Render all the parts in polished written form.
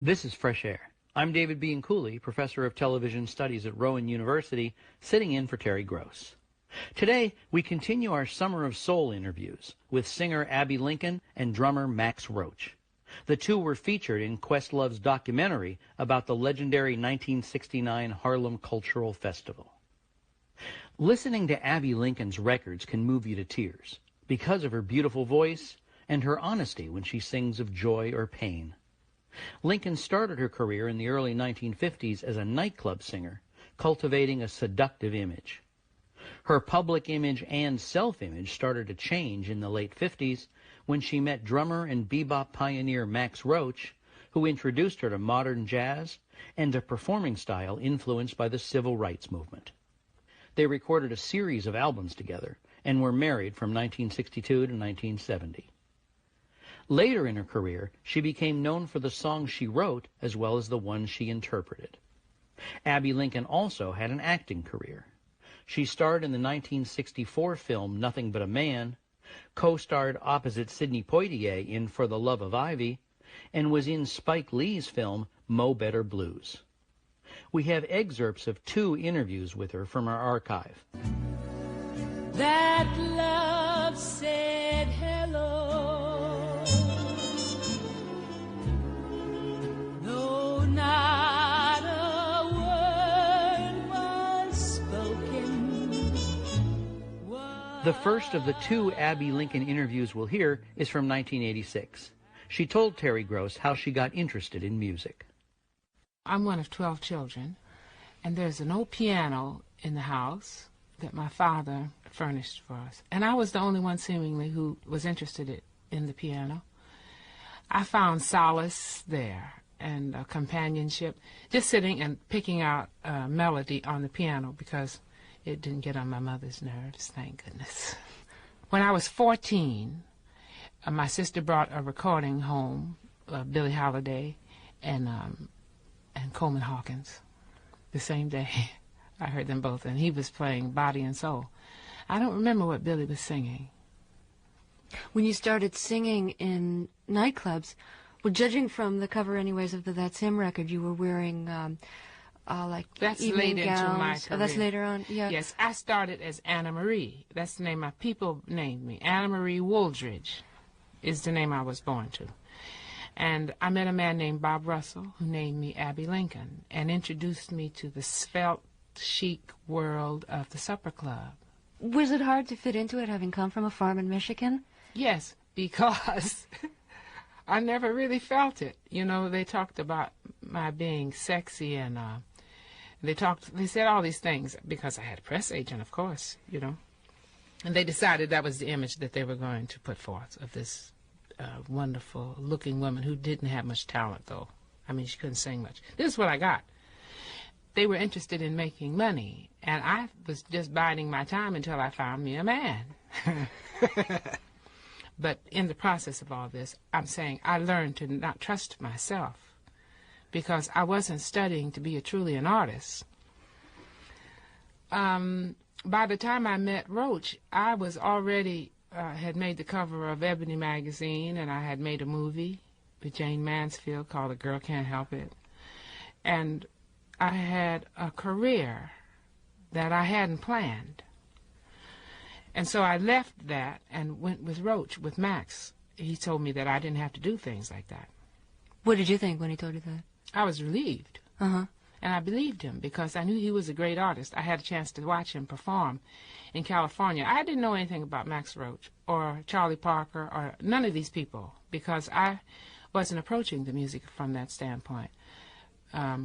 This is Fresh Air. I'm David B. Cooley, Professor of Television Studies at Rowan University, sitting in for Terry Gross. Today, we continue our Summer of Soul interviews with singer Abbey Lincoln and drummer Max Roach. The two were featured in Questlove's documentary about the legendary 1969 Harlem Cultural Festival. Listening to Abbey Lincoln's records can move you to tears because of her beautiful voice and her honesty when she sings of joy or pain. Lincoln started her career in the early 1950s as a nightclub singer, cultivating a seductive image. Her public image and self-image started to change in the late 50s when she met drummer and bebop pioneer Max Roach, who introduced her to modern jazz and a performing style influenced by the civil rights movement. They recorded a series of albums together and were married from 1962 to 1970. Later in her career, she became known for the songs she wrote as well as the ones she interpreted. Abbey Lincoln also had an acting career. She starred in the 1964 film Nothing But a Man, co-starred opposite Sidney Poitier in For the Love of Ivy, and was in Spike Lee's film Mo Better Blues. We have excerpts of 2 interviews with her from our archive. That love said hello. Not a word was spoken. The first of the 2 Abbey Lincoln interviews we'll hear is from 1986. She told Terry Gross how she got interested in music. I'm one of 12 children, and there's an old piano in the house that my father furnished for us. And I was the only one seemingly who was interested in the piano. I found solace there and companionship, just sitting and picking out a melody on the piano because it didn't get on my mother's nerves, thank goodness. When I was 14, my sister brought a recording home of Billie Holiday and Coleman Hawkins. The same day, I heard them both, and he was playing Body and Soul. I don't remember what Billie was singing. When you started singing in nightclubs, well, judging from the cover, anyways, of the That's Him record, you were wearing, like, that's evening late gowns. Into my career. Oh, that's later on? Yeah. Yes, I started as Anna Marie. That's the name my people named me. Anna Marie Wooldridge is the name I was born to. And I met a man named Bob Russell who named me Abbey Lincoln and introduced me to the svelte, chic world of the supper club. Was it hard to fit into it, having come from a farm in Michigan? Yes, because I never really felt it. You know, they talked about my being sexy, and they said all these things because I had a press agent, of course, you know. And they decided that was the image that they were going to put forth of this wonderful-looking woman who didn't have much talent, though. I mean, she couldn't sing much. This is what I got. They were interested in making money, and I was just biding my time until I found me a man. But in the process of all this, I'm saying I learned to not trust myself because I wasn't studying to be truly an artist. By the time I met Roach, I was already had made the cover of Ebony magazine, and I had made a movie with Jane Mansfield called A Girl Can't Help It. And I had a career that I hadn't planned. And so I left that and went with Roach, with Max. He told me that I didn't have to do things like that. What did you think when he told you that? I was relieved. Uh-huh. And I believed him because I knew he was a great artist. I had a chance to watch him perform in California. I didn't know anything about Max Roach or Charlie Parker or none of these people because I wasn't approaching the music from that standpoint. I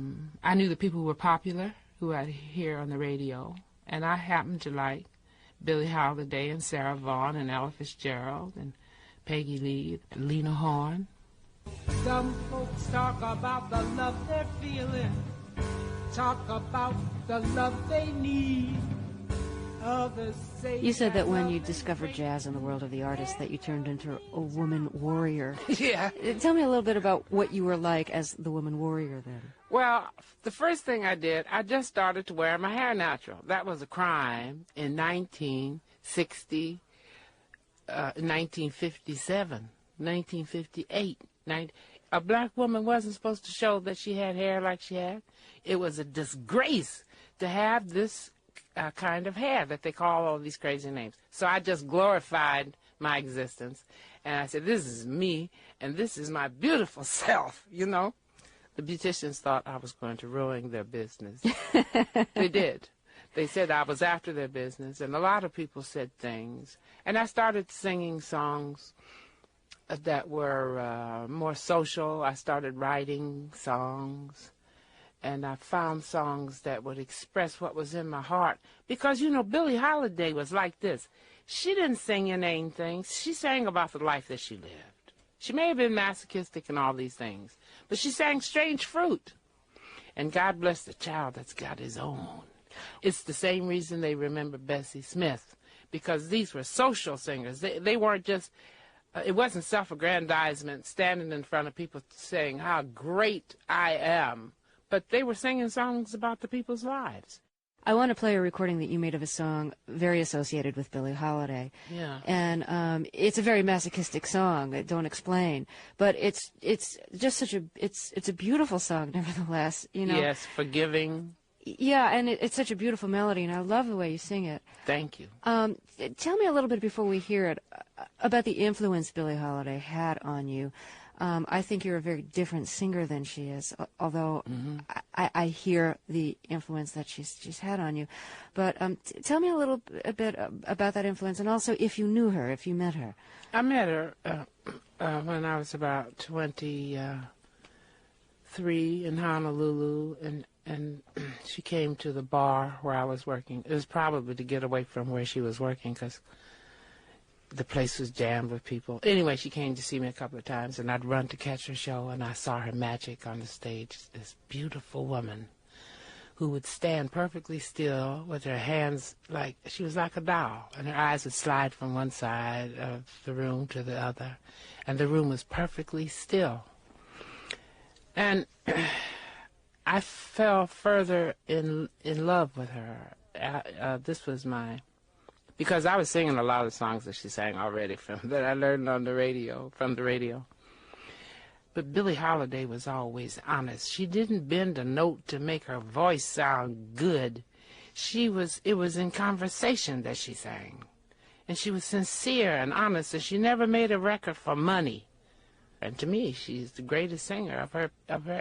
knew the people who were popular, who I'd hear on the radio, and I happened to like Billie Holiday and Sarah Vaughan and Ella Fitzgerald and Peggy Lee, Lena Horne. Some folks talk about the love they're feeling, talk about the love they need. Others say you said that when you discovered jazz in the world of the artist that you turned into a woman warrior. Yeah. Tell me a little bit about what you were like as the woman warrior then. Well, the first thing I did, I just started to wear my hair natural. That was a crime in 1957, 1958. a black woman wasn't supposed to show that she had hair like she had. It was a disgrace to have this kind of hair that they call all these crazy names. So I just glorified my existence, and I said, this is me, and this is my beautiful self, you know. The beauticians thought I was going to ruin their business. They did. They said I was after their business, and a lot of people said things. And I started singing songs that were more social. I started writing songs, and I found songs that would express what was in my heart. Because, you know, Billie Holiday was like this. She didn't sing inane things. She sang about the life that she lived. She may have been masochistic and all these things, but she sang Strange Fruit. And God bless the child that's got his own. It's the same reason they remember Bessie Smith, because these were social singers. They weren't just, it wasn't self-aggrandizement, standing in front of people saying how great I am, but they were singing songs about the people's lives. I want to play a recording that you made of a song very associated with Billie Holiday. Yeah. And it's a very masochistic song, Don't Explain. But it's just such it's a beautiful song nevertheless, you know. Yes, forgiving. Yeah, and it's such a beautiful melody, and I love the way you sing it. Thank you. Tell me a little bit before we hear it about the influence Billie Holiday had on you. I think you're a very different singer than she is, although I hear the influence that she's had on you. But tell me a little bit about that influence, and also if you knew her, if you met her. I met her when I was about 23 in Honolulu, and she came to the bar where I was working. It was probably to get away from where she was working, because the place was jammed with people. Anyway, she came to see me a couple of times, and I'd run to catch her show, and I saw her magic on the stage. This beautiful woman who would stand perfectly still with her hands like, she was like a doll, and her eyes would slide from one side of the room to the other, and the room was perfectly still. And I fell further in love with her. This was my... Because I was singing a lot of songs that she sang already that I learned on the radio, from the radio. But Billie Holiday was always honest. She didn't bend a note to make her voice sound good. It was in conversation that she sang. And she was sincere and honest, and she never made a record for money. And to me, she's the greatest singer of her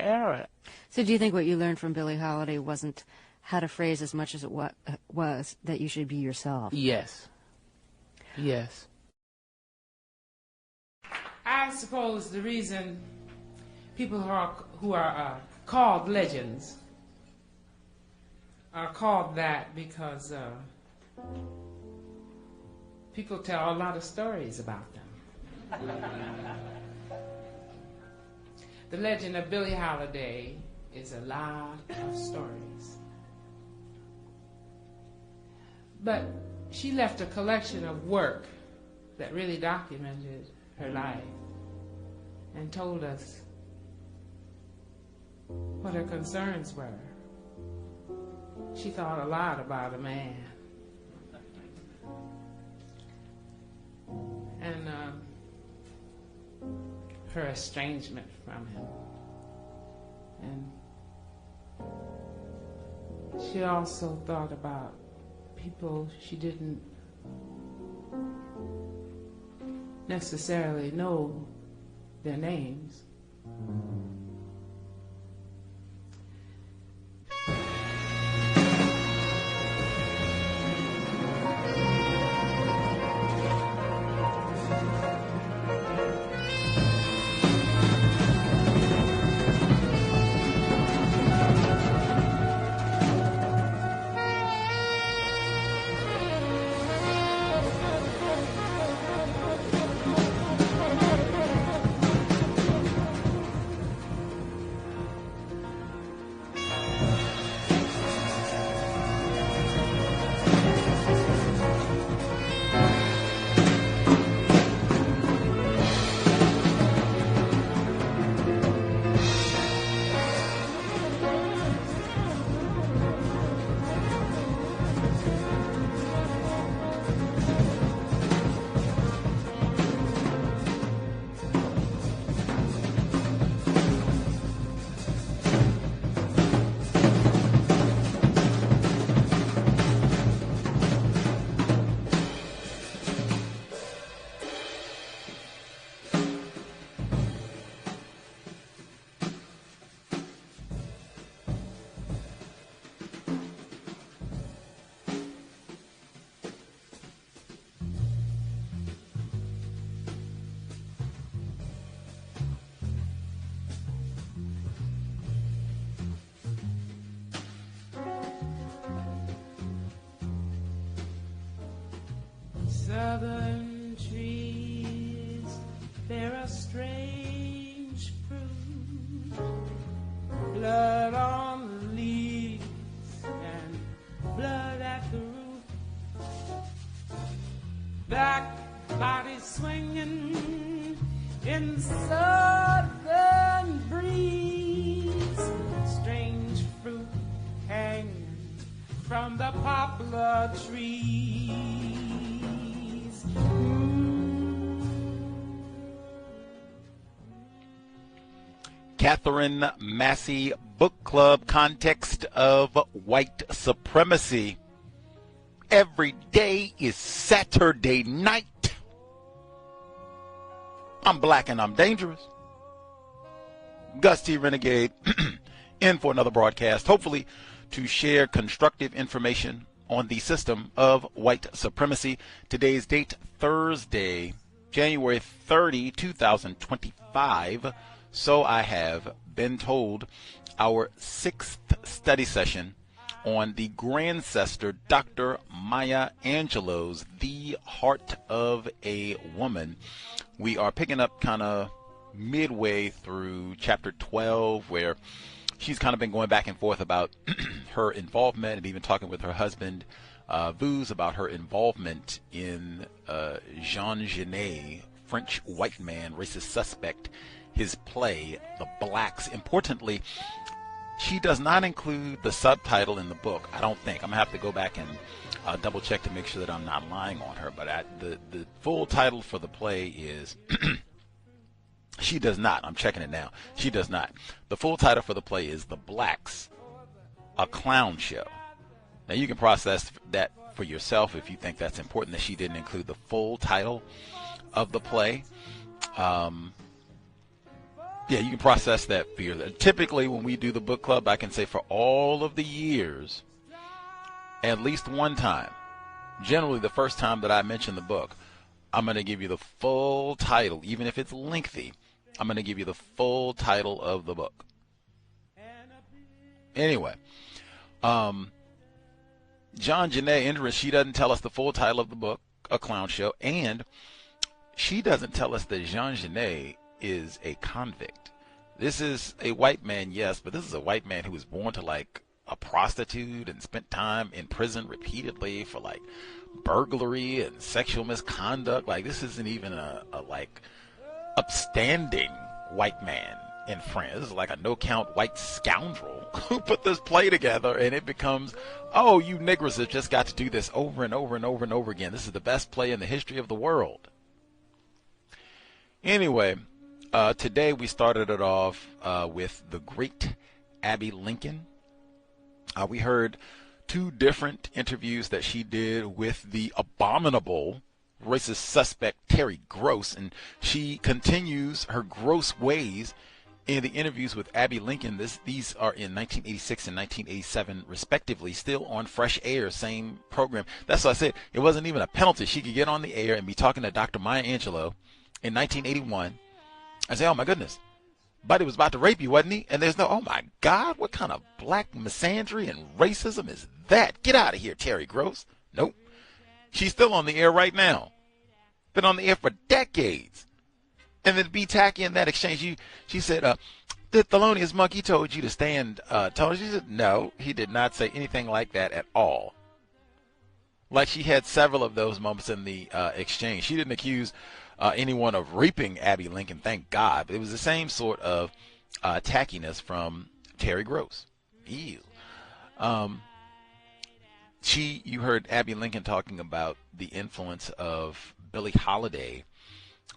era. So do you think what you learned from Billie Holiday wasn't how to phrase as much as it was that you should be yourself? Yes. Yes. I suppose the reason people who are called legends are called that because people tell a lot of stories about them. The legend of Billie Holiday is a lot of stories. But she left a collection of work that really documented her life and told us what her concerns were. She thought a lot about a man. And her estrangement from him. And she also thought about people she didn't necessarily know their names. the trees. Katherine, Massey, Book Club, Context of White Supremacy. Every day is Saturday night. I'm black and I'm dangerous. Gus T, Renegade, in for another broadcast, hopefully to share constructive information on the system of white supremacy. Today's date, Thursday, January 30, 2025. So I have been told, our 6th study session on the Grandcestor, Dr. Maya Angelou's The Heart of a Woman. We are picking up kind of midway through chapter 12, where she's kind of been going back and forth about her involvement and even talking with her husband, Vuz, about her involvement in Jean Genet, French white man, racist suspect, his play, The Blacks. Importantly, she does not include the subtitle in the book, I don't think. I'm going to have to go back and double check to make sure that I'm not lying on her. But the full title for the play is, she does not. I'm checking it now. She does not. The full title for the play is The Blacks, a Clown Show. Now, you can process that for yourself if you think that's important, that she didn't include the full title of the play. Yeah, you can process that for yourself. Typically, when we do the book club, I can say for all of the years, at least one time, generally the first time that I mention the book, I'm going to give you the full title, even if it's lengthy. I'm going to give you the full title of the book. Anyway, Jean Genet, interest, she doesn't tell us the full title of the book, A Clown Show, and she doesn't tell us that Jean Genet is a convict. This is a white man, yes, but this is a white man who was born to like a prostitute and spent time in prison repeatedly for like burglary and sexual misconduct. Like, this isn't even a like upstanding white man in France. This is like a no-count white scoundrel who put this play together, and it becomes, oh, you niggers have just got to do this over and over and over and over again. This is the best play in the history of the world. Anyway, today we started it off with the great Abbey Lincoln. We heard 2 different interviews that she did with the abominable racist suspect Terry Gross, and she continues her gross ways in the interviews with Abbey Lincoln. These are in 1986 and 1987 respectively, still on Fresh Air, same program. That's what I said. It wasn't even a penalty. She could get on the air and be talking to Dr. Maya Angelou in 1981 and say, oh my goodness, Buddy was about to rape you, wasn't he? And there's no, oh my God, what kind of black misandry and racism is that? Get out of here, Terry Gross. Nope. She's still on the air right now. Been on the air for decades. And then to be tacky in that exchange, she said, the Thelonious Monk, he told you to stand tall. She said, no, he did not say anything like that at all. Like, she had several of those moments in the exchange. She didn't accuse anyone of raping Abbey Lincoln, thank God. But it was the same sort of tackiness from Terry Gross. Ew. You heard Abbey Lincoln talking about the influence of Billie Holiday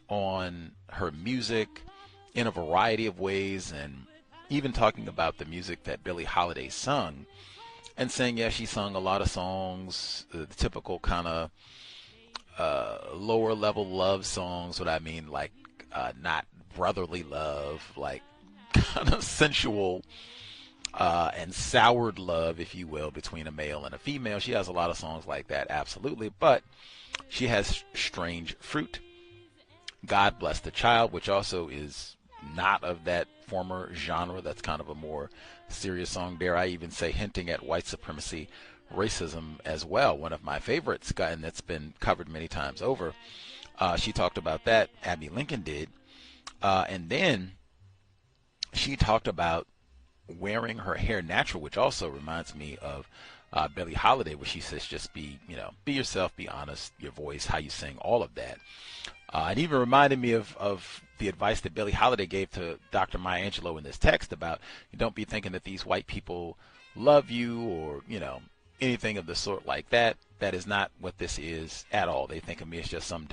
on her music in a variety of ways, and even talking about the music that Billie Holiday sung, and saying, yeah, she sung a lot of songs, the typical kind of lower level love songs. What I mean, like not brotherly love, like kind of sensual and soured love, if you will, between a male and a female. She has a lot of songs like that, absolutely. But she has Strange Fruit, God Bless the Child, which also is not of that former genre. That's kind of a more serious song, dare I even say, hinting at white supremacy, racism as well. One of my favorites, and that's been covered many times over. She talked about that, Abbey Lincoln did. And then she talked about wearing her hair natural, which also reminds me of Billie Holiday, where she says, just be yourself, be honest, your voice, how you sing, all of that. It even reminded me of the advice that Billie Holiday gave to Dr. Maya Angelou in this text about, you don't be thinking that these white people love you, or, anything of the sort like that. That is not what this is at all. They think of me as just some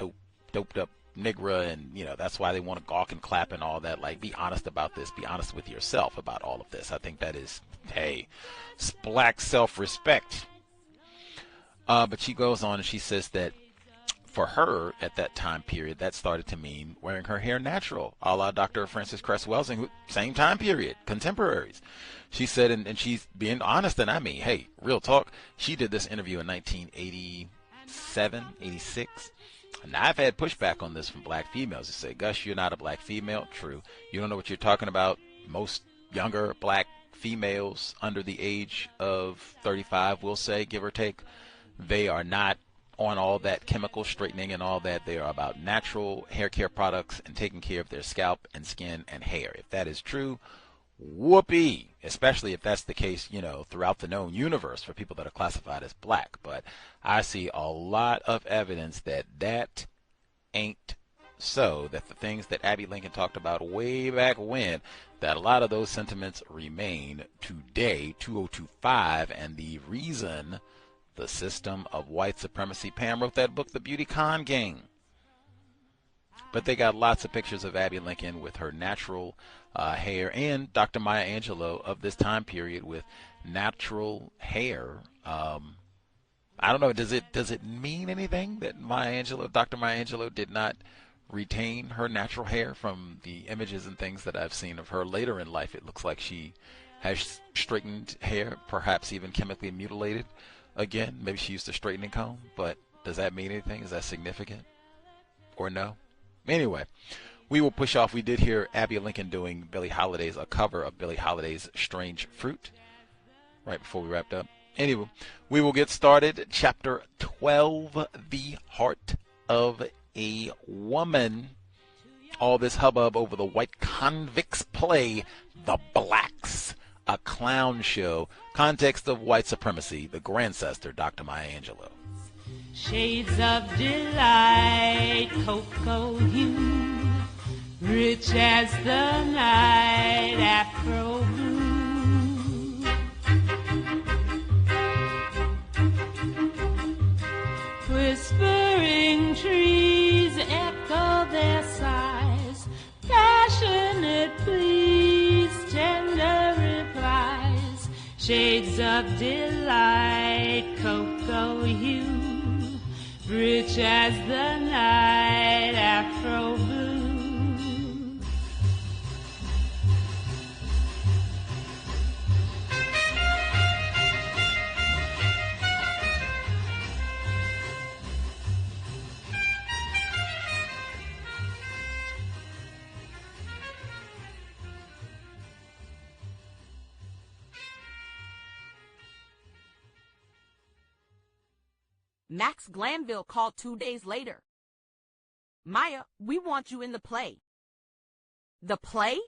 doped up Negra, and that's why they want to gawk and clap and all that. Like, be honest about this. Be honest with yourself about all of this. I think that is, hey, it's black self-respect. But she goes on and she says that for her at that time period, that started to mean wearing her hair natural, a la Dr. Frances Cress Welsing, same time period, contemporaries. She said, and she's being honest, and I mean, hey, real talk, she did this interview in 1987, 86. And I've had pushback on this from black females. They say, Gus, you're not a black female. True. You don't know what you're talking about. Most younger black females under the age of 35, we'll say, give or take, they are not on all that chemical straightening and all that. They are about natural hair care products and taking care of their scalp and skin and hair. If that is true, whoopee, especially if that's the case, throughout the known universe for people that are classified as black. But I see a lot of evidence that that ain't so, that the things that Abbey Lincoln talked about way back when, that a lot of those sentiments remain today, 2025, and the reason the system of white supremacy. Pam wrote that book, The Beauty Con Gang. But they got lots of pictures of Abbey Lincoln with her natural hair, and Dr. Maya Angelou of this time period with natural hair. I don't know. Does it mean anything that Dr. Maya Angelou did not retain her natural hair? From the images and things that I've seen of her later in life, it looks like she has straightened hair, perhaps even chemically mutilated. Again, maybe she used a straightening comb, but does that mean anything? Is that significant or no? Anyway, we will push off. We did hear Abbey Lincoln doing Billie Holiday's, a cover of Billie Holiday's Strange Fruit, right before we wrapped up. Anyway, we will get started. Chapter 12, The Heart of a Woman. All this hubbub over the white convicts play The Blacks, a clown show. Context of white supremacy, the grandsister, Dr. Maya Angelou. Shades of delight, cocoa hue, rich as the night, afro blue. Whispering trees echo their sighs, passionate pleas, tender replies. Shades of delight, cocoa hue, rich as the night, afro blue. Max Glanville called 2 days later. Maya, we want you in the play. The play?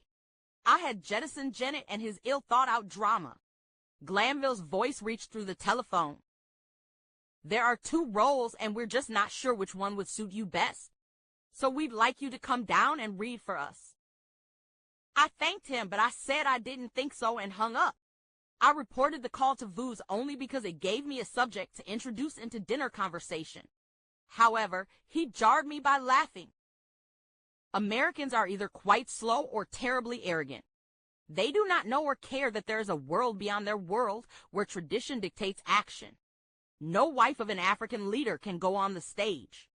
I had jettisoned Jennett and his ill-thought-out drama. Glanville's voice reached through the telephone. There are 2 roles, and we're just not sure which one would suit you best. So we'd like you to come down and read for us. I thanked him, but I said I didn't think so and hung up. I reported the call to V.U.S. only because it gave me a subject to introduce into dinner conversation. However, he jarred me by laughing. Americans are either quite slow or terribly arrogant. They do not know or care that there is a world beyond their world where tradition dictates action. No wife of an African leader can go on the stage.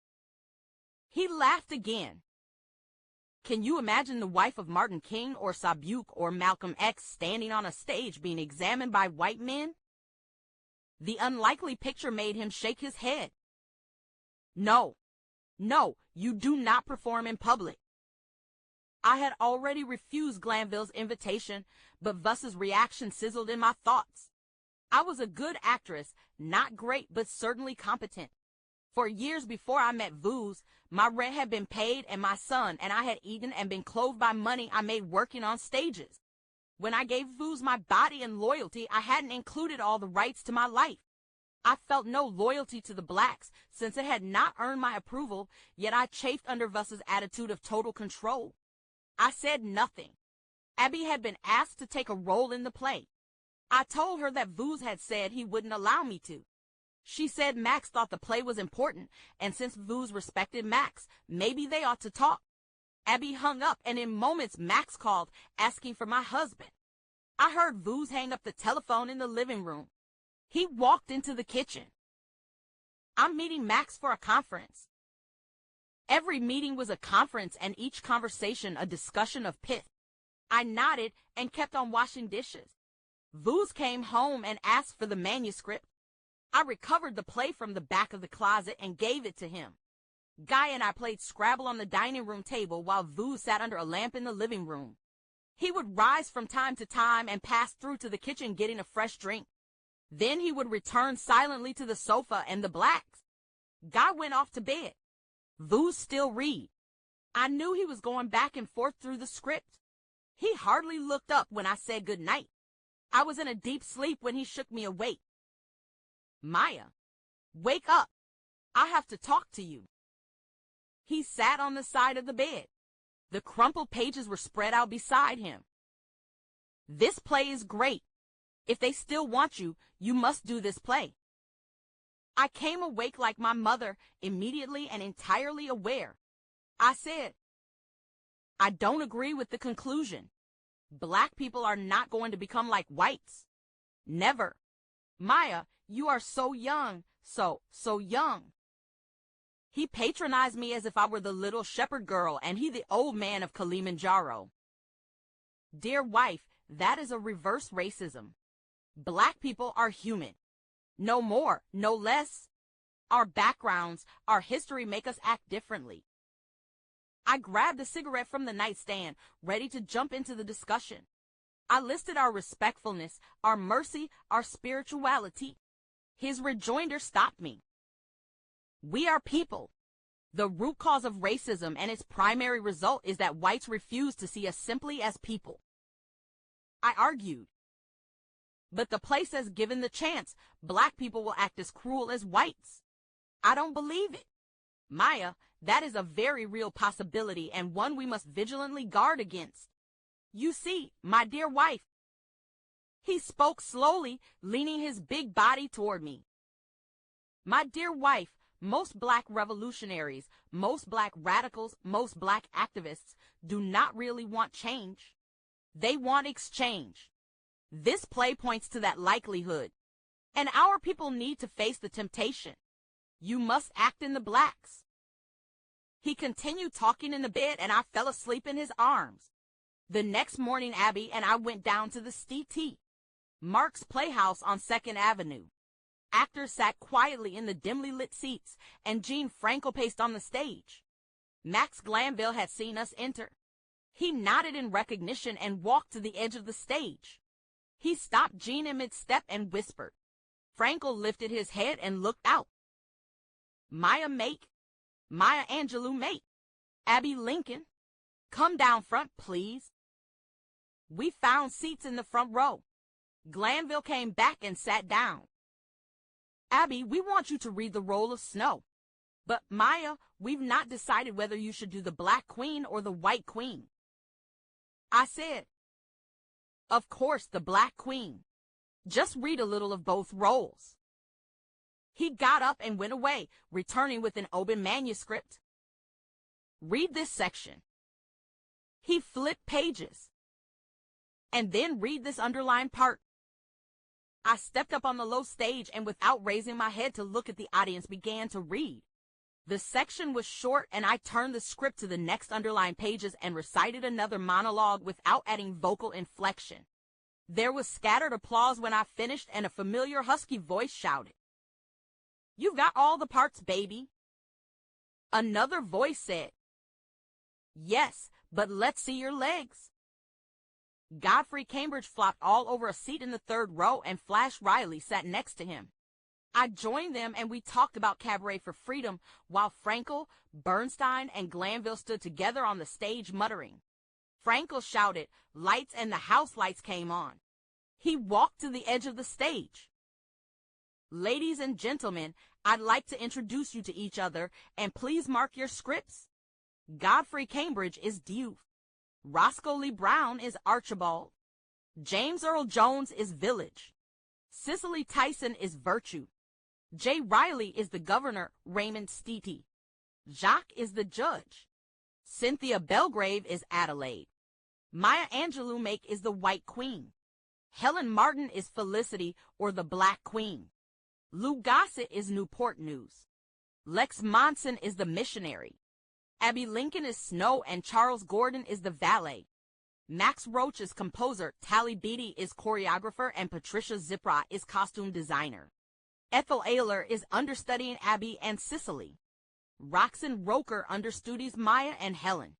He laughed again. Can you imagine the wife of Martin King or Sabuque or Malcolm X standing on a stage being examined by white men? The unlikely picture made him shake his head. No, you do not perform in public. I had already refused Glanville's invitation, but V.U.S.'s reaction sizzled in my thoughts. I was a good actress, not great, but certainly competent. For years before I met V.U.S., my rent had been paid and my son, and I had eaten and been clothed by money I made working on stages. When I gave V.U.S. my body and loyalty, I hadn't included all the rights to my life. I felt no loyalty to the blacks since it had not earned my approval, yet I chafed under V.U.S.'s attitude of total control. I said nothing. Abbey had been asked to take a role in the play. I told her that V.O.S had said he wouldn't allow me to. She said Max thought the play was important, and since V.O.S respected Max, maybe they ought to talk. Abbey hung up, and in moments Max called, asking for my husband. I heard V.O.S hang up the telephone in the living room. He walked into the kitchen. I'm meeting Max for a conference. Every meeting was a conference and each conversation a discussion of pith. I nodded and kept on washing dishes. V.O.S came home and asked for the manuscript. I recovered the play from the back of the closet and gave it to him. Guy and I played Scrabble on the dining room table while V.O.S sat under a lamp in the living room. He would rise from time to time and pass through to the kitchen getting a fresh drink. Then he would return silently to the sofa and the blacks. Guy went off to bed. V.O.S still read. I knew he was going back and forth through the script. He hardly looked up when I said good night. I was in a deep sleep when he shook me awake. Maya, wake up. I have to talk to you. He sat on the side of the bed. The crumpled pages were spread out beside him. This play is great. If they still want you, you must do this play. I came awake like my mother, immediately and entirely aware. I said, I don't agree with the conclusion. Black people are not going to become like whites. Never. Maya, you are so young, so young. He patronized me as if I were the little shepherd girl and he the old man of Kilimanjaro. Dear wife, that is a reverse racism. Black people are human. No more, no less. Our backgrounds, our history make us act differently. I grabbed a cigarette from the nightstand, ready to jump into the discussion. I listed our respectfulness, our mercy, our spirituality. His rejoinder stopped me. We are people. The root cause of racism and its primary result is that whites refuse to see us simply as people. I argued. But the play says given the chance, black people will act as cruel as whites. I don't believe it. Maya, that is a very real possibility and one we must vigilantly guard against. You see, my dear wife. He spoke slowly, leaning his big body toward me. My dear wife, most black revolutionaries, most black radicals, most black activists do not really want change. They want exchange. This play points to that likelihood. And our people need to face the temptation. You must act in the blacks. He continued talking in the bed and I fell asleep in his arms. The next morning, Abbey and I went down to the C.T. Mark's Playhouse on 2nd Avenue. Actors sat quietly in the dimly lit seats, and Jean Franco paced on the stage. Max Glanville had seen us enter. He nodded in recognition and walked to the edge of the stage. He stopped Jean in mid-step and whispered. Franco lifted his head and looked out. Maya Angelou mate. Abbey Lincoln. Come down front, please. We found seats in the front row. Glanville came back and sat down. Abbey, we want you to read the role of Snow. But Maya, we've not decided whether you should do the Black Queen or the White Queen. I said, of course, the Black Queen. Just read a little of both roles. He got up and went away, returning with an open manuscript. Read this section. He flipped pages. And then read this underlined part. I stepped up on the low stage and without raising my head to look at the audience began to read. The section was short and I turned the script to the next underlined pages and recited another monologue without adding vocal inflection. There was scattered applause when I finished and a familiar husky voice shouted, "You've got all the parts, baby." Another voice said, "Yes, but let's see your legs." Godfrey Cambridge flopped all over a seat in the third row and Flash Riley sat next to him. I joined them and we talked about Cabaret for Freedom while Frankel, Bernstein, and Glanville stood together on the stage muttering. Frankel shouted, "Lights," and the house lights came on. He walked to the edge of the stage. "Ladies and gentlemen, I'd like to introduce you to each other and please mark your scripts. Godfrey Cambridge is Diouf. Roscoe Lee Brown is Archibald. James Earl Jones is village. Cicely Tyson is virtue. J. Riley is the governor, Raymond Steety. Jacques is the judge. Cynthia Belgrave is Adelaide. Maya Angelou Make is the White Queen. Helen Martin is Felicity, or the Black Queen. Lou Gossett is Newport News. Lex Monson is the missionary. Abbey Lincoln is Snow, and Charles Gordon is the valet. Max Roach is composer, Tally Beatty is choreographer, and Patricia Zipra is costume designer. Ethel Ayler is understudying Abby and Cicely. Roxanne Roker understudies Maya and Helen.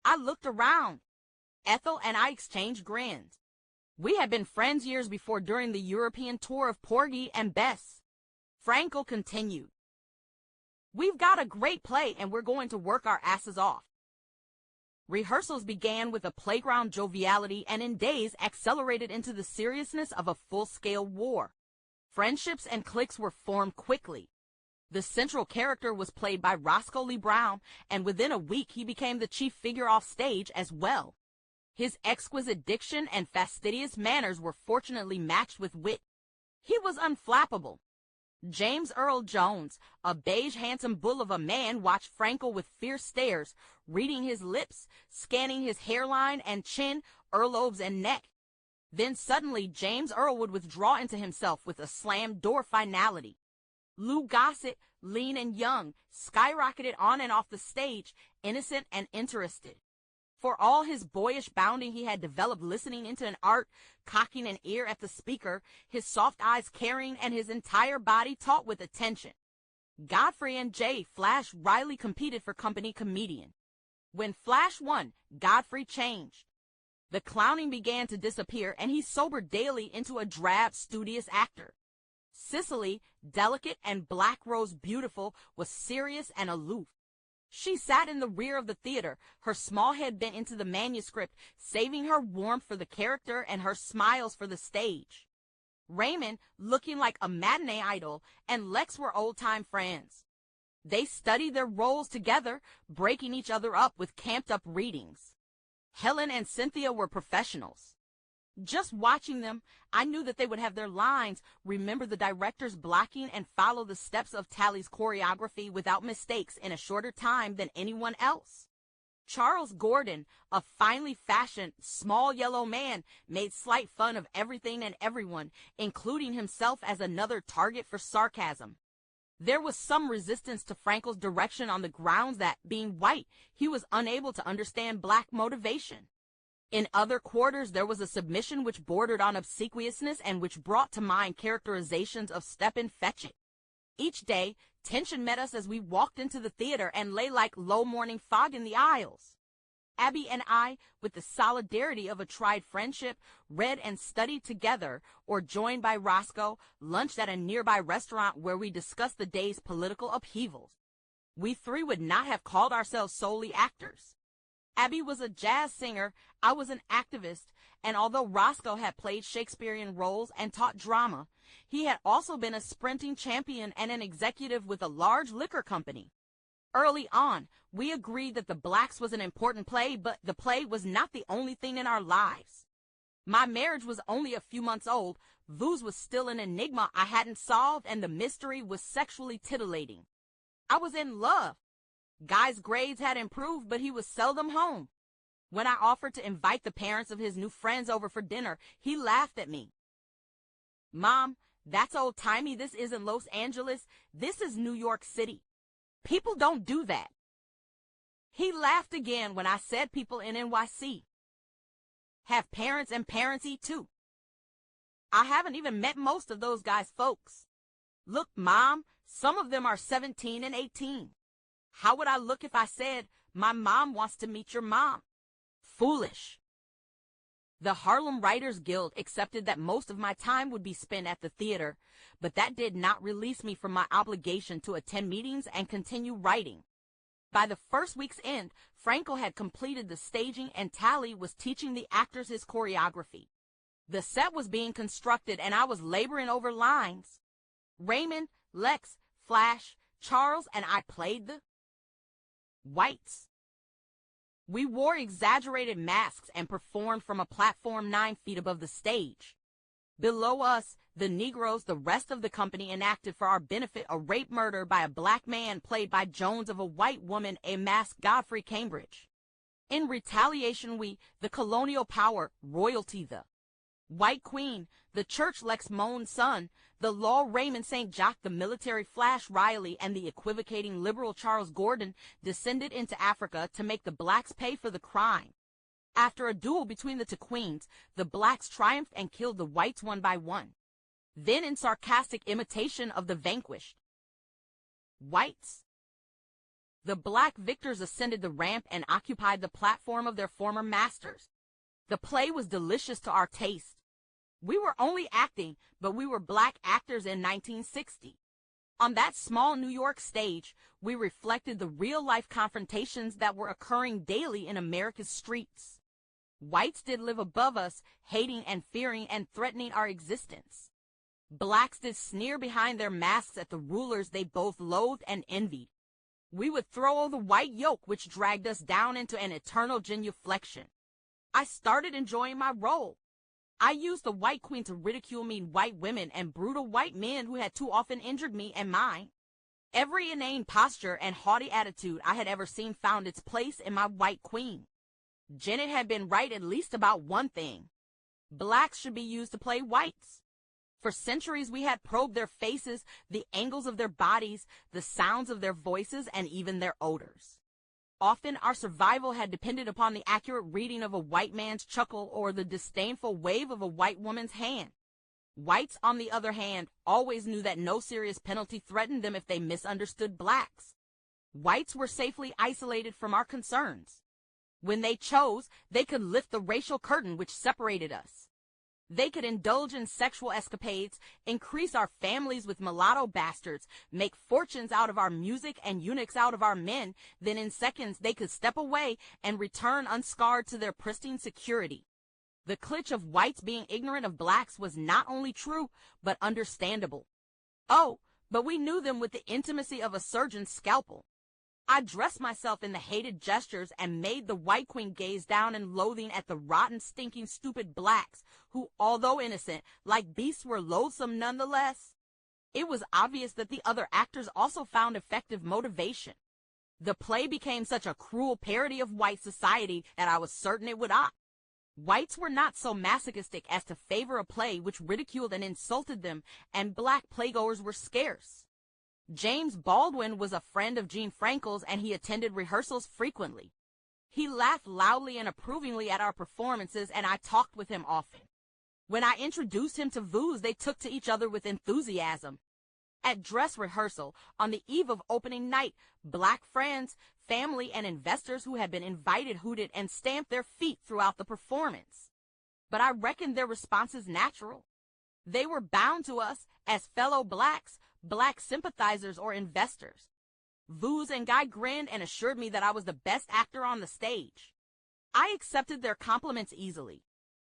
I looked around. Ethel and I exchanged grins. We had been friends years before during the European tour of Porgy and Bess. Frankel continued. We've got a great play and we're going to work our asses off. Rehearsals began with a playground joviality and in days accelerated into the seriousness of a full-scale war. Friendships and cliques were formed quickly. The central character was played by Roscoe Lee Brown, and within a week he became the chief figure off stage as well. His exquisite diction and fastidious manners were fortunately matched with wit. He was unflappable. James Earl Jones, a beige handsome bull of a man, watched Frankel with fierce stares, reading his lips, scanning his hairline and chin, earlobes and neck. Then suddenly James Earl would withdraw into himself with a slammed door finality. Lou Gossett, lean and young, skyrocketed on and off the stage, innocent and interested. For all his boyish bounding he had developed listening into an art, cocking an ear at the speaker, his soft eyes carrying, and his entire body taut with attention. Godfrey and Jay Flash Riley competed for company comedian. When Flash won, Godfrey changed. The clowning began to disappear, and he sobered daily into a drab, studious actor. Cicely, delicate and black rose beautiful, was serious and aloof. She sat in the rear of the theater, her small head bent into the manuscript, saving her warmth for the character and her smiles for the stage. Raymond, looking like a matinee idol, and Lex were old-time friends. They studied their roles together, breaking each other up with camped-up readings. Helen and Cynthia were professionals. Just watching them, I knew that they would have their lines, remember the director's blocking, and follow the steps of Tally's choreography without mistakes in a shorter time than anyone else. Charles Gordon, a finely fashioned, small yellow man, made slight fun of everything and everyone, including himself as another target for sarcasm. There was some resistance to Frankel's direction on the grounds that, being white, he was unable to understand black motivation. In other quarters, there was a submission which bordered on obsequiousness and which brought to mind characterizations of step and fetch it. Each day, tension met us as we walked into the theater and lay like low morning fog in the aisles. Abby and I, with the solidarity of a tried friendship, read and studied together, or joined by Roscoe, lunched at a nearby restaurant where we discussed the day's political upheavals. We three would not have called ourselves solely actors. Abby was a jazz singer, I was an activist, and although Roscoe had played Shakespearean roles and taught drama, he had also been a sprinting champion and an executive with a large liquor company. Early on, we agreed that The Blacks was an important play, but the play was not the only thing in our lives. My marriage was only a few months old, Vooz was still an enigma I hadn't solved, and the mystery was sexually titillating. I was in love. Guy's grades had improved, but he was seldom home. When I offered to invite the parents of his new friends over for dinner, he laughed at me. Mom, that's old-timey. This isn't Los Angeles. This is New York City. People don't do that. He laughed again when I said people in NYC have parents and parents eat too. I haven't even met most of those guys' folks. Look, Mom, some of them are 17 and 18. How would I look if I said, my mom wants to meet your mom? Foolish. The Harlem Writers Guild accepted that most of my time would be spent at the theater, but that did not release me from my obligation to attend meetings and continue writing. By the first week's end, Frankel had completed the staging and Tally was teaching the actors his choreography. The set was being constructed and I was laboring over lines. Raymond, Lex, Flash, Charles, and I played the whites. We wore exaggerated masks and performed from a platform 9 feet above the stage. Below us, the Negroes, the rest of the company, enacted for our benefit a rape murder by a black man played by Jones of a white woman, a masked Godfrey Cambridge. In retaliation, we, the colonial power, royalty, the White Queen, the Church Lex Moan's son, the law Raymond St. Jacques, the military Flash Riley, and the equivocating liberal Charles Gordon descended into Africa to make the blacks pay for the crime. After a duel between the two queens, the blacks triumphed and killed the whites one by one. Then, in sarcastic imitation of the vanquished whites, the black victors ascended the ramp and occupied the platform of their former masters. The play was delicious to our taste. We were only acting, but we were black actors in 1960. On that small New York stage, we reflected the real-life confrontations that were occurring daily in America's streets. Whites did live above us, hating and fearing and threatening our existence. Blacks did sneer behind their masks at the rulers they both loathed and envied. We would throw the white yoke which dragged us down into an eternal genuflection. I started enjoying my role. I used the White Queen to ridicule mean white women and brutal white men who had too often injured me and mine. Every inane posture and haughty attitude I had ever seen found its place in my White Queen. Janet had been right at least about one thing. Blacks should be used to play whites. For centuries we had probed their faces, the angles of their bodies, the sounds of their voices, and even their odors. Often our survival had depended upon the accurate reading of a white man's chuckle or the disdainful wave of a white woman's hand. Whites, on the other hand, always knew that no serious penalty threatened them if they misunderstood blacks. Whites were safely isolated from our concerns. When they chose, they could lift the racial curtain which separated us. They could indulge in sexual escapades, increase our families with mulatto bastards, make fortunes out of our music and eunuchs out of our men, then in seconds they could step away and return unscarred to their pristine security. The cliché of whites being ignorant of blacks was not only true, but understandable. Oh, but we knew them with the intimacy of a surgeon's scalpel. I dressed myself in the hated gestures and made the White Queen gaze down in loathing at the rotten, stinking, stupid blacks who, although innocent, like beasts were loathsome nonetheless. It was obvious that the other actors also found effective motivation. The play became such a cruel parody of white society that I was certain it would opt. Whites were not so masochistic as to favor a play which ridiculed and insulted them, and black playgoers were scarce. James Baldwin was a friend of Jean Frankel's, and he attended rehearsals frequently. He laughed loudly and approvingly at our performances, and I talked with him often. When I introduced him to Vooz, they took to each other with enthusiasm. At dress rehearsal, on the eve of opening night, black friends, family, and investors who had been invited hooted and stamped their feet throughout the performance. But I reckoned their responses natural. They were bound to us as fellow blacks, black sympathizers, or investors. Vooz and Guy grinned and assured me that I was the best actor on the stage. I accepted their compliments easily.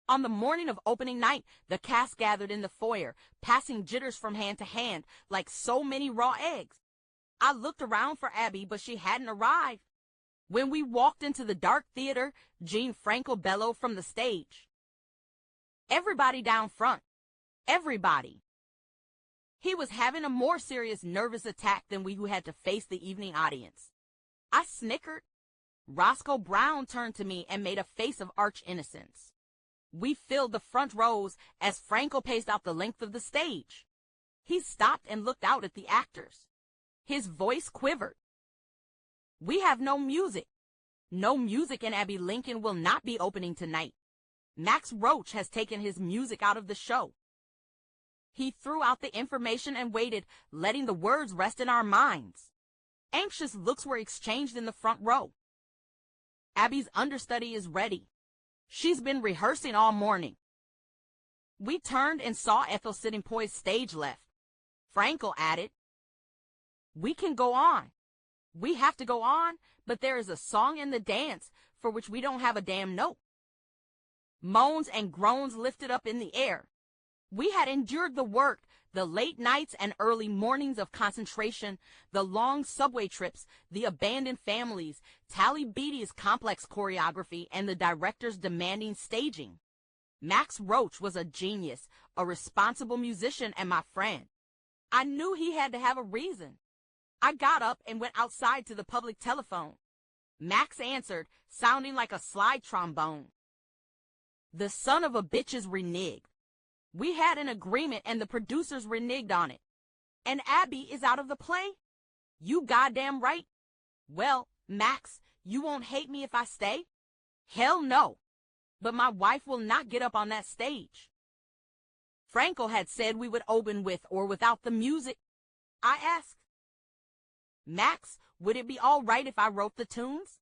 On the morning of opening night, the cast gathered in the foyer, passing jitters from hand to hand like so many raw eggs. I looked around for Abby, but she hadn't arrived. When we walked into the dark theater, Jean Frankel bellowed from the stage, "Everybody down front. Everybody." He was having a more serious nervous attack than we who had to face the evening audience. I snickered. Roscoe Brown turned to me and made a face of arch innocence. We filled the front rows as Frankel paced out the length of the stage. He stopped and looked out at the actors. His voice quivered. "We have no music. No music, and Abbey Lincoln will not be opening tonight. Max Roach has taken his music out of the show." He threw out the information and waited, letting the words rest in our minds. Anxious looks were exchanged in the front row. "Abby's understudy is ready. She's been rehearsing all morning." We turned and saw Ethel sitting poised stage left. Frankel added, "We can go on. We have to go on, but there is a song and the dance for which we don't have a damn note." Moans and groans lifted up in the air. We had endured the work, the late nights and early mornings of concentration, the long subway trips, the abandoned families, Tally Beatty's complex choreography, and the director's demanding staging. Max Roach was a genius, a responsible musician, and my friend. I knew he had to have a reason. I got up and went outside to the public telephone. Max answered, sounding like a slide trombone. The son of a bitch is reneged. We had an agreement and the producers reneged on it. And Abby is out of the play? You goddamn right. Well, Max, you won't hate me if I stay? Hell no. But my wife will not get up on that stage. Frankel had said we would open with or without the music. I asked, Max, would it be all right if I wrote the tunes?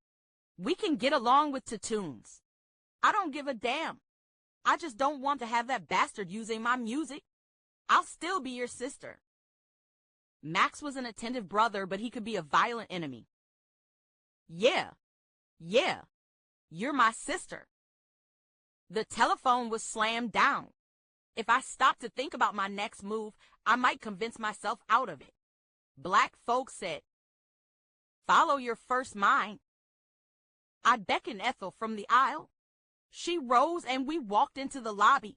We can get along with the tunes. I don't give a damn. I just don't want to have that bastard using my music. I'll still be your sister. Max was an attentive brother, but he could be a violent enemy. Yeah, you're my sister. The telephone was slammed down. If I stopped to think about my next move, I might convince myself out of it. Black folks said, follow your first mind. I beckoned Ethel from the aisle. She rose and we walked into the lobby.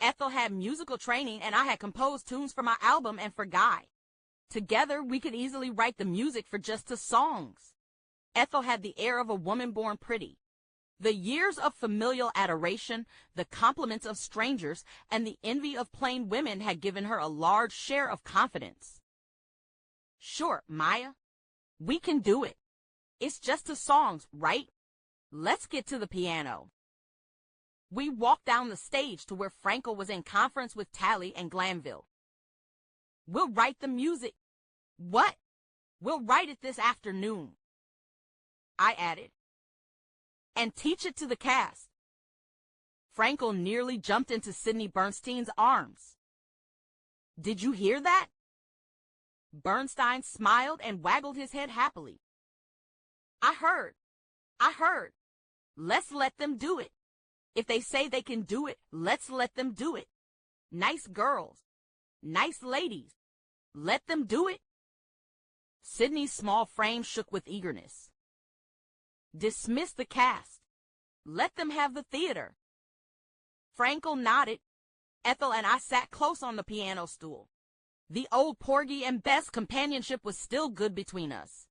Ethel had musical training and I had composed tunes for my album and for Guy. Together, we could easily write the music for just the songs. Ethel had the air of a woman born pretty. The years of familial adoration, the compliments of strangers, and the envy of plain women had given her a large share of confidence. Sure, Maya, we can do it. It's just the songs, right? Let's get to the piano. We walked down the stage to where Frankel was in conference with Tally and Glanville. We'll write the music. What? We'll write it this afternoon. I added. And teach it to the cast. Frankel nearly jumped into Sidney Bernstein's arms. Did you hear that? Bernstein smiled and waggled his head happily. I heard. Let's let them do it. If they say they can do it, let's let them do it. Nice girls. Nice ladies. Let them do it. Sidney's small frame shook with eagerness. Dismiss the cast. Let them have the theater. Frankel nodded. Ethel and I sat close on the piano stool. The old Porgy and Bess companionship was still good between us.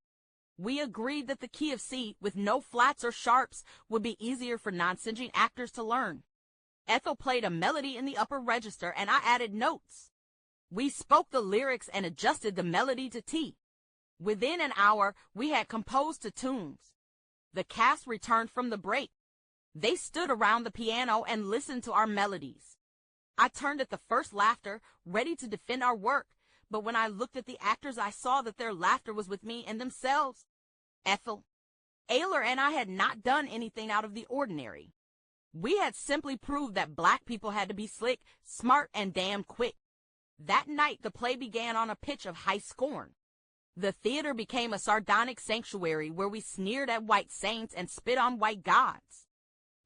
We agreed that the key of C, with no flats or sharps, would be easier for non-singing actors to learn. Ethel played a melody in the upper register, and I added notes. We spoke the lyrics and adjusted the melody to T. Within an hour, we had composed the tunes. The cast returned from the break. They stood around the piano and listened to our melodies. I turned at the first laughter, ready to defend our work, but when I looked at the actors, I saw that their laughter was with me and themselves. Ethel, Ayler and I had not done anything out of the ordinary. We had simply proved that black people had to be slick, smart, and damn quick. That night, the play began on a pitch of high scorn. The theater became a sardonic sanctuary where we sneered at white saints and spit on white gods.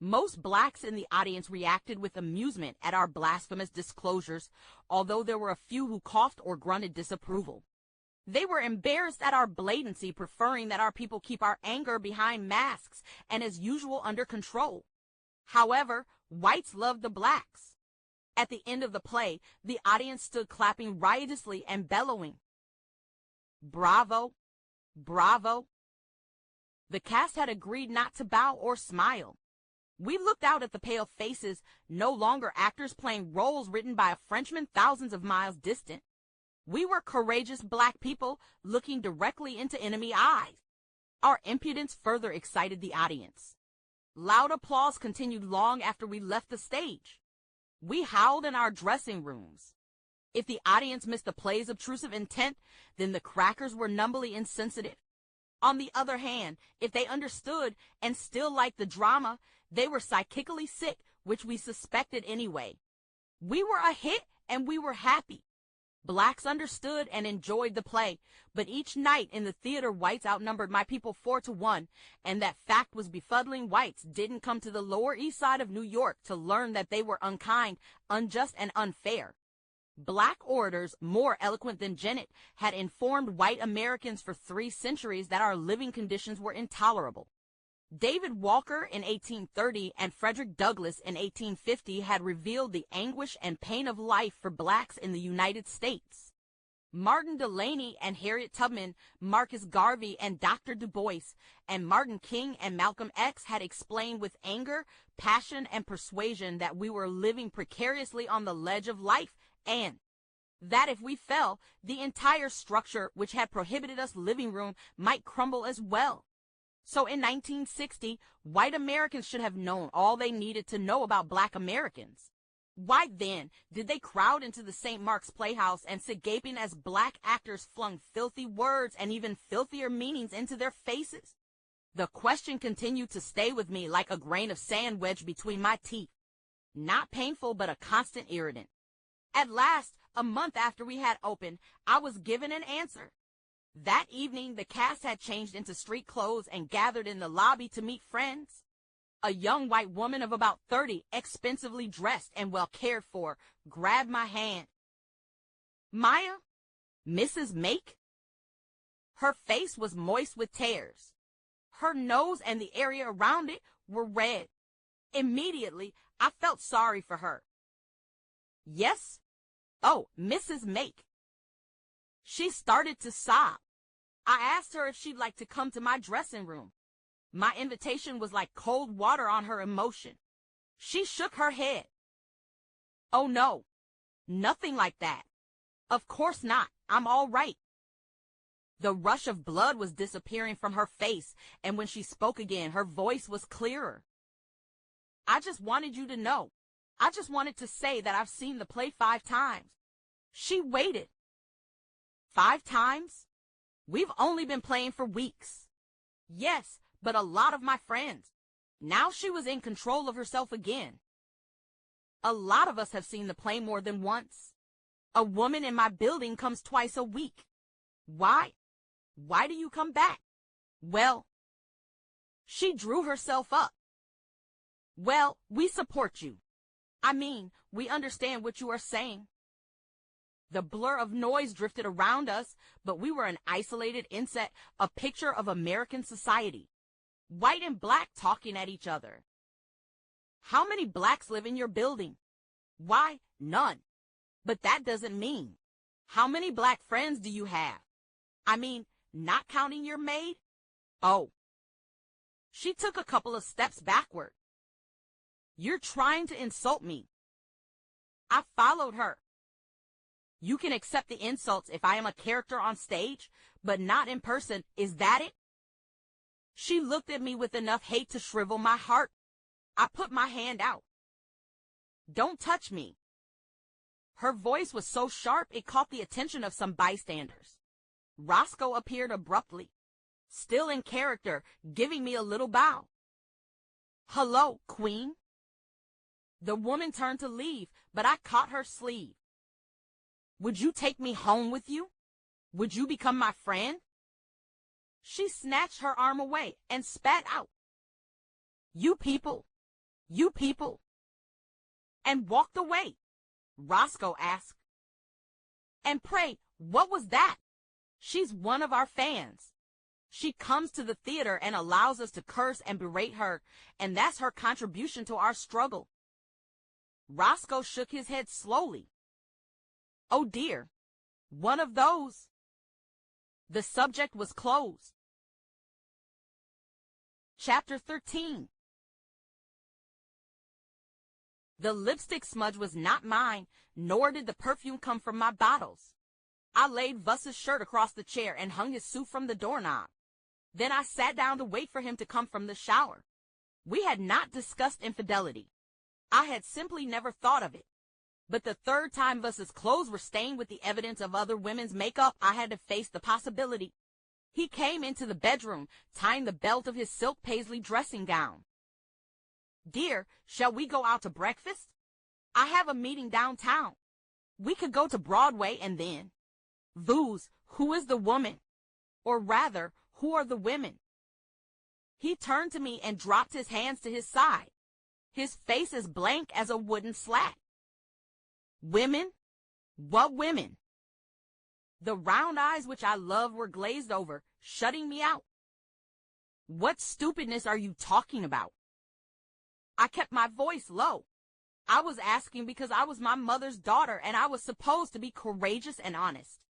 Most blacks in the audience reacted with amusement at our blasphemous disclosures, although there were a few who coughed or grunted disapproval. They were embarrassed at our blatancy, preferring that our people keep our anger behind masks and as usual under control. However, whites loved the blacks. At the end of the play, the audience stood clapping riotously and bellowing, "Bravo! Bravo!" The cast had agreed not to bow or smile. We looked out at the pale faces, no longer actors playing roles written by a Frenchman thousands of miles distant. We were courageous black people looking directly into enemy eyes. Our impudence further excited the audience. Loud applause continued long after we left the stage. We howled in our dressing rooms. If the audience missed the play's obtrusive intent, then the crackers were numbly insensitive. On the other hand, if they understood and still liked the drama, they were psychically sick, which we suspected anyway. We were a hit and we were happy. Blacks understood and enjoyed the play, but each night in the theater, whites outnumbered my people 4-1, and that fact was befuddling. Whites didn't come to the Lower East Side of New York to learn that they were unkind, unjust, and unfair. Black orators, more eloquent than Jennett, had informed white Americans for 3 centuries that our living conditions were intolerable. David Walker in 1830 and Frederick Douglass in 1850 had revealed the anguish and pain of life for blacks in the United States. Martin Delany and Harriet Tubman, Marcus Garvey and Dr. Du Bois, and Martin King and Malcolm X had explained with anger, passion, and persuasion that we were living precariously on the ledge of life, and that if we fell, the entire structure which had prohibited us living room might crumble as well. So in 1960, white Americans should have known all they needed to know about black Americans. Why then did they crowd into the St. Mark's Playhouse and sit gaping as black actors flung filthy words and even filthier meanings into their faces? The question continued to stay with me like a grain of sand wedged between my teeth. Not painful, but a constant irritant. At last, a month after we had opened, I was given an answer. That evening, the cast had changed into street clothes and gathered in the lobby to meet friends. A young white woman of about 30, expensively dressed and well cared for, grabbed my hand. Maya? Mrs. Make? Her face was moist with tears. Her nose and the area around it were red. Immediately, I felt sorry for her. Yes? Oh, Mrs. Make. She started to sob. I asked her if she'd like to come to my dressing room. My invitation was like cold water on her emotion. She shook her head. Oh no, nothing like that. Of course not. I'm all right. The rush of blood was disappearing from her face, and when she spoke again, her voice was clearer. I just wanted you to know. I just wanted to say that I've seen the play 5 times. She waited. 5 times? We've only been playing for weeks. Yes, but a lot of my friends. Now she was in control of herself again. A lot of us have seen the play more than once. A woman in my building comes twice a week. Why? Why do you come back? Well, she drew herself up. Well, we support you. I mean, we understand what you are saying. The blur of noise drifted around us, but we were an isolated insect, a picture of American society. White and black talking at each other. How many blacks live in your building? Why, none. But that doesn't mean. How many black friends do you have? I mean, not counting your maid? Oh. She took a couple of steps backward. You're trying to insult me. I followed her. You can accept the insults if I am a character on stage, but not in person. Is that it? She looked at me with enough hate to shrivel my heart. I put my hand out. Don't touch me. Her voice was so sharp it caught the attention of some bystanders. Roscoe appeared abruptly, still in character, giving me a little bow. Hello, Queen. The woman turned to leave, but I caught her sleeve. Would you take me home with you? Would you become my friend? She snatched her arm away and spat out. You people, and walked away. Roscoe asked. And pray, what was that? She's one of our fans. She comes to the theater and allows us to curse and berate her, and that's her contribution to our struggle. Roscoe shook his head slowly. Oh dear, one of those. The subject was closed. Chapter 13. The lipstick smudge was not mine, nor did the perfume come from my bottles. I laid Vuss's shirt across the chair and hung his suit from the doorknob. Then I sat down to wait for him to come from the shower. We had not discussed infidelity. I had simply never thought of it. But the third time Vuss's clothes were stained with the evidence of other women's makeup, I had to face the possibility. He came into the bedroom, tying the belt of his silk paisley dressing gown. Dear, shall we go out to breakfast? I have a meeting downtown. We could go to Broadway and then. Vooz, who is the woman? Or rather, who are the women? He turned to me and dropped his hands to his side. His face as blank as a wooden slat. Women? What women? The round eyes which I love were glazed over, shutting me out. What stupidness are you talking about? I kept my voice low. I was asking because I was my mother's daughter and I was supposed to be courageous and honest.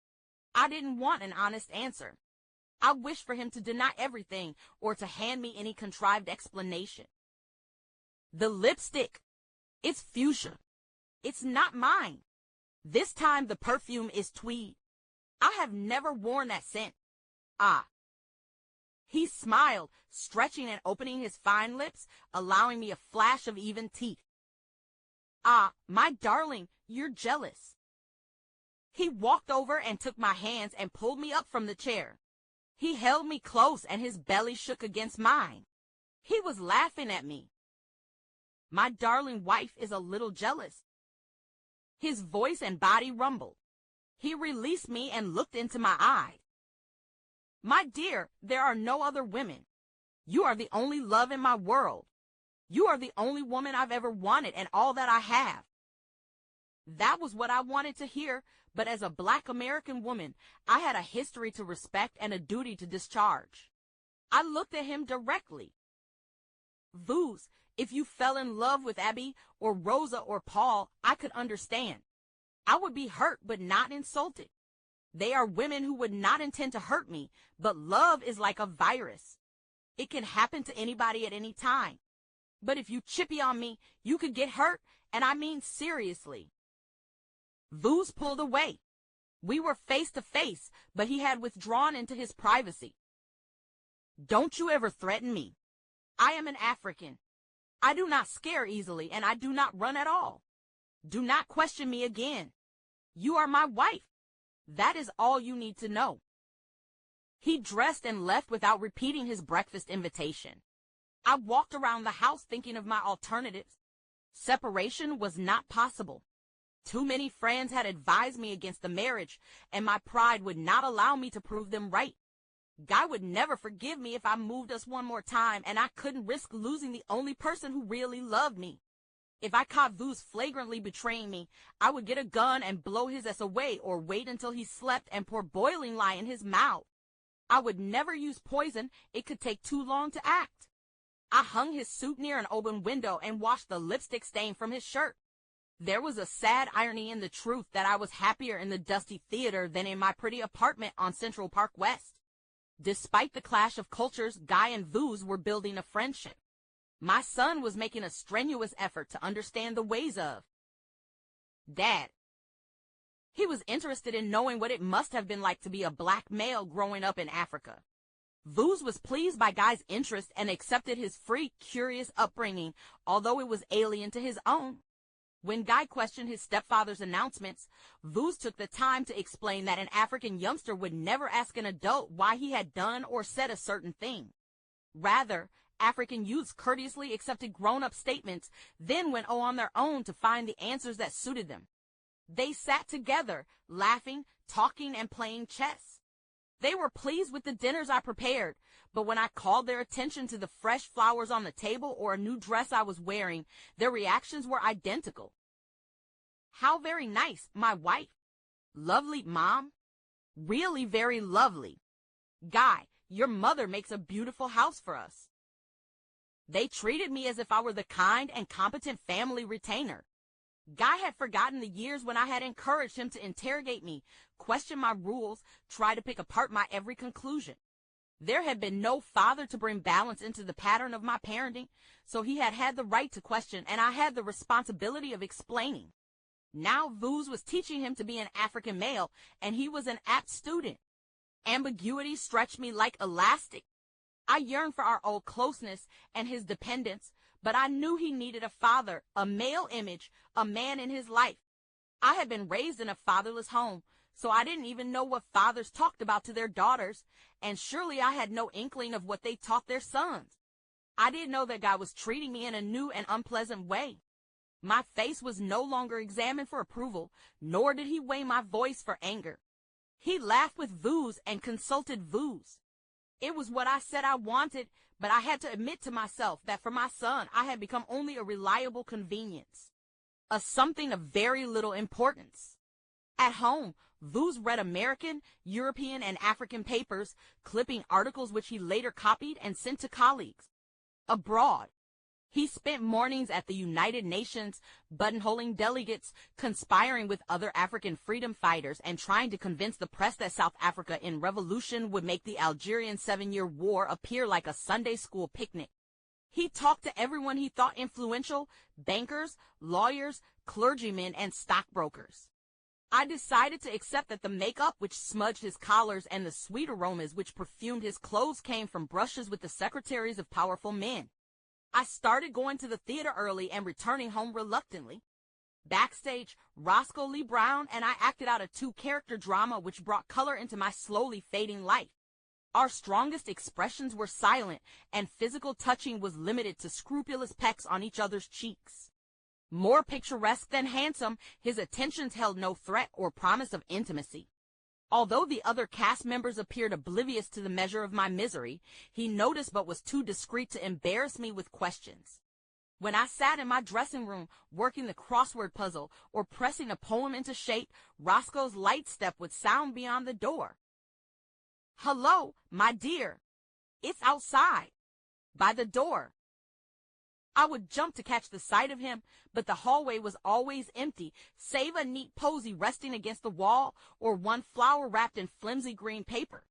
I didn't want an honest answer. I wished for him to deny everything or to hand me any contrived explanation. The lipstick. It's fuchsia. It's not mine. This time the perfume is tweed. I have never worn that scent. Ah. He smiled, stretching and opening his fine lips, allowing me a flash of even teeth. Ah, my darling, you're jealous. He walked over and took my hands and pulled me up from the chair. He held me close and his belly shook against mine. He was laughing at me. My darling wife is a little jealous. His voice and body rumbled. He released me and looked into my eyes. My dear, there are no other women. You are the only love in my world. You are the only woman I've ever wanted and all that I have. That was what I wanted to hear, but as a Black American woman, I had a history to respect and a duty to discharge. I looked at him directly. Vooz, if you fell in love with Abbey or Rosa or Paul, I could understand. I would be hurt but not insulted. They are women who would not intend to hurt me, but love is like a virus. It can happen to anybody at any time. But if you chippy on me, you could get hurt, and I mean seriously. Vooz pulled away. We were face to face, but he had withdrawn into his privacy. Don't you ever threaten me. I am an African. I do not scare easily, and I do not run at all. Do not question me again. You are my wife. That is all you need to know. He dressed and left without repeating his breakfast invitation. I walked around the house thinking of my alternatives. Separation was not possible. Too many friends had advised me against the marriage, and my pride would not allow me to prove them right. Guy would never forgive me if I moved us one more time, and I couldn't risk losing the only person who really loved me. If I caught Vooz flagrantly betraying me, I would get a gun and blow his ass away or wait until he slept and pour boiling lye in his mouth. I would never use poison. It could take too long to act. I hung his suit near an open window and washed the lipstick stain from his shirt. There was a sad irony in the truth that I was happier in the dusty theater than in my pretty apartment on Central Park West. Despite the clash of cultures, Guy and Vooz were building a friendship. My son was making a strenuous effort to understand the ways of Dad. He was interested in knowing what it must have been like to be a Black male growing up in Africa. Vooz was pleased by Guy's interest and accepted his free, curious upbringing, although it was alien to his own. When Guy questioned his stepfather's announcements, Vooz took the time to explain that an African youngster would never ask an adult why he had done or said a certain thing. Rather, African youths courteously accepted grown-up statements, then went on their own to find the answers that suited them. They sat together, laughing, talking, and playing chess. They were pleased with the dinners I prepared, but when I called their attention to the fresh flowers on the table or a new dress I was wearing, their reactions were identical. How very nice, my wife. Lovely, Mom. Really very lovely. Guy, your mother makes a beautiful house for us. They treated me as if I were the kind and competent family retainer. Guy had forgotten the years when I had encouraged him to interrogate me, question my rules, try to pick apart my every conclusion. There had been no father to bring balance into the pattern of my parenting, so he had had the right to question, and I had the responsibility of explaining. Now Vooz was teaching him to be an African male, and he was an apt student. Ambiguity stretched me like elastic. I yearned for our old closeness and his dependence, but I knew he needed a father, a male image, a man in his life. I had been raised in a fatherless home, so I didn't even know what fathers talked about to their daughters, and surely I had no inkling of what they taught their sons. I didn't know that God was treating me in a new and unpleasant way. My face was no longer examined for approval, nor did he weigh my voice for anger. He laughed with voo's and consulted voo's. It was what I said I wanted, but I had to admit to myself that for my son, I had become only a reliable convenience, a something of very little importance. At home, Voo's read American, European, and African papers, clipping articles which he later copied and sent to colleagues. Abroad, he spent mornings at the United Nations, buttonholing delegates, conspiring with other African freedom fighters, and trying to convince the press that South Africa in revolution would make the Algerian 7-year war appear like a Sunday school picnic. He talked to everyone he thought influential, bankers, lawyers, clergymen, and stockbrokers. I decided to accept that the makeup which smudged his collars and the sweet aromas which perfumed his clothes came from brushes with the secretaries of powerful men. I started going to the theater early and returning home reluctantly. Backstage, Roscoe Lee Brown and I acted out a 2-character drama which brought color into my slowly fading life. Our strongest expressions were silent, and physical touching was limited to scrupulous pecks on each other's cheeks. More picturesque than handsome, his attentions held no threat or promise of intimacy. Although the other cast members appeared oblivious to the measure of my misery, he noticed but was too discreet to embarrass me with questions. When I sat in my dressing room, working the crossword puzzle or pressing a poem into shape, Roscoe's light step would sound beyond the door. "Hello, my dear. It's outside. By the door." I would jump to catch the sight of him, but the hallway was always empty, save a neat posy resting against the wall or one flower wrapped in flimsy green paper.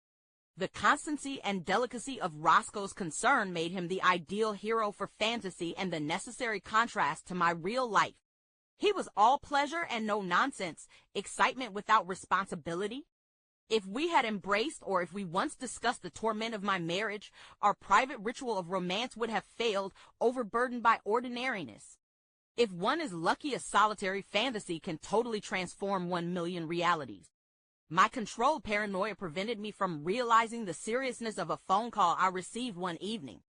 The constancy and delicacy of Roscoe's concern made him the ideal hero for fantasy and the necessary contrast to my real life. He was all pleasure and no nonsense, excitement without responsibility. If we had embraced, or if we once discussed the torment of my marriage, our private ritual of romance would have failed, overburdened by ordinariness. If one is lucky, a solitary fantasy can totally transform 1,000,000 realities. My controlled paranoia prevented me from realizing the seriousness of a phone call I received one evening.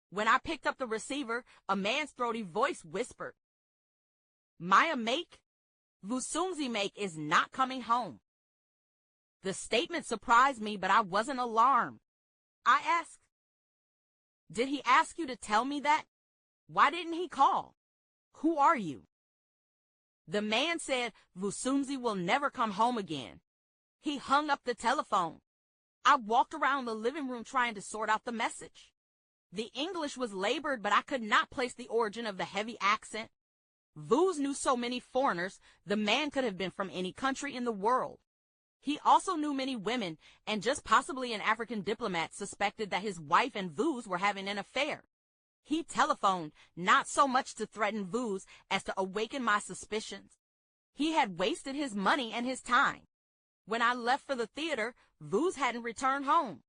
When I picked up the receiver, a man's throaty voice whispered, "Maya Make, Vusumzi Make is not coming home." The statement surprised me, but I wasn't alarmed. I asked, "Did he ask you to tell me that? Why didn't he call? Who are you?" The man said, "Vusumzi will never come home again." He hung up the telephone. I walked around the living room trying to sort out the message. The English was labored, but I could not place the origin of the heavy accent. Vuz knew so many foreigners, the man could have been from any country in the world. He also knew many women, and just possibly an African diplomat suspected that his wife and Vuz were having an affair. He telephoned, not so much to threaten Vuz as to awaken my suspicions. He had wasted his money and his time. When I left for the theater, Vuz hadn't returned home.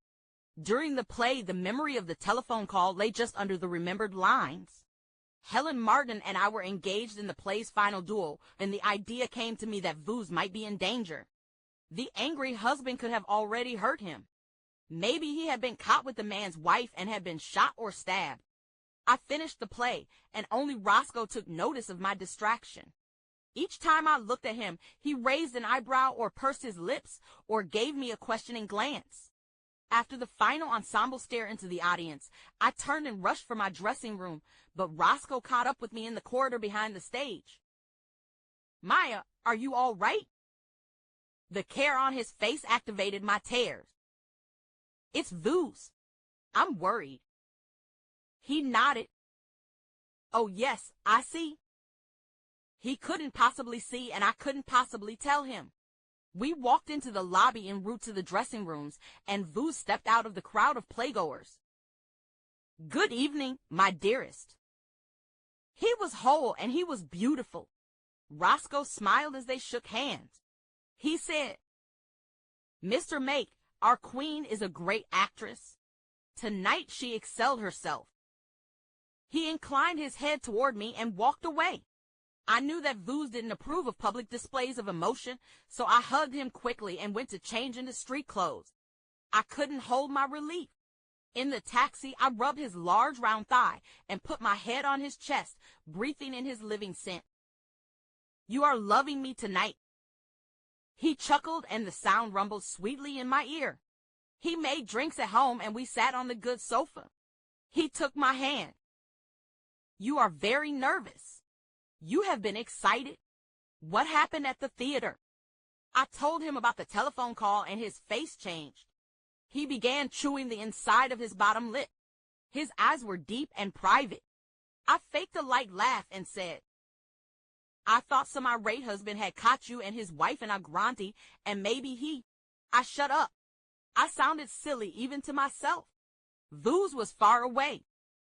During the play, the memory of the telephone call lay just under the remembered lines. Helen Martin and I were engaged in the play's final duel, and the idea came to me that Vuz might be in danger. The angry husband could have already hurt him. Maybe he had been caught with the man's wife and had been shot or stabbed. I finished the play, and only Roscoe took notice of my distraction. Each time I looked at him, he raised an eyebrow or pursed his lips or gave me a questioning glance. After the final ensemble stare into the audience, I turned and rushed for my dressing room, but Roscoe caught up with me in the corridor behind the stage. "Maya, are you all right?" The care on his face activated my tears. "It's Vuz. I'm worried." He nodded. "Oh yes, I see." He couldn't possibly see, and I couldn't possibly tell him. We walked into the lobby en route to the dressing rooms, and Vuz stepped out of the crowd of playgoers. "Good evening, my dearest." He was whole, and he was beautiful. Roscoe smiled as they shook hands. He said, "Mr. Make, our queen is a great actress. Tonight she excelled herself." He inclined his head toward me and walked away. I knew that Vuz didn't approve of public displays of emotion, so I hugged him quickly and went to change into street clothes. I couldn't hold my relief. In the taxi, I rubbed his large round thigh and put my head on his chest, breathing in his living scent. You are loving me tonight." He chuckled and the sound rumbled sweetly in my ear. He made drinks at home and we sat on the good sofa. He took my hand. "You are very nervous. You have been excited. What happened at the theater?" I told him about the telephone call and his face changed. He began chewing the inside of his bottom lip. His eyes were deep and private. I faked a light laugh and said, "I thought some irate husband had caught you and his wife in a grante, and maybe he—" I shut up. I sounded silly even to myself. Vuz was far away.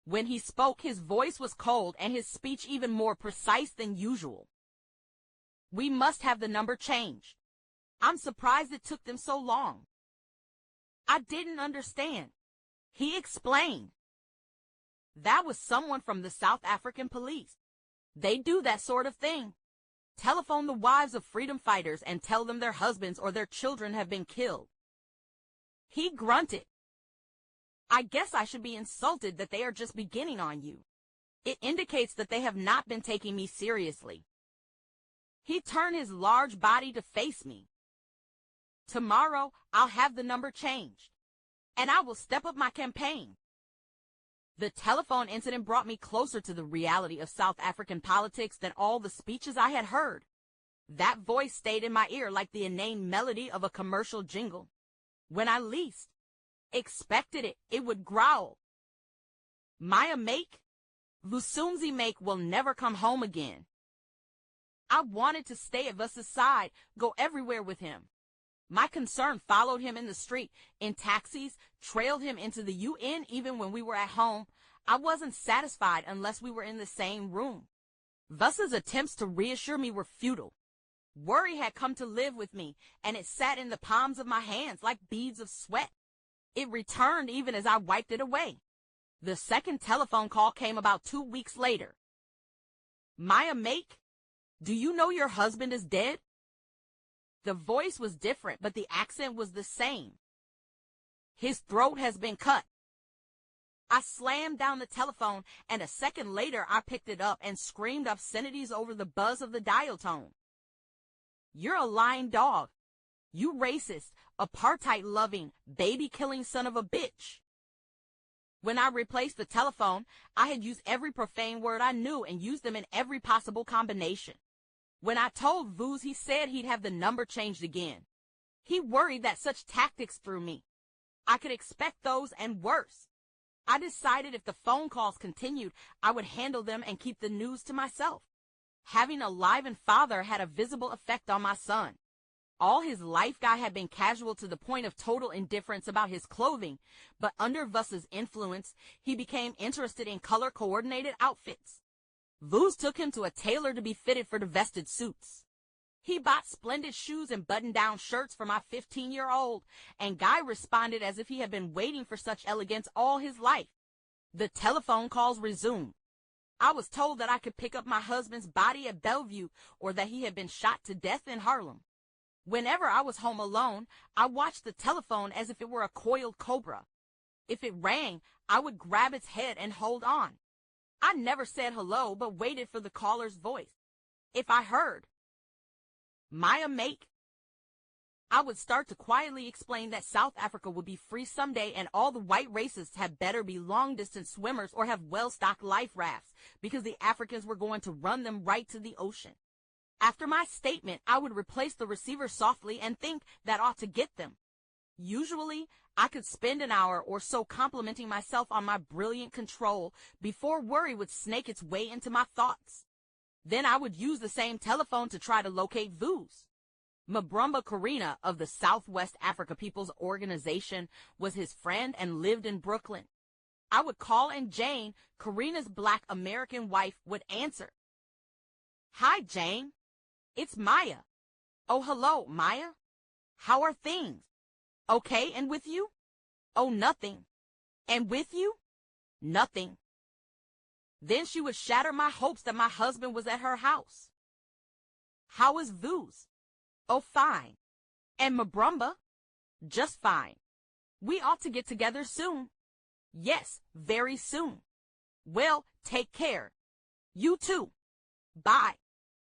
When he spoke, his voice was cold and his speech even more precise than usual. "We must have the number changed. I'm surprised it took them so long." I didn't understand. He explained. "That was someone from the South African police. They do that sort of thing. Telephone the wives of freedom fighters and tell them their husbands or their children have been killed." He grunted. "I guess I should be insulted that they are just beginning on you. It indicates that they have not been taking me seriously." He turned his large body to face me. "Tomorrow, I'll have the number changed, and I will step up my campaign." The telephone incident brought me closer to the reality of South African politics than all the speeches I had heard. That voice stayed in my ear like the inane melody of a commercial jingle. When I least expected it, it would growl, "Maya make, Vusumzi make will never come home again." I wanted to stay at Vus's side, go everywhere with him. My concern followed him in the street, in taxis, trailed him into the UN even when we were at home. I wasn't satisfied unless we were in the same room. Vus's attempts to reassure me were futile. Worry had come to live with me, and it sat in the palms of my hands like beads of sweat. It returned even as I wiped it away. The second telephone call came about 2 weeks later. "Maya make, do you know your husband is dead?" The voice was different, but the accent was the same. "His throat has been cut." I slammed down the telephone, and a second later I picked it up and screamed obscenities over the buzz of the dial tone. "You're a lying dog. You racist, apartheid-loving, baby-killing son of a bitch." When I replaced the telephone, I had used every profane word I knew and used them in every possible combination. When I told Vuz, he said he'd have the number changed again. He worried that such tactics threw me. I could expect those and worse. I decided if the phone calls continued, I would handle them and keep the news to myself. Having a live-in father had a visible effect on my son. All his life, Guy had been casual to the point of total indifference about his clothing, but under Vus's influence, he became interested in color-coordinated outfits. Vuz took him to a tailor to be fitted for the vested suits. He bought splendid shoes and button-down shirts for my 15-year-old, and Guy responded as if he had been waiting for such elegance all his life. The telephone calls resumed. I was told that I could pick up my husband's body at Bellevue or that he had been shot to death in Harlem. Whenever I was home alone, I watched the telephone as if it were a coiled cobra. If it rang, I would grab its head and hold on. I never said hello, but waited for the caller's voice. If I heard, "Maya make," I would start to quietly explain that South Africa would be free someday and all the white racists had better be long-distance swimmers or have well-stocked life rafts because the Africans were going to run them right to the ocean. After my statement, I would replace the receiver softly and think that ought to get them. Usually, I could spend an hour or so complimenting myself on my brilliant control before worry would snake its way into my thoughts. Then I would use the same telephone to try to locate Vuz. Mabrumba Karina of the Southwest Africa People's Organization was his friend and lived in Brooklyn. I would call and Jane, Karina's black American wife, would answer. "Hi, Jane. It's Maya." "Oh, hello, Maya. How are things?" "Okay, and with you?" "Oh, nothing." "And with you?" "Nothing." Then she would shatter my hopes that my husband was at her house. "How is Vuz?" "Oh, fine." "And Mabrumba?" "Just fine. We ought to get together soon." "Yes, very soon." "Well, take care." "You too." "Bye."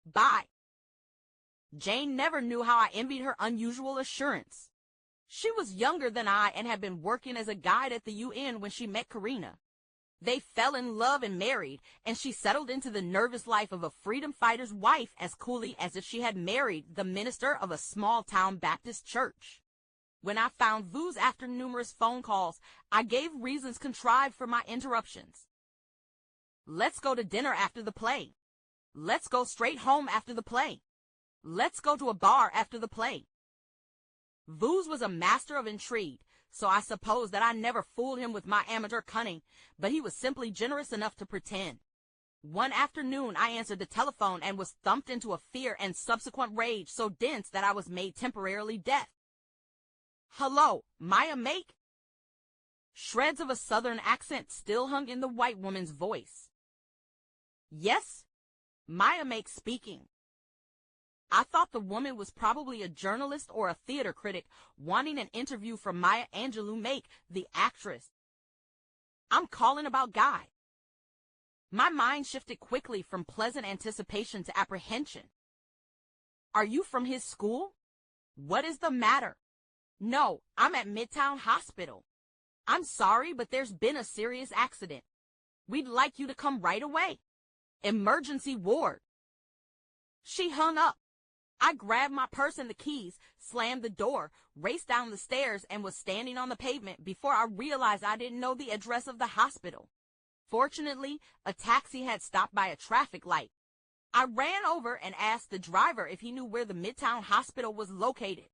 "Bye." Jane never knew how I envied her unusual assurance. She was younger than I and had been working as a guide at the UN when she met Karina. They fell in love and married, and she settled into the nervous life of a freedom fighter's wife as coolly as if she had married the minister of a small-town Baptist church. When I found Vu's after numerous phone calls, I gave reasons contrived for my interruptions. Let's go to dinner after the play. Let's go straight home after the play. Let's go to a bar after the play. Vu's was a master of intrigue, so I suppose that I never fooled him with my amateur cunning, but he was simply generous enough to pretend. One afternoon I answered the telephone and was thumped into a fear and subsequent rage so dense that I was made temporarily deaf. "Hello, Maya Make?" Shreds of a southern accent still hung in the white woman's voice. "Yes, Maya Make speaking." I thought the woman was probably a journalist or a theater critic wanting an interview from Maya Angelou Make, the actress. "I'm calling about Guy." My mind shifted quickly from pleasant anticipation to apprehension. "Are you from his school? What is the matter?" "No, I'm at Midtown Hospital. I'm sorry, but there's been a serious accident. We'd like you to come right away. Emergency ward." She hung up. I grabbed my purse and the keys, slammed the door, raced down the stairs, and was standing on the pavement before I realized I didn't know the address of the hospital. Fortunately, a taxi had stopped by a traffic light. I ran over and asked the driver if he knew where the Midtown Hospital was located.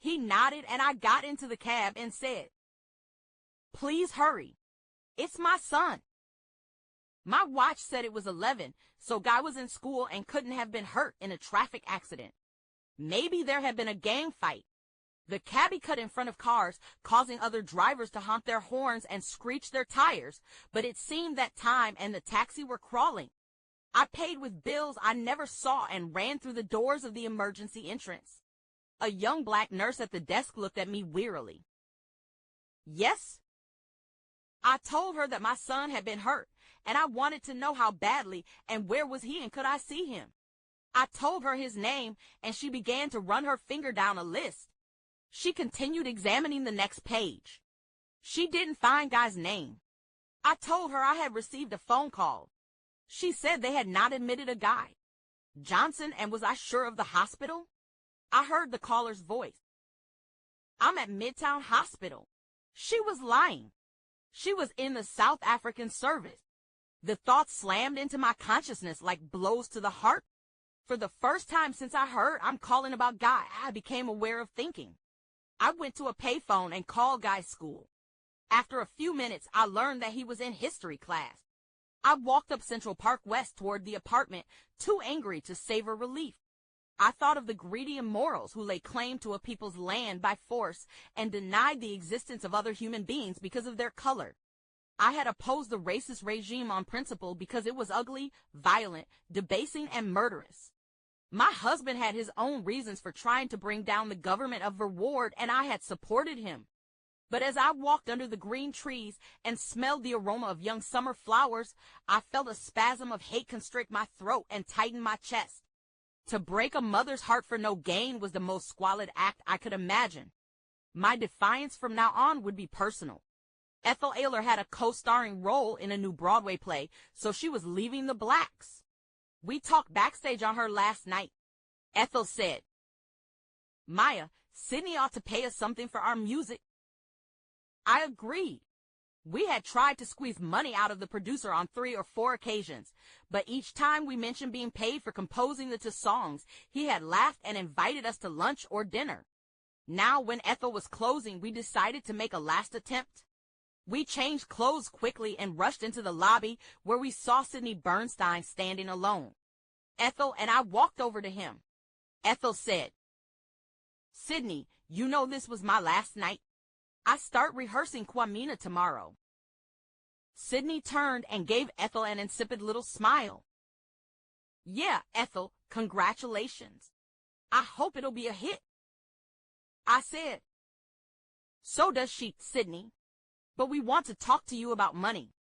He nodded, and I got into the cab and said, "Please hurry. It's my son." My watch said it was 11, so Guy was in school and couldn't have been hurt in a traffic accident. Maybe there had been a gang fight. The cabbie cut in front of cars, causing other drivers to honk their horns and screech their tires, but it seemed that time and the taxi were crawling. I paid with bills I never saw and ran through the doors of the emergency entrance. A young black nurse at the desk looked at me wearily. "Yes?" I told her that my son had been hurt, and I wanted to know how badly and where was he and could I see him. I told her his name, and she began to run her finger down a list. She continued examining the next page. She didn't find Guy's name. I told her I had received a phone call. She said they had not admitted a Guy. Johnson, and was I sure of the hospital? I heard the caller's voice. "I'm at Midtown Hospital." She was lying. She was in the South African service. The thoughts slammed into my consciousness like blows to the heart. For the first time since I heard "I'm calling about Guy," I became aware of thinking. I went to a payphone and called Guy's school. After a few minutes, I learned that he was in history class. I walked up Central Park West toward the apartment, too angry to savor relief. I thought of the greedy immorals who lay claim to a people's land by force and denied the existence of other human beings because of their color. I had opposed the racist regime on principle because it was ugly, violent, debasing, and murderous. My husband had his own reasons for trying to bring down the government of reward, and I had supported him. But as I walked under the green trees and smelled the aroma of young summer flowers, I felt a spasm of hate constrict my throat and tighten my chest. To break a mother's heart for no gain was the most squalid act I could imagine. My defiance from now on would be personal. Ethel Ayler had a co-starring role in a new Broadway play, so she was leaving the blacks. We talked backstage on her last night. Ethel said, "Maya, Sydney ought to pay us something for our music." I agreed. We had tried to squeeze money out of the producer on 3 or 4 occasions, but each time we mentioned being paid for composing the 2 songs, he had laughed and invited us to lunch or dinner. Now, when Ethel was closing, we decided to make a last attempt. We changed clothes quickly and rushed into the lobby where we saw Sidney Bernstein standing alone. Ethel and I walked over to him. Ethel said, "Sidney, you know this was my last night. I start rehearsing Kwamina tomorrow." Sidney turned and gave Ethel an insipid little smile. "Yeah, Ethel, congratulations. I hope it'll be a hit." I said, "So does she, Sidney. But we want to talk to you about money.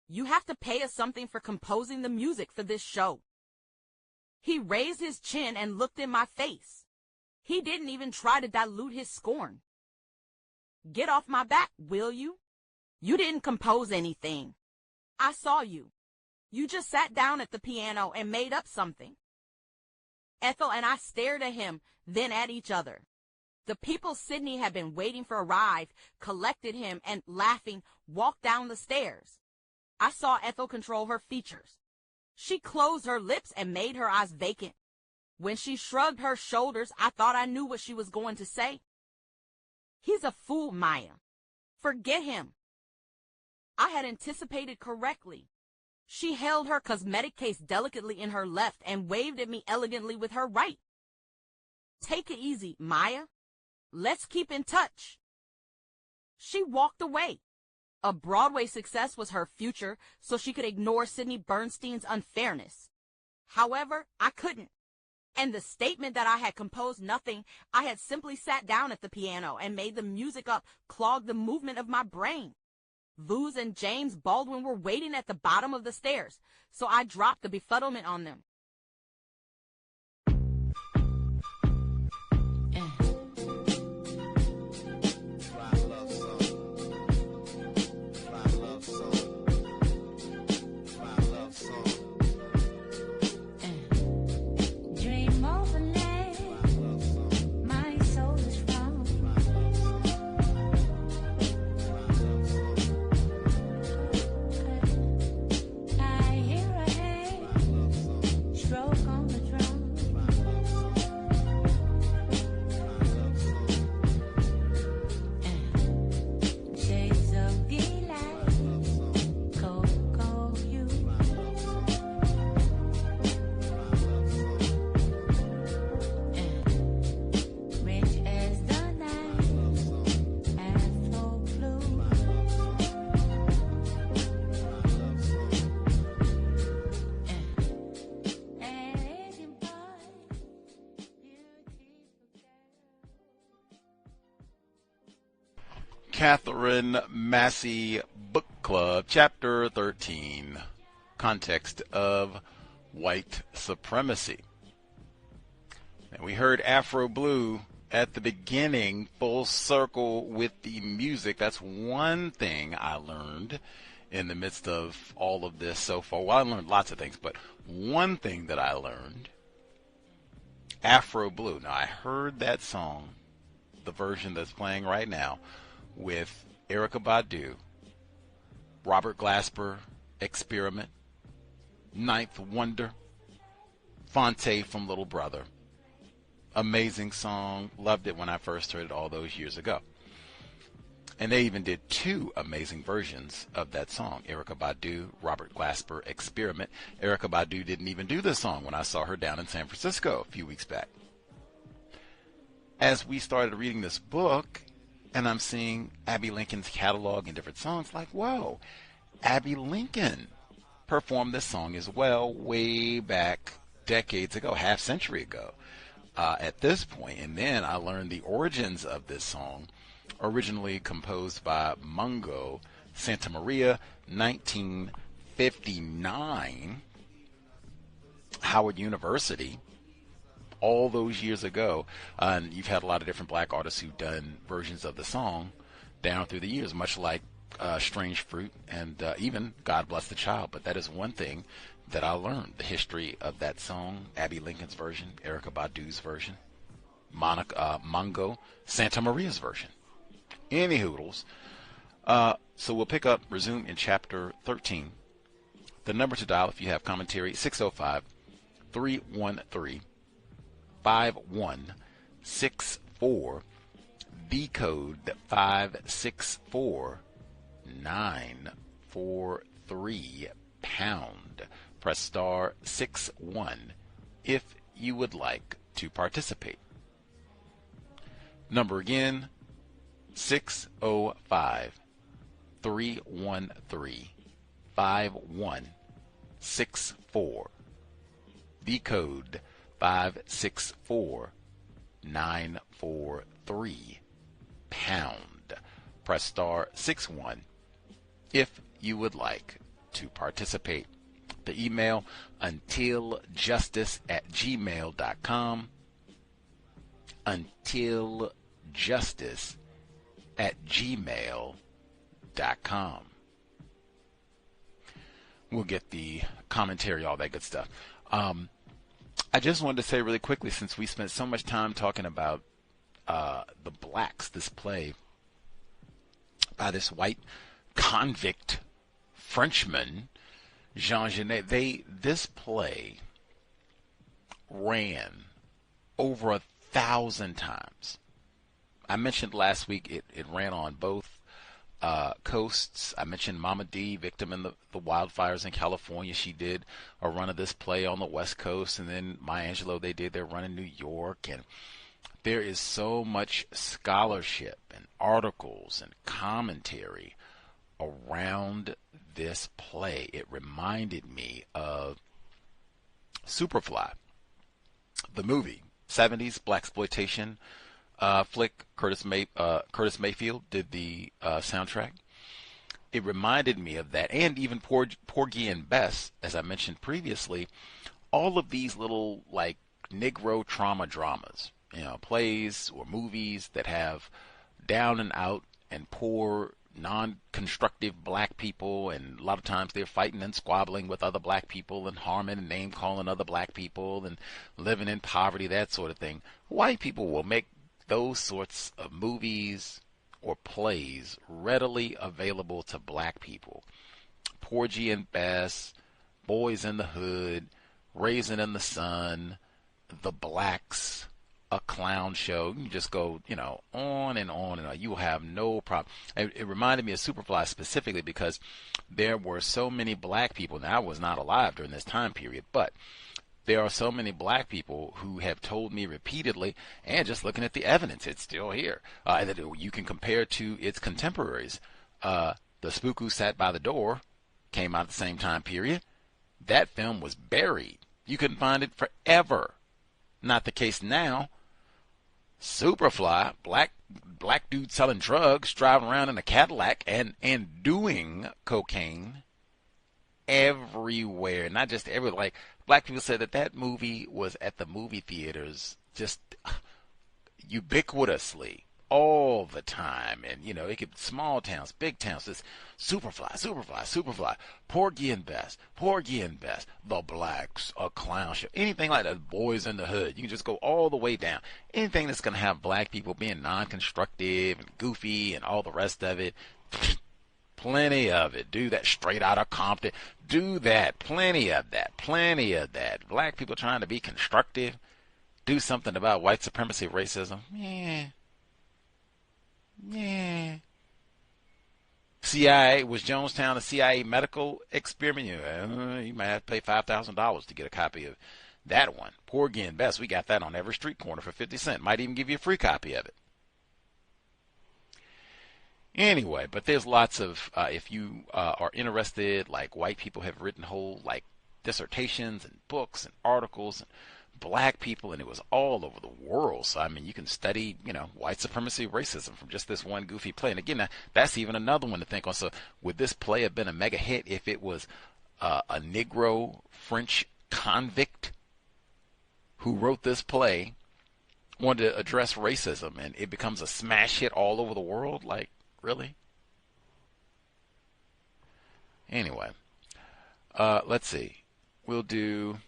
You have to pay us something for composing the music for this show." He raised his chin and looked in my face. He didn't even try to dilute his scorn. Get off my back, will you? You didn't compose anything. I saw you. You just sat down at the piano and made up something. Ethel and I stared at him, then at each other. The people Sidney had been waiting for arrived, collected him, and, laughing, walked down the stairs. I saw Ethel control her features. She closed her lips and made her eyes vacant. When she shrugged her shoulders, I thought I knew what she was going to say. He's a fool, Maya. Forget him. I had anticipated correctly. She held her cosmetic case delicately in her left and waved at me elegantly with her right. Take it easy, Maya. Let's keep in touch. She walked away. A Broadway success was her future, so she could ignore Sidney Bernstein's unfairness. However, I couldn't. And the statement that I had composed nothing, I had simply sat down at the piano and made the music up, clogged the movement of my brain. Vooz and James Baldwin were waiting at the bottom of the stairs, so I dropped the befuddlement on them. Katherine Massey Book Club, Chapter 13, Context of White Supremacy. And we heard Afro Blue at the beginning, full circle with the music. That's one thing I learned in the midst of all of this so far. Well, I learned lots of things, but one thing that I learned, Afro Blue. Now, I heard that song, the version that's playing right now, with Erykah Badu, Robert Glasper, Experiment, Ninth Wonder, Fonte from Little Brother. Amazing song. Loved it when I first heard it all those years ago. And they even did two amazing versions of that song. Erykah Badu, Robert Glasper, Experiment. Erykah Badu didn't even do this song when I saw her down in San Francisco a few weeks back. As we started reading this book, and I'm seeing Abbey Lincoln's catalog and different songs, like, whoa, Abbey Lincoln performed this song as well way back decades ago, half century ago at this point. And then I learned the origins of this song, originally composed by Mungo Santa Maria, 1959, Howard University, all those years ago. And you've had a lot of different black artists who've done versions of the song down through the years, much like Strange Fruit and even God Bless the Child. But that is one thing that I learned, the history of that song, Abbey Lincoln's version, Erykah Badu's version, Mungo Santa Maria's version. Any hoodles. So we'll resume in chapter 13. The number to dial if you have commentary, 605-313-5164. The code 564-943 pound. Press star 61 if you would like to participate. Number again, 605-313-5164. The code 564-943 pound. Press star 61 if you would like to participate. The email, untiljustice@gmail.com. untiljustice@gmail.com. We'll get the commentary, all that good stuff. I just wanted to say really quickly, since we spent so much time talking about the blacks, this play by this white convict Frenchman, Jean Genet, this play ran over 1,000 times. I mentioned last week it ran on both coasts. I mentioned Mama D, victim in the wildfires in California. She did a run of this play on the West Coast, and then Maya Angelou, they did their run in New York. And there is so much scholarship and articles and commentary around this play. It reminded me of Superfly, the movie, 70s blaxploitation flick. Curtis Mayfield did the soundtrack. It reminded me of that, and even Porgy and Bess, as I mentioned previously. All of these little like Negro trauma dramas, plays or movies that have down and out and poor, non-constructive black people, and a lot of times they're fighting and squabbling with other black people and harming and name-calling other black people and living in poverty, that sort of thing. White people will make those sorts of movies or plays readily available to black people. Porgy and Bess, Boys in the Hood, Raisin in the Sun, The Blacks, A Clown Show. You can just go, on and on and on. You will have no problem. It reminded me of Superfly specifically because there were so many black people. Now, I was not alive during this time period, but there are so many black people who have told me repeatedly, and just looking at the evidence, it's still here, that you can compare to its contemporaries. The Spook Who Sat by the Door came out at the same time period. That film was buried. You couldn't find it forever. Not the case now. Superfly, black dude selling drugs, driving around in a Cadillac and doing cocaine everywhere. Not just everywhere. Like, black people said that movie was at the movie theaters just ubiquitously all the time. And, it could, small towns, big towns, this Superfly, Porgy and Bess, The Blacks, A Clown Show, anything like that, Boys in the Hood. You can just go all the way down. Anything that's going to have black people being non-constructive and goofy and all the rest of it, plenty of it. Do that. Straight Outta Compton. Do that. Plenty of that. Black people trying to be constructive. Do something about white supremacy, racism. Yeah. CIA, was Jonestown a CIA medical experiment? You might have to pay $5,000 to get a copy of that one. Porgy and Bess, we got that on every street corner for 50 cents. Might even give you a free copy of it. Anyway, but there's lots of, if you are interested, like white people have written whole like dissertations and books and articles, and black people, and it was all over the world. So, I mean, you can study, white supremacy, racism from just this one goofy play. And again, that's even another one to think on. So would this play have been a mega hit if it was a Negro French convict who wrote this play, wanted to address racism, and it becomes a smash hit all over the world? Like, really? Anyway, let's see. We'll do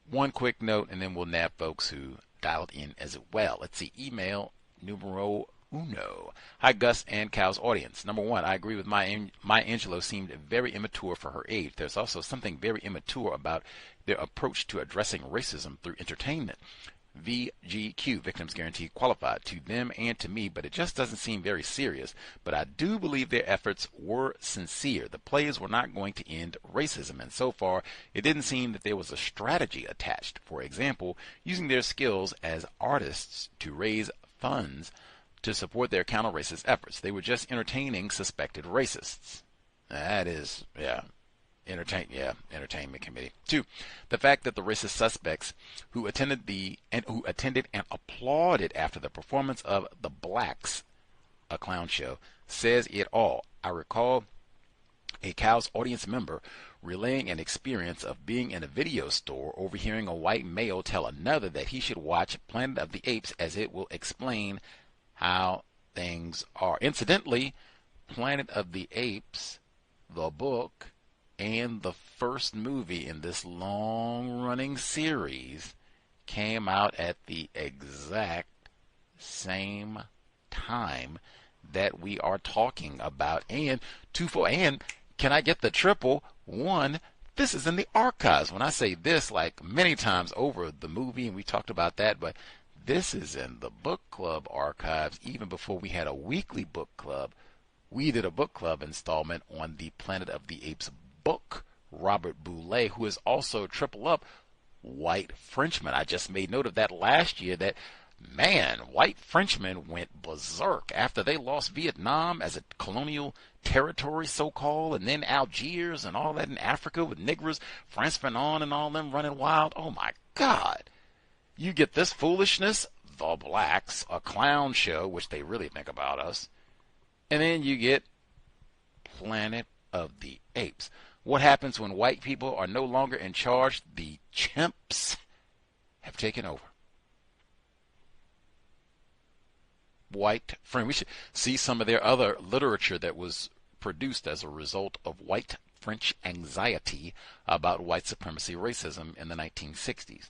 one quick note, and then we'll nab folks who dialed in as well. Let's see. Email numero uno. Hi, Gus and Cal's audience. Number one, I agree with Maya Angelou seemed very immature for her age. There's also something very immature about their approach to addressing racism through entertainment. VGQ, Victims Guaranteed Qualified, to them and to me, but it just doesn't seem very serious. But I do believe their efforts were sincere. The plays were not going to end racism, and so far it didn't seem that there was a strategy attached. For example, using their skills as artists to raise funds to support their counter-racist efforts. They were just entertaining suspected racists. That is, entertainment committee. 2, the fact that the racist suspects who attended and applauded after the performance of The Blacks, A Clown Show, says it all. I recall a Cow's audience member relaying an experience of being in a video store, overhearing a white male tell another that he should watch Planet of the Apes as it will explain how things are. Incidentally, Planet of the Apes, the book, and the first movie in this long-running series came out at the exact same time that we are talking about. And can I get the triple? One, this is in the archives. When I say this, like many times over the movie, and we talked about that, but this is in the book club archives. Even before we had a weekly book club, we did a book club installment on the Planet of the Apes book. Robert Boulay, who is also triple up white Frenchman. I just made note of that last year, that man, white Frenchmen went berserk after they lost Vietnam as a colonial territory, so-called, and then Algiers and all that in Africa with niggers, France Fanon and all them running wild. Oh my God. You get this foolishness, the blacks, a clown show, which they really think about us, and then you get Planet of the Apes. What happens when white people are no longer in charge? The chimps have taken over. White friend. We should see some of their other literature that was produced as a result of white French anxiety about white supremacy racism in the 1960s.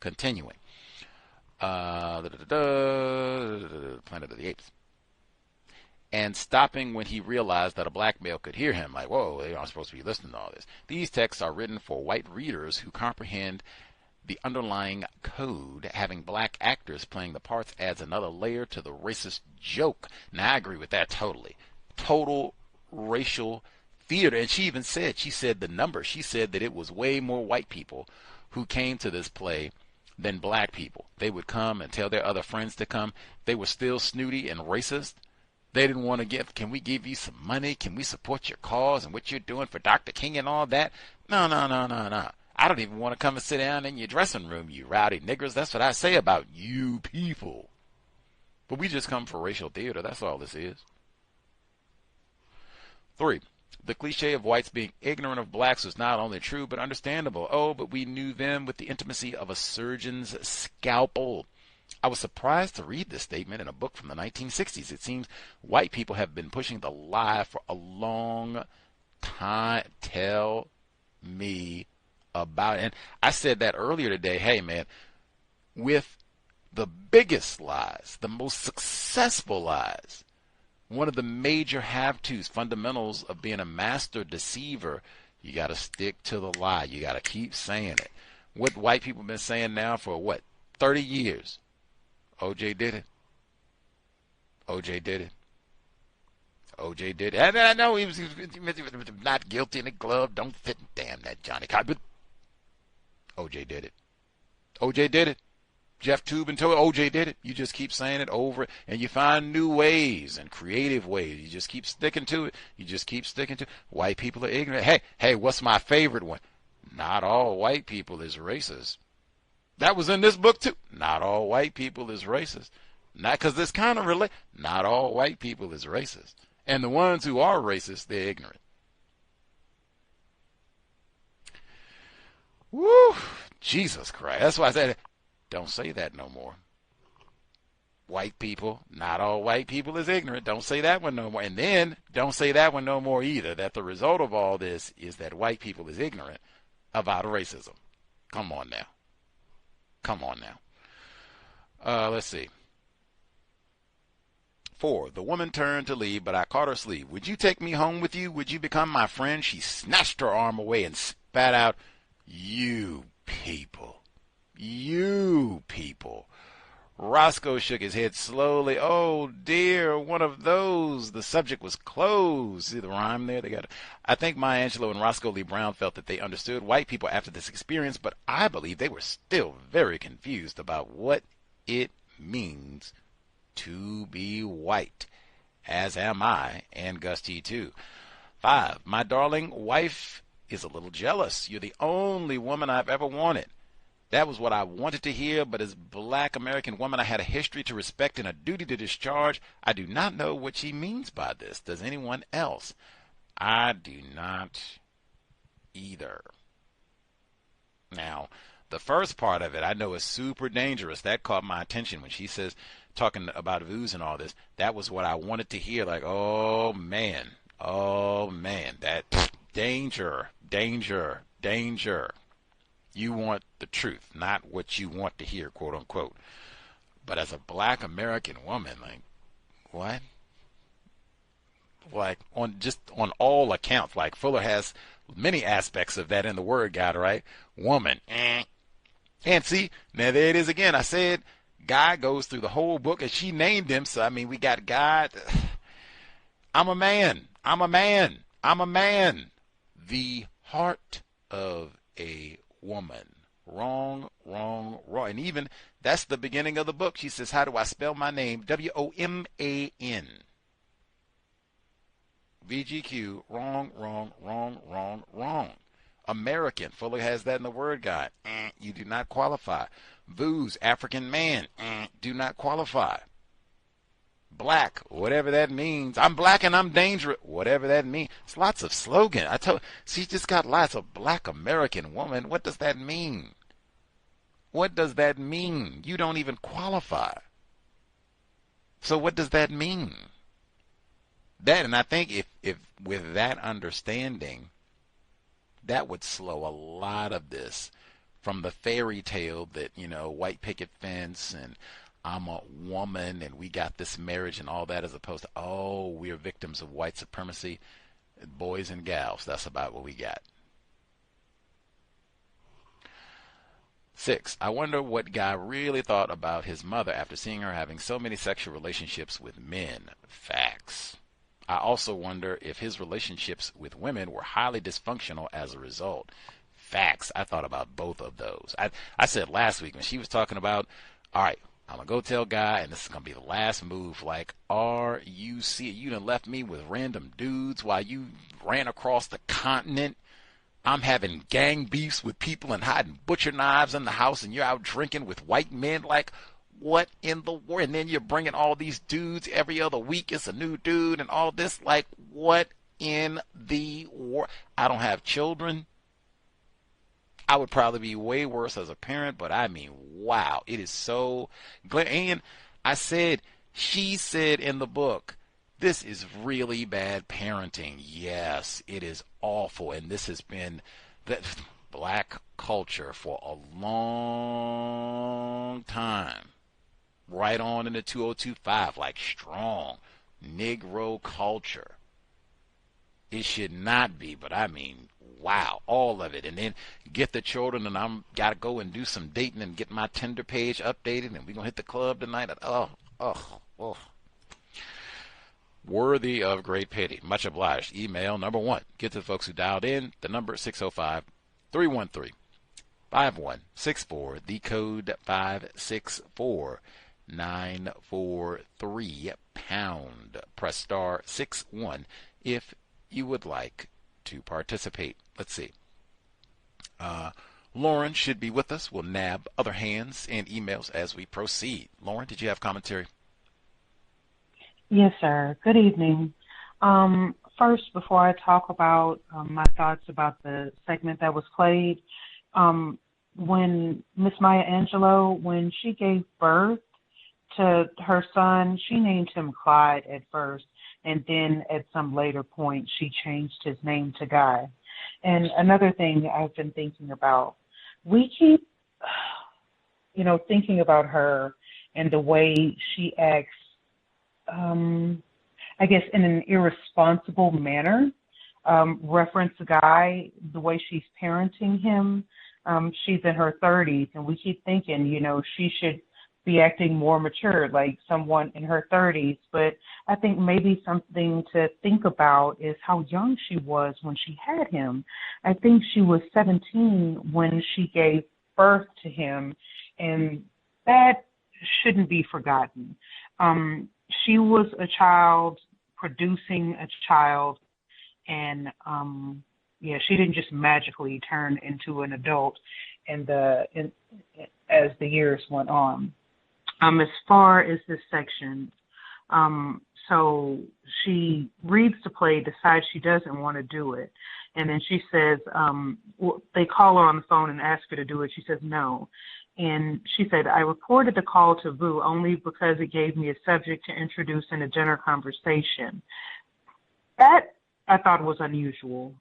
Continuing. Planet of the Apes. And stopping when he realized that a black male could hear him. Like, whoa, they aren't supposed to be listening to all this. These texts are written for white readers who comprehend the underlying code. Having black actors playing the parts adds another layer to the racist joke. Now, I agree with that totally. Total racial theater. And she even said, the number. She said that it was way more white people who came to this play than black people. They would come and tell their other friends to come. They were still snooty and racist. They didn't want to give, can we give you some money? Can we support your cause and what you're doing for Dr. King and all that? No. I don't even want to come and sit down in your dressing room, you rowdy niggers. That's what I say about you people. But we just come for racial theater. That's all this is. 3. The cliche of whites being ignorant of blacks was not only true but understandable. Oh, but we knew them with the intimacy of a surgeon's scalpel. I was surprised to read this statement in a book from the 1960s. It seems white people have been pushing the lie for a long time. Tell me about it. And I said that earlier today. Hey, man, with the biggest lies, the most successful lies, one of the major have-tos, fundamentals of being a master deceiver, you got to stick to the lie. You got to keep saying it. What white people have been saying now for, 30 years? OJ did it. OJ did it. OJ did it. And I know he was not guilty in the glove. Don't fit. Damn that Johnny Cobb. But OJ did it. OJ did it. Jeff Toobin told OJ did it. You just keep saying it over, and you find new ways and creative ways. You just keep sticking to it. You just keep sticking to it. White people are ignorant. Hey, what's my favorite one? Not all white people is racist. That was in this book too. Not all white people is racist. Not because this kind of relate. Not all white people is racist. And the ones who are racist, they're ignorant. Woo! Jesus Christ. That's why I said, don't say that no more. White people, not all white people is ignorant. Don't say that one no more. And then don't say that one no more either, that the result of all this is that white people is ignorant about racism. Come on now. Come on now. Let's see. 4. The woman turned to leave, but I caught her sleeve. Would you take me home with you? Would you become my friend? She snatched her arm away and spat out, you people. You people. Roscoe shook his head slowly. Oh, dear, one of those. The subject was closed. See the rhyme there? I think Maya Angelou and Roscoe Lee Brown felt that they understood white people after this experience, but I believe they were still very confused about what it means to be white, as am I and Gus T too. 5. My darling wife is a little jealous. You're the only woman I've ever wanted. That was what I wanted to hear, but as black American woman, I had a history to respect and a duty to discharge. I do not know what she means by this. Does anyone else? I do not either. Now, the first part of it I know is super dangerous. That caught my attention when she says, talking about views and all this. That was what I wanted to hear. Like, oh man, that danger. You want the truth, not what you want to hear, quote unquote. But as a black American woman, like, what? Like, on all accounts, like Fuller has many aspects of that in the word guide, right? Woman. And see, now there it is again. I said guy goes through the whole book, and she named him. So, I mean, we got God. I'm a man. The heart of a woman. Wrong. And even that's the beginning of the book. She says, how do I spell my name? WOMAN. VGQ. Wrong. American. Fuller has that in the word guide. You do not qualify. Vooz, African man. Do not qualify. Black, whatever that means. I'm black and I'm dangerous, whatever that means. It's lots of slogan. I told she just got lots of black American woman. What does that mean? You don't even qualify. So what does that mean? That, and I think if with that understanding, that would slow a lot of this from the fairy tale that, white picket fence and I'm a woman and we got this marriage and all that, as opposed to, oh, we're victims of white supremacy. Boys and gals, that's about what we got. 6, I wonder what Guy really thought about his mother after seeing her having so many sexual relationships with men. Facts. I also wonder if his relationships with women were highly dysfunctional as a result. Facts. I thought about both of those. I said last week when she was talking about, all right, I'm going to go tell Guy, and this is going to be the last move. Like, you done left me with random dudes while you ran across the continent. I'm having gang beefs with people and hiding butcher knives in the house, and you're out drinking with white men. Like, what in the world? And then you're bringing all these dudes every other week. It's a new dude and all this. Like, what in the world? I don't have children. I would probably be way worse as a parent, but I mean, wow, it is so glad. And she said in the book, this is really bad parenting. Yes, it is awful. And this has been the black culture for a long time. Right on into 2025, like strong Negro culture. It should not be, but I mean, wow, all of it. And then get the children, and I'm got to go and do some dating and get my Tinder page updated, and we're going to hit the club tonight. Oh. Worthy of great pity. Much obliged. Email number 1. Get to the folks who dialed in. The number 605-313-5164. The code 564-943 pound. Press star 61 if you would like to participate. Let's see. Lauren should be with us. We'll nab other hands and emails as we proceed. Lauren, did you have commentary? Yes, sir. Good evening. First, before I talk about my thoughts about the segment that was played, when Miss Maya Angelou, when she gave birth to her son, she named him Clyde at first, and then at some later point, she changed his name to Guy. And another thing I've been thinking about, we keep, thinking about her and the way she acts, I guess, in an irresponsible manner. Reference Guy, the way she's parenting him. She's in her 30s, and we keep thinking, she should be acting more mature, like someone in her 30s. But I think maybe something to think about is how young she was when she had him. I think she was 17 when she gave birth to him, and that shouldn't be forgotten. She was a child producing a child, and she didn't just magically turn into an adult as the years went on. As far as this section, So she reads the play, decides she doesn't want to do it. And then she says, they call her on the phone and ask her to do it. She says no. And she said, I reported the call to VU only because it gave me a subject to introduce in a dinner conversation. That I thought was unusual.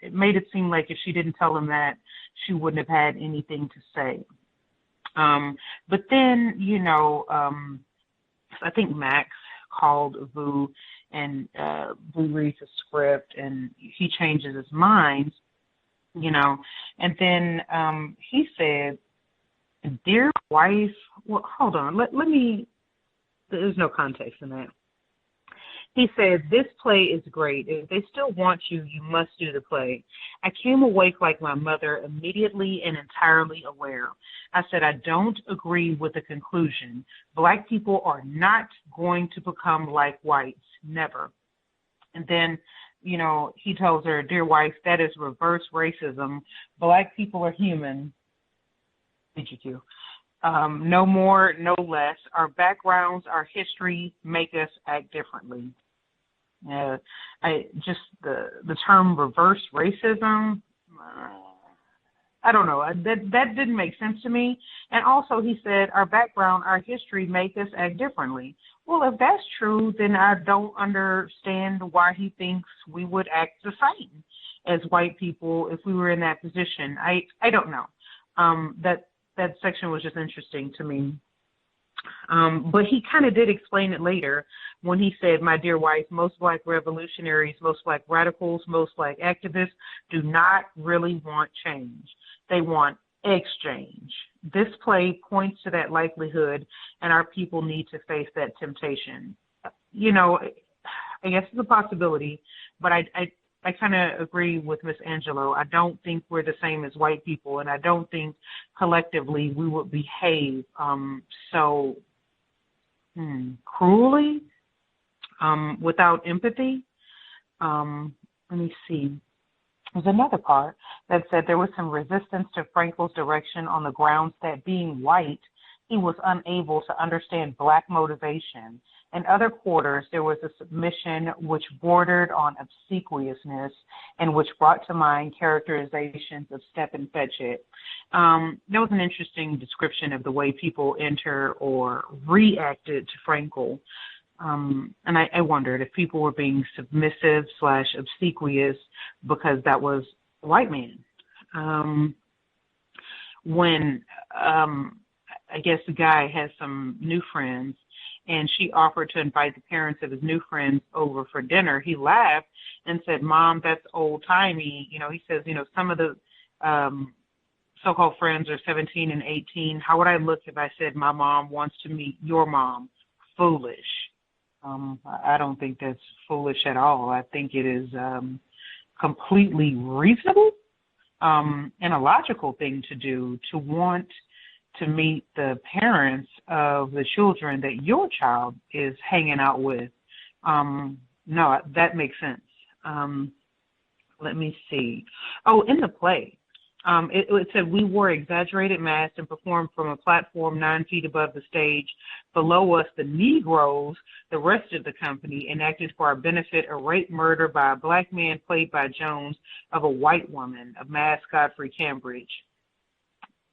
It made it seem like if she didn't tell him that, she wouldn't have had anything to say. But then, I think Max called VU, and VU reads the script, and he changes his mind, and then he said, dear wife, well, hold on, let me, there's no context in that. He said, this play is great. If they still want you, you must do the play. I came awake like my mother, immediately and entirely aware. I said, I don't agree with the conclusion. Black people are not going to become like whites, never. And then, he tells her, dear wife, that is reverse racism. Black people are human. No more, no less. Our backgrounds, our history make us act differently. The term reverse racism, I don't know. That didn't make sense to me. And also he said, our background, our history make us act differently. Well, if that's true, then I don't understand why he thinks we would act the same as white people if we were in that position. I don't know. That section was just interesting to me. But he kind of did explain it later when he said, my dear wife, most black revolutionaries, most black radicals, most black activists do not really want change. They want exchange. This play points to that likelihood, and our people need to face that temptation. I guess it's a possibility, but I kind of agree with Miss Angelou. I don't think we're the same as white people, and I don't think collectively we would behave so cruelly, without empathy. Let me see. There's another part that said there was some resistance to Frankel's direction on the grounds that being white, he was unable to understand black motivation. In other quarters, there was a submission which bordered on obsequiousness and which brought to mind characterizations of step and fetch it. That was an interesting description of the way people enter or reacted to Frankel. And I wondered if people were being submissive / obsequious because that was a white man. When I guess the guy has some new friends, and she offered to invite the parents of his new friends over for dinner, he laughed and said, Mom, that's old-timey. He says, some of the so-called friends are 17 and 18. How would I look if I said my mom wants to meet your mom? Foolish. I don't think that's foolish at all. I think it is completely reasonable and a logical thing to do, to want to meet the parents of the children that your child is hanging out with. No, that makes sense. Let me see. Oh, in the play, it said we wore exaggerated masks and performed from a platform 9 feet above the stage. Below us, the Negroes, the rest of the company, enacted for our benefit a rape murder by a black man played by Jones of a white woman, of Mass Godfrey Cambridge.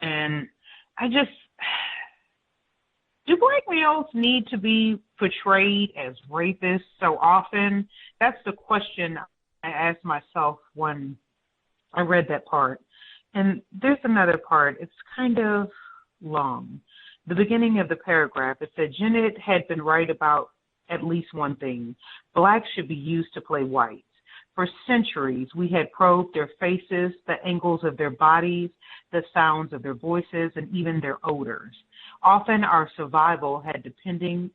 And do black males need to be portrayed as rapists so often? That's the question I asked myself when I read that part. And there's another part. It's kind of long. The beginning of the paragraph, it said, Janet had been right about at least one thing. Blacks should be used to play whites. For centuries, we had probed their faces, the angles of their bodies, the sounds of their voices, and even their odors. Often our survival had depended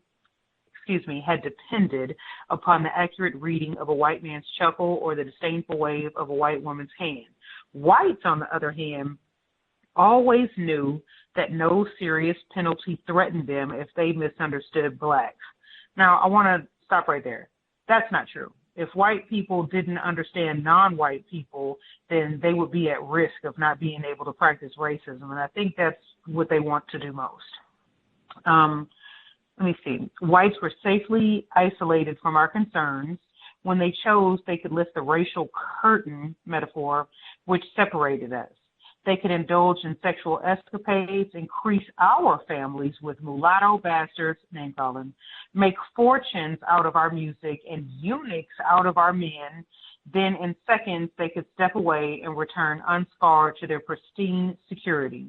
upon the accurate reading of a white man's chuckle or the disdainful wave of a white woman's hand. Whites, on the other hand, always knew that no serious penalty threatened them if they misunderstood blacks. Now, I want to stop right there. That's not true. If white people didn't understand non-white people, then they would be at risk of not being able to practice racism, and I think that's what they want to do most. let me see. Whites were safely isolated from our concerns. When they chose, they could lift the racial curtain metaphor, which separated us. They could indulge in sexual escapades, increase our families with mulatto bastards, name calling, make fortunes out of our music and eunuchs out of our men. Then in seconds, they could step away and return unscarred to their pristine security.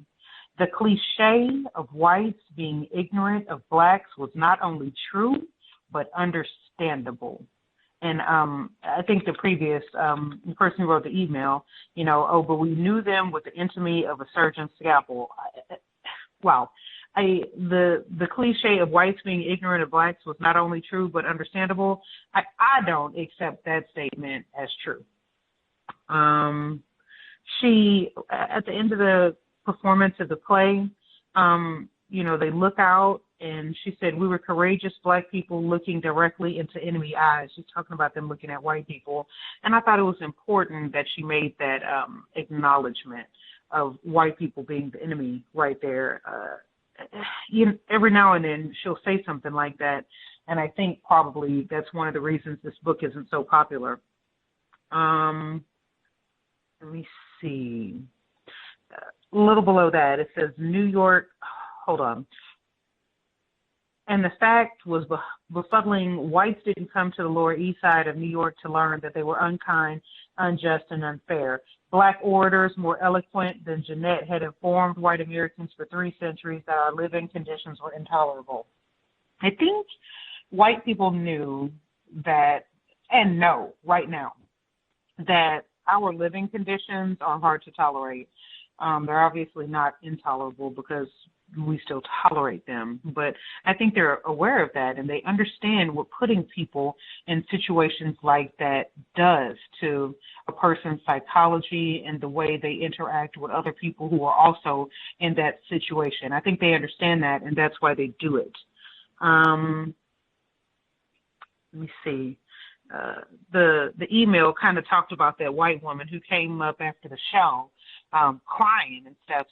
The cliche of whites being ignorant of blacks was not only true, but understandable. And I think the previous person who wrote the email, but we knew them with the infamy of a surgeon's scalpel. Wow. The cliche of whites being ignorant of blacks was not only true, but understandable. I don't accept that statement as true. She, at the end of the performance of the play, they look out, and she said, we were courageous black people looking directly into enemy eyes. She's talking about them looking at white people. And I thought it was important that she made that acknowledgement of white people being the enemy right there. Every now and then she'll say something like that. And I think probably that's one of the reasons this book isn't so popular. Let me see. A little below that, it says New York, hold on. And the fact was befuddling. Whites didn't come to the Lower East Side of New York to learn that they were unkind, unjust, and unfair. Black orators more eloquent than Jeanette had informed white Americans for 3 centuries that our living conditions were intolerable. I think white people knew that, and know right now, that our living conditions are hard to tolerate. They're obviously not intolerable because we still tolerate them. But I think they're aware of that, and they understand what putting people in situations like that does to a person's psychology and the way they interact with other people who are also in that situation. I think they understand that, and that's why they do it. Let me see. The email kind of talked about that white woman who came up after the show, crying and stuff,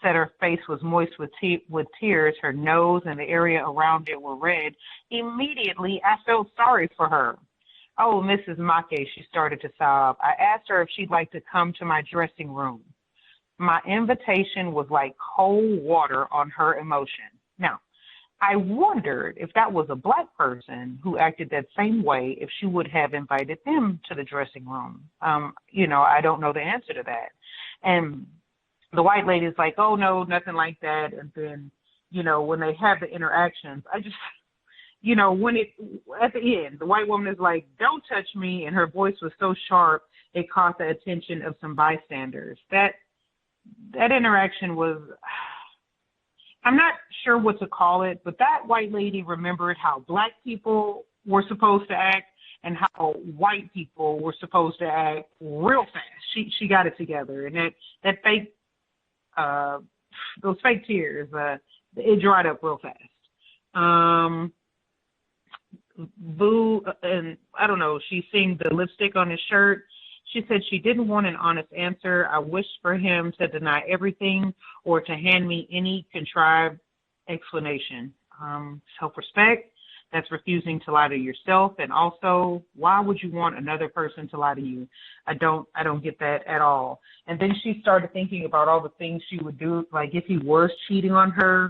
said her face was moist with tears, her nose and the area around it were red. Immediately, I felt sorry for her. Oh, Mrs. Make, she started to sob. I asked her if she'd like to come to my dressing room. My invitation was like cold water on her emotion. Now, I wondered if that was a black person who acted that same way, if she would have invited them to the dressing room. I don't know the answer to that. And the white lady's like, oh, no, nothing like that. And then, when they have the interactions, I just, at the end, the white woman is like, don't touch me. And her voice was so sharp, it caught the attention of some bystanders. That interaction was, I'm not sure what to call it, but that white lady remembered how black people were supposed to act and how white people were supposed to act real fast. She got it together. And that fake, those fake tears, it dried up real fast. Boo, and I don't know, she's seeing the lipstick on his shirt. She said she didn't want an honest answer. I wished for him to deny everything or to hand me any contrived explanation. Self-respect, that's refusing to lie to yourself. And also, why would you want another person to lie to you? I don't get that at all. And then she started thinking about all the things she would do, like if he was cheating on her.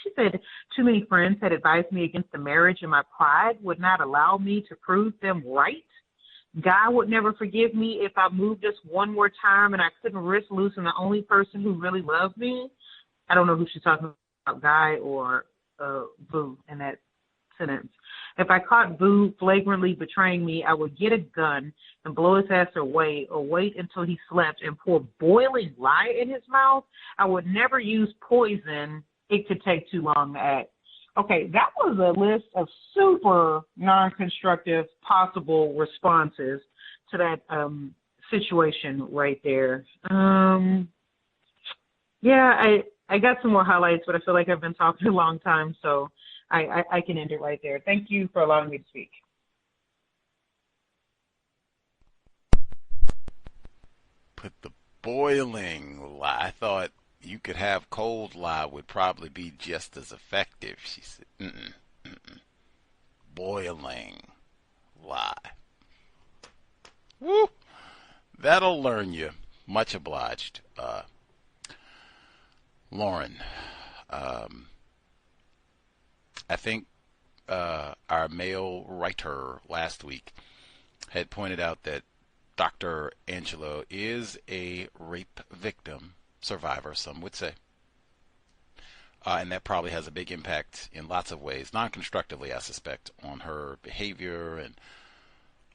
She said, too many friends had advised me against the marriage, and my pride would not allow me to prove them right. God would never forgive me if I moved just one more time, and I couldn't risk losing the only person who really loved me. I don't know who she's talking about, Guy or Boo in that sentence. If I caught Boo flagrantly betraying me, I would get a gun and blow his ass away or wait until he slept and pour boiling lye in his mouth. I would never use poison. It could take too long to act. Okay, that was a list of super non-constructive possible responses to that situation right there. I got some more highlights, but I feel like I've been talking a long time, so I can end it right there. Thank you for allowing me to speak. Put the boiling lye. I thought You could have cold lye would probably be just as effective. She said, boiling lye. Woo! That'll learn you. Much obliged. Lauren, I think our male writer last week had pointed out that Dr. Angelou is a rape victim, survivor, some would say. And that probably has a big impact in lots of ways, non-constructively, I suspect, on her behavior and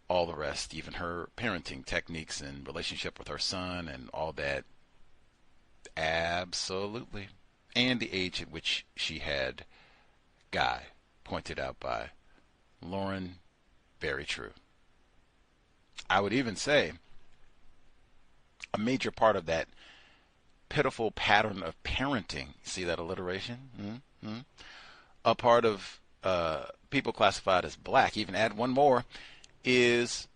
all the rest, even her parenting techniques and relationship with her son and all that. Absolutely. And the age at which she had Guy, pointed out by Lauren, very true. I would even say a major part of that pitiful pattern of parenting, see that alliteration? A part of people classified as black, even add one more, is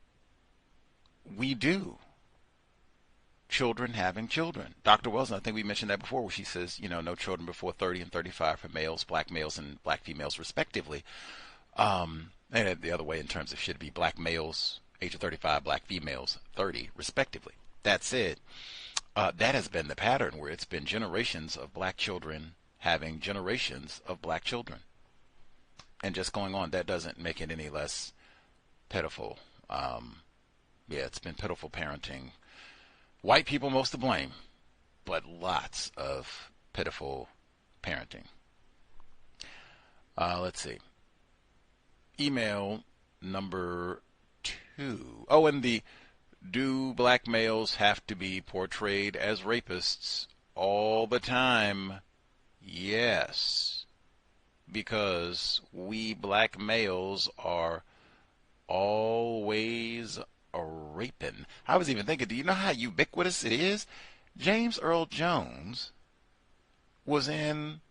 we do. Children having children. Dr. Wells, I think we mentioned that before, where she says, no children before 30 and 35 for males, black males, and black females, respectively. And the other way in terms of should it be black males, age of 35, black females, 30, respectively. That said, that has been the pattern where it's been generations of black children having generations of black children. And just going on, that doesn't make it any less pitiful. It's been pitiful parenting. White people most to blame, but lots of pitiful parenting. Let's see. Email number 2. Oh, and the do black males have to be portrayed as rapists all the time? Yes, because we black males are always raping. I was even thinking, do you know how ubiquitous it is? James Earl Jones was in,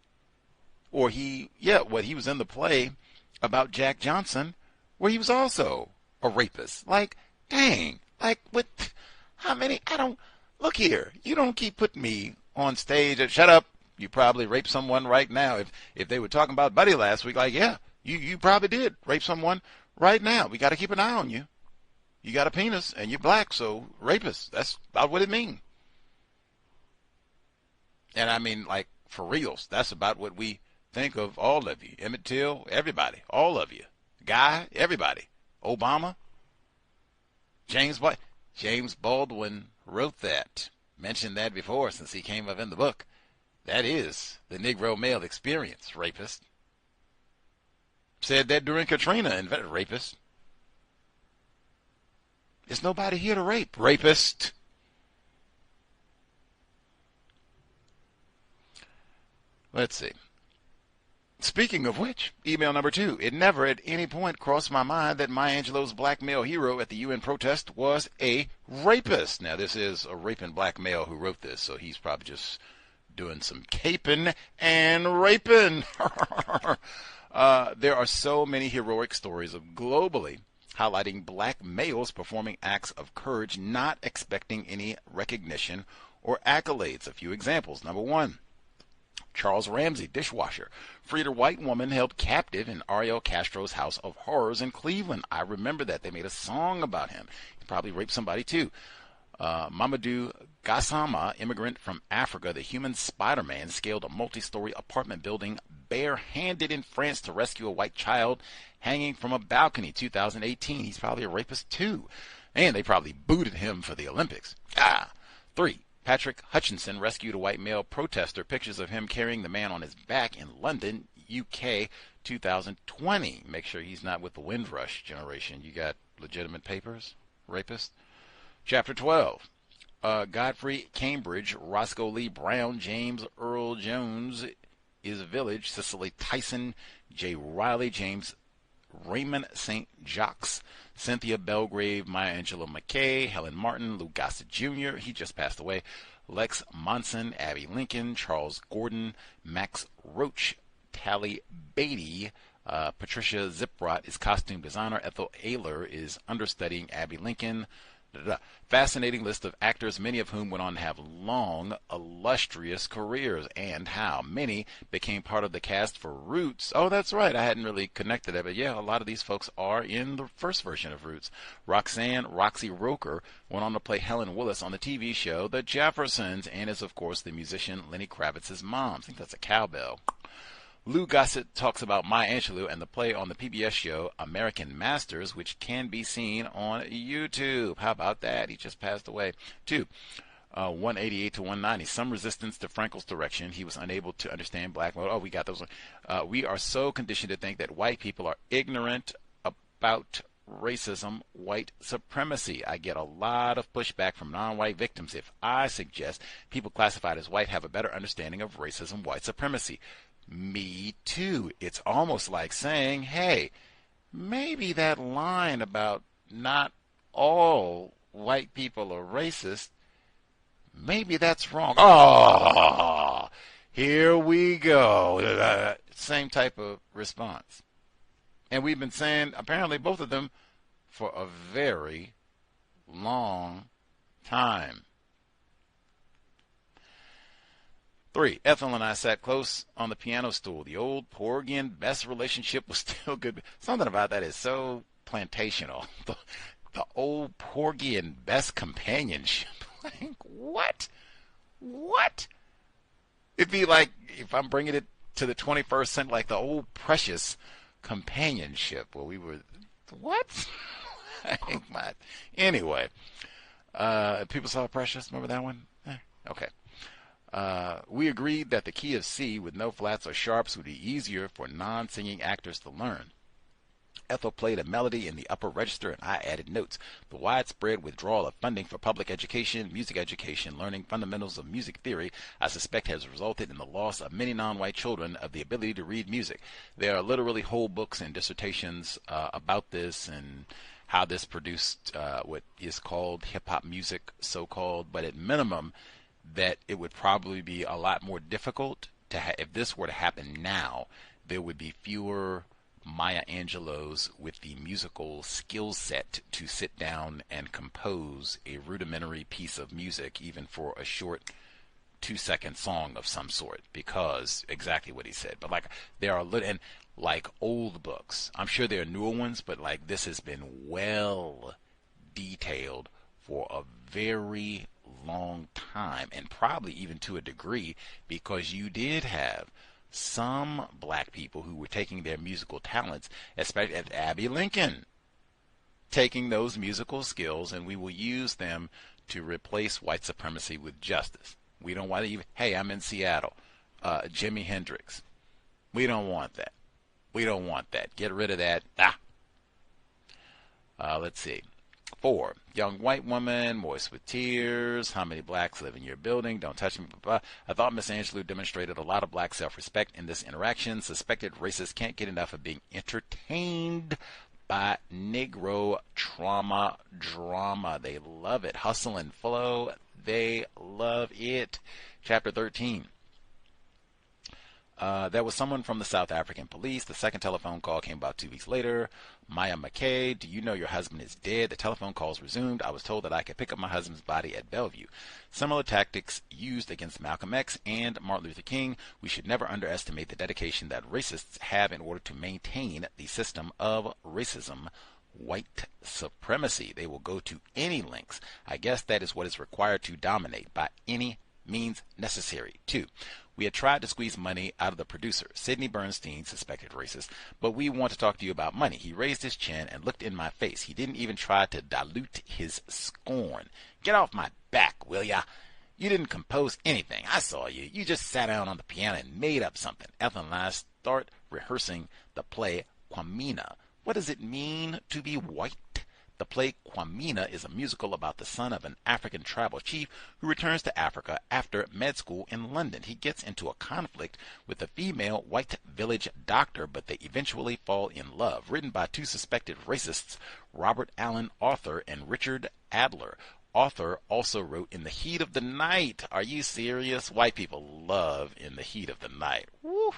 he was in the play about Jack Johnson, where he was also a rapist. Like, dang, what, how many, look here, you don't keep putting me on stage and shut up, you probably raped someone right now. If they were talking about Buddy last week, you probably did rape someone right now. We got to keep an eye on you. You got a penis and you're black, so rapist. That's about what it means. And I mean, for reals, that's about what we think of all of you. Emmett Till, everybody, all of you. Guy, everybody. Obama, James Baldwin wrote that. Mentioned that before since he came up in the book. That is the Negro male experience, rapist. Said that during Katrina, invented rapist. There's nobody here to rape. Rapist. Let's see. Speaking of which, email number 2. It never at any point crossed my mind that Maya Angelou's black male hero at the UN protest was a rapist. Now, this is a raping black male who wrote this, so he's probably just doing some caping and raping. There are so many heroic stories of globally highlighting black males performing acts of courage, not expecting any recognition or accolades. A few examples. Number 1, Charles Ramsey, dishwasher, freed a white woman held captive in Ariel Castro's House of Horrors in Cleveland. I remember that. They made a song about him. He probably raped somebody too. Mamadou Gassama, immigrant from Africa, the human Spider-Man, scaled a multi-story apartment building bare-handed in France to rescue a white child hanging from a balcony. 2018. He's probably a rapist too. And they probably booted him for the Olympics. 3. Patrick Hutchinson rescued a white male protester. Pictures of him carrying the man on his back in London, UK, 2020. Make sure he's not with the Windrush generation. You got legitimate papers? Rapist? Chapter 12. Godfrey Cambridge, Roscoe Lee Brown, James Earl Jones is a village, Cicely Tyson, J. Riley, James Raymond St. Jacques, Cynthia Belgrave, Maya Angelou McKay, Helen Martin, Lou Gossett Jr., he just passed away, Lex Monson, Abbey Lincoln, Charles Gordon, Max Roach, Tally Beatty, Patricia Ziprot is costume designer, Ethel Ayler is understudying Abbey Lincoln, Fascinating list of actors, many of whom went on to have long, illustrious careers, and how many became part of the cast for Roots. Oh, that's right. I hadn't really connected that, but yeah, a lot of these folks are in the first version of Roots. Roxy Roker went on to play Helen Willis on the TV show The Jeffersons, and is, of course, the musician Lenny Kravitz's mom. I think that's a cowbell. Lou Gossett talks about Maya Angelou and the play on the PBS show American Masters, which can be seen on YouTube. How about that? He just passed away. 188 to 190. Some resistance to Frankel's direction. He was unable to understand black mode. Oh, we got those. We are so conditioned to think that white people are ignorant about racism, white supremacy. I get a lot of pushback from non-white victims if I suggest people classified as white have a better understanding of racism, white supremacy. Me too. It's almost like saying, hey, maybe that line about not all white people are racist, maybe that's wrong. Oh, here we go. Same type of response. And we've been saying, apparently, both of them for a very long time. 3, Ethel and I sat close on the piano stool. The old Porgy and Bess relationship was still good. Something about that is so plantational. The old Porgy and Bess companionship. Like, what? What? It'd be like, if I'm bringing it to the 21st century, like the old Precious companionship where we were, what? Anyway, people saw Precious. Remember that one? Okay. We agreed that the key of C with no flats or sharps would be easier for non-singing actors to learn. Ethel played a melody in the upper register and I added notes. The widespread withdrawal of funding for public education, music education, learning fundamentals of music theory, I suspect has resulted in the loss of many non-white children of the ability to read music. There are literally whole books and dissertations about this and how this produced what is called hip-hop music, so-called, but at minimum, that it would probably be a lot more difficult to if this were to happen now, there would be fewer Maya Angelou's with the musical skill set to sit down and compose a rudimentary piece of music, even for a short 2-second song of some sort, because exactly what he said. But like there are and like old books, I'm sure there are newer ones, but like this has been well detailed for a very long time, and probably even to a degree, because you did have some black people who were taking their musical talents, especially at Abbey Lincoln, taking those musical skills, and we will use them to replace white supremacy with justice. We don't want to even, hey, I'm in Seattle, Jimi Hendrix. We don't want that. We don't want that. Get rid of that. Let's see. 4, young white woman, moist with tears. How many blacks live in your building? Don't touch me. I thought Miss Angelou demonstrated a lot of black self-respect in this interaction. Suspected racists can't get enough of being entertained by Negro trauma drama. They love it. Hustle and flow. They love it. Chapter 13. There was someone from the South African police. The second telephone call came about 2 weeks later. Maya McKay, do you know your husband is dead? The telephone calls resumed. I was told that I could pick up my husband's body at Bellevue. Similar tactics used against Malcolm X and Martin Luther King. We should never underestimate the dedication that racists have in order to maintain the system of racism, white supremacy. They will go to any lengths. I guess that is what is required to dominate by any means necessary. 2. We had tried to squeeze money out of the producer, Sidney Bernstein, suspected racist, but we want to talk to you about money. He raised his chin and looked in my face. He didn't even try to dilute his scorn. Get off my back, will ya? You didn't compose anything. I saw you. You just sat down on the piano and made up something. Ethel and I start rehearsing the play Kwamina. What does it mean to be white? The play Kwamina is a musical about the son of an African tribal chief who returns to Africa after med school in London. He gets into a conflict with a female white village doctor, but they eventually fall in love. Written by 2 suspected racists, Robert Allen Arthur and Richard Adler. Arthur also wrote In the Heat of the Night. Are you serious? White people love In the Heat of the Night. Woo.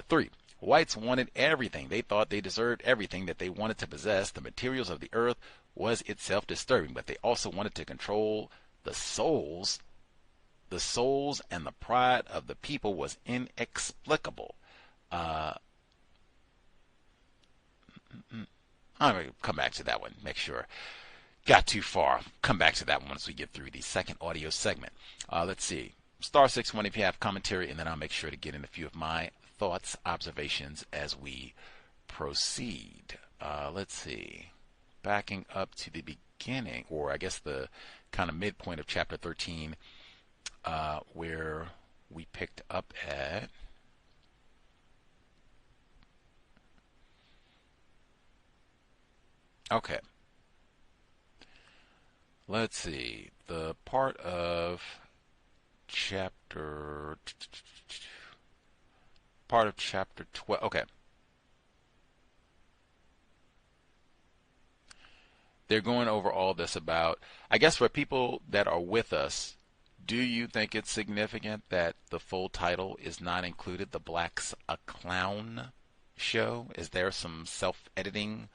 3. Whites wanted everything. They thought they deserved everything that they wanted to possess. The materials of the earth was itself disturbing, but they also wanted to control the souls. The souls and the pride of the people was inexplicable. I'm going to come back to that one, make sure. Got too far. Come back to that one once we get through the second audio segment. Let's see. Star 61 if you have commentary, and then I'll make sure to get in a few of my thoughts, observations as we proceed. Let's see. Backing up to the beginning, or I guess the kind of midpoint of chapter 13, where we picked up at. Okay. Let's see. The part of chapter 12. Okay. They're going over all this about, I guess for people that are with us, do you think it's significant that the full title is not included, The Black's a Clown Show? Is there some self-editing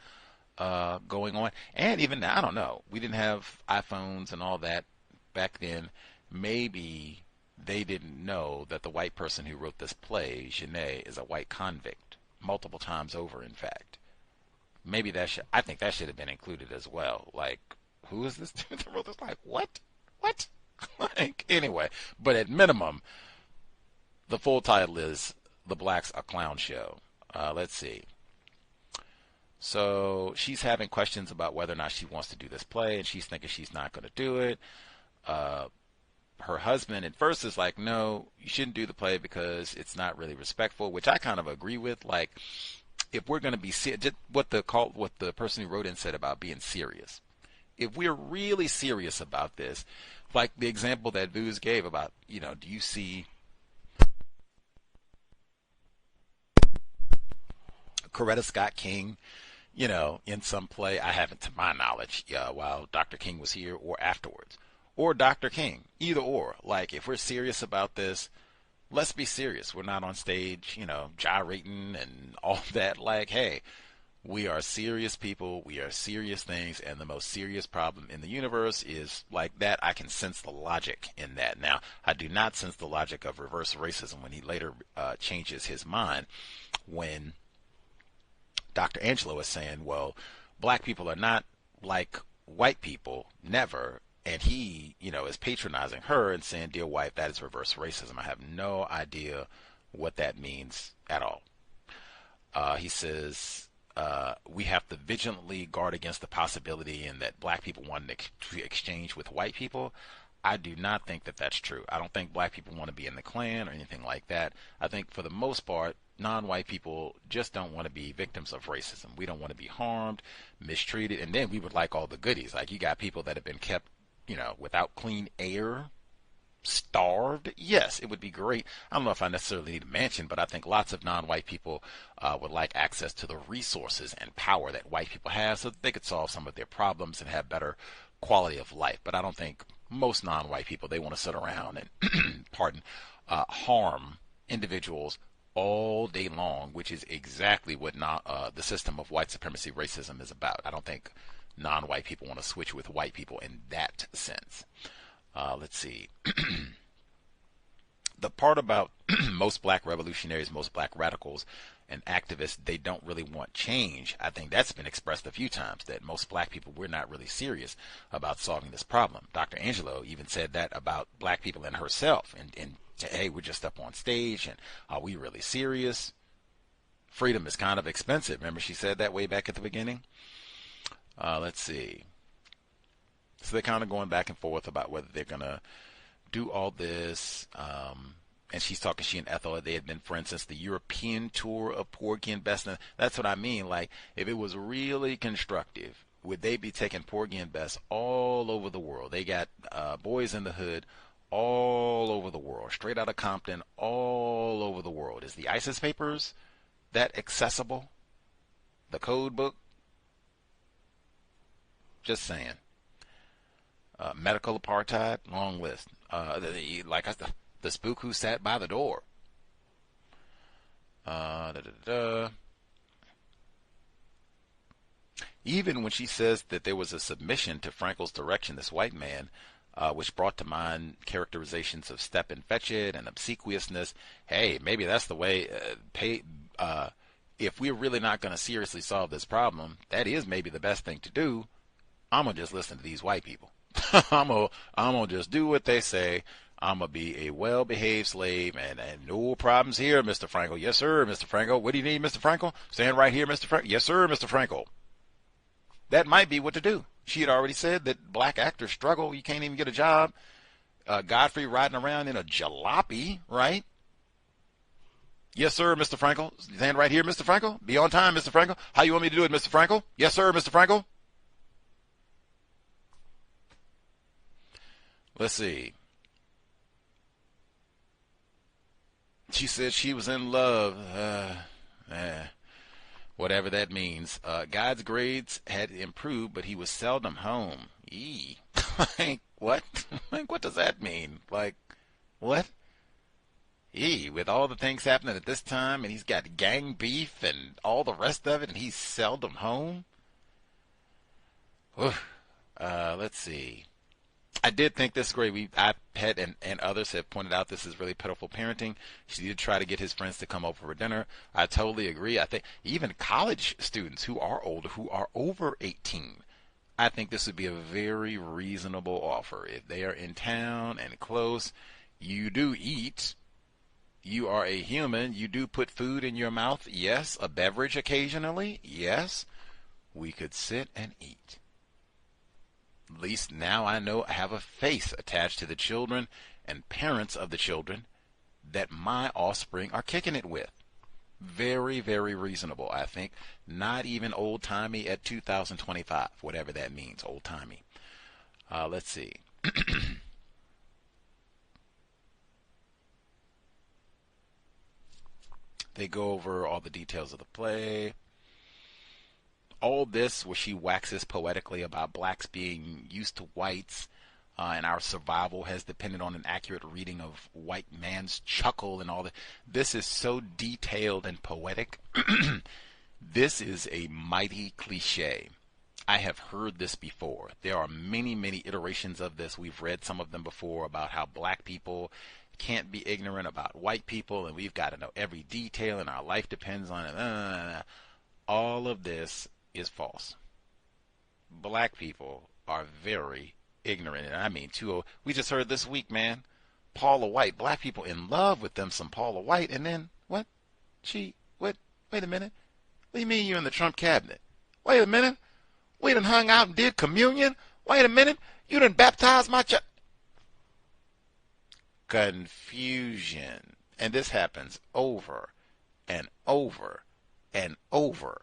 going on? And even now, I don't know. We didn't have iPhones and all that back then. Maybe they didn't know that the white person who wrote this play, Genet, is a white convict, multiple times over, in fact. Maybe I think that should have been included as well. Like, who is this dude that wrote this? Like, what? Like, anyway, but at minimum, the full title is The Black's a Clown Show. Let's see. So she's having questions about whether or not she wants to do this play, and she's thinking she's not going to do it. Her husband at first is like, no, you shouldn't do the play because it's not really respectful, which I kind of agree with. Like, if we're going to be what the person who wrote in said about being serious. If we're really serious about this, like the example that Vuz gave about, do you see Coretta Scott King, in some play? I haven't, to my knowledge, while Dr. King was here or afterwards. Or Dr. King, either or. Like, if we're serious about this, let's be serious. We're not on stage, gyrating and all that. Like, hey, we are serious people. We are serious things. And the most serious problem in the universe is like that. I can sense the logic in that. Now, I do not sense the logic of reverse racism when he later changes his mind when Dr. Angelou is saying, well, black people are not like white people, never. And he, is patronizing her and saying, dear wife, that is reverse racism. I have no idea what that means at all. He says, we have to vigilantly guard against the possibility and that black people want to exchange with white people. I do not think that that's true. I don't think black people want to be in the Klan or anything like that. I think for the most part, non-white people just don't want to be victims of racism. We don't want to be harmed, mistreated, and then we would like all the goodies. Like, you got people that have been kept without clean air, starved. Yes, it would be great. I don't know if I necessarily need a mansion, but I think lots of non-white people would like access to the resources and power that white people have so that they could solve some of their problems and have better quality of life. But I don't think most non-white people, they want to sit around and, harm individuals all day long, which is exactly what the system of white supremacy racism is about. I don't think non-white people want to switch with white people in that sense. Let's see. The part about most black revolutionaries, most black radicals and activists, they don't really want change. I think that's been expressed a few times, that most black people, we're not really serious about solving this problem. Dr. Angelou even said that about black people and herself. And hey, we're just up on stage, and are we really serious? Freedom is kind of expensive. Remember she said that way back at the beginning? Let's see. So they're kind of going back and forth about whether they're going to do all this. And she's talking, she and Ethel, they had been, for instance, the European tour of Porgy and Bess. That's what I mean. Like, if it was really constructive, would they be taking Porgy and Bess all over the world? They got Boys in the Hood all over the world, straight out of Compton, all over the world. Is the ISIS Papers that accessible? The code book? Just saying. Medical apartheid, long list. The spook who sat by the door. Even when she says that there was a submission to Frankel's direction, this white man, which brought to mind characterizations of step and fetch it and obsequiousness, hey, maybe that's the way, if we're really not going to seriously solve this problem, that is maybe the best thing to do. I'm going to just listen to these white people. I'm gonna just do what they say. I'm going to be a well-behaved slave, and no problems here, Mr. Frankel. Yes, sir, Mr. Frankel. What do you need, Mr. Frankel? Stand right here, Mr. Frankel. Yes, sir, Mr. Frankel. That might be what to do. She had already said that black actors struggle. You can't even get a job. Godfrey riding around in a jalopy, right? Yes, sir, Mr. Frankel. Stand right here, Mr. Frankel. Be on time, Mr. Frankel. How you want me to do it, Mr. Frankel? Yes, sir, Mr. Frankel. Let's see. She said she was in love. Whatever that means. God's grades had improved, but he was seldom home. Eee. Like, what? Like, what does that mean? Like, what? Eee, with all the things happening at this time, and he's got gang beef and all the rest of it, and he's seldom home? Let's see. I did think this is great. Pet and others have pointed out this is really pitiful parenting. She did try to get his friends to come over for dinner. I totally agree. I think even college students who are older, who are over 18, I think this would be a very reasonable offer. If they are in town and close, you do eat. You are a human. You do put food in your mouth. Yes. A beverage occasionally. Yes. We could sit and eat. At least now I know I have a face attached to the children and parents of the children that my offspring are kicking it with. Very, very reasonable, I think. Not even old-timey at 2025, whatever that means, old-timey. Let's see. They go over all the details of the play. All this where she waxes poetically about blacks being used to whites, and our survival has depended on an accurate reading of white man's chuckle and all that. This is so detailed and poetic. This is a mighty cliche. I have heard this before. There are many, many iterations of this. We've read some of them before about how black people can't be ignorant about white people, and we've got to know every detail, and our life depends on it. All of this is false. Black people are very ignorant. And I mean, we just heard this week, man, Paula White, black people in love with them some Paula White, and then what? Wait a minute. What do you mean you're in the Trump cabinet? Wait a minute. We done hung out and did communion. Wait a minute. You done baptized my child. Confusion. And this happens over and over and over.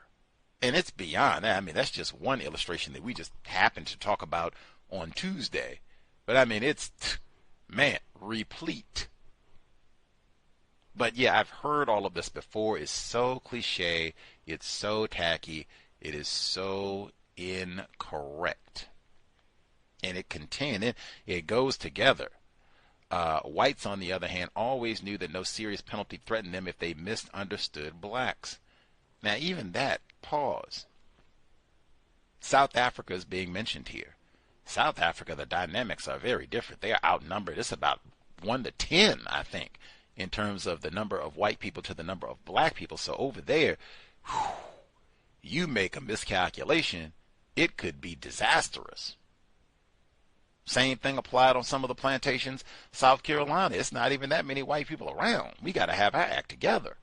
And it's beyond that. I mean, that's just one illustration that we just happened to talk about on Tuesday. But I mean, it's, man, replete. But yeah, I've heard all of this before. It's so cliche. It's so tacky. It is so incorrect. And it goes together. Whites, on the other hand, always knew that no serious penalty threatened them if they misunderstood blacks. Now, even that, pause. South Africa is being mentioned here. South Africa, the dynamics are very different. They are outnumbered. It's about 1 to 10, I think, in terms of the number of white people to the number of black people. So over there, you make a miscalculation, it could be disastrous. Same thing applied on some of the plantations. South Carolina, it's not even that many white people around. We got to have our act together.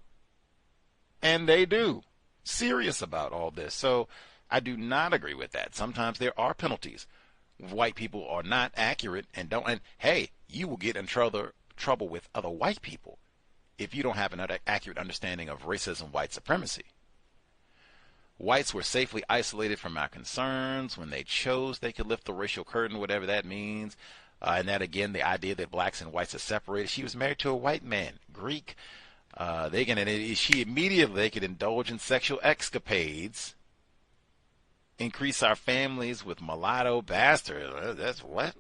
And they do. Serious about all this. So I do not agree with that. Sometimes there are penalties. White people are not accurate and hey, you will get in trouble with other white people if you don't have an accurate understanding of racism, white supremacy. Whites were safely isolated from our concerns when they chose they could lift the racial curtain, whatever that means. And that, again, the idea that blacks and whites are separated. She was married to a white man, Greek. They could indulge in sexual escapades, increase our families with mulatto bastards. That's what?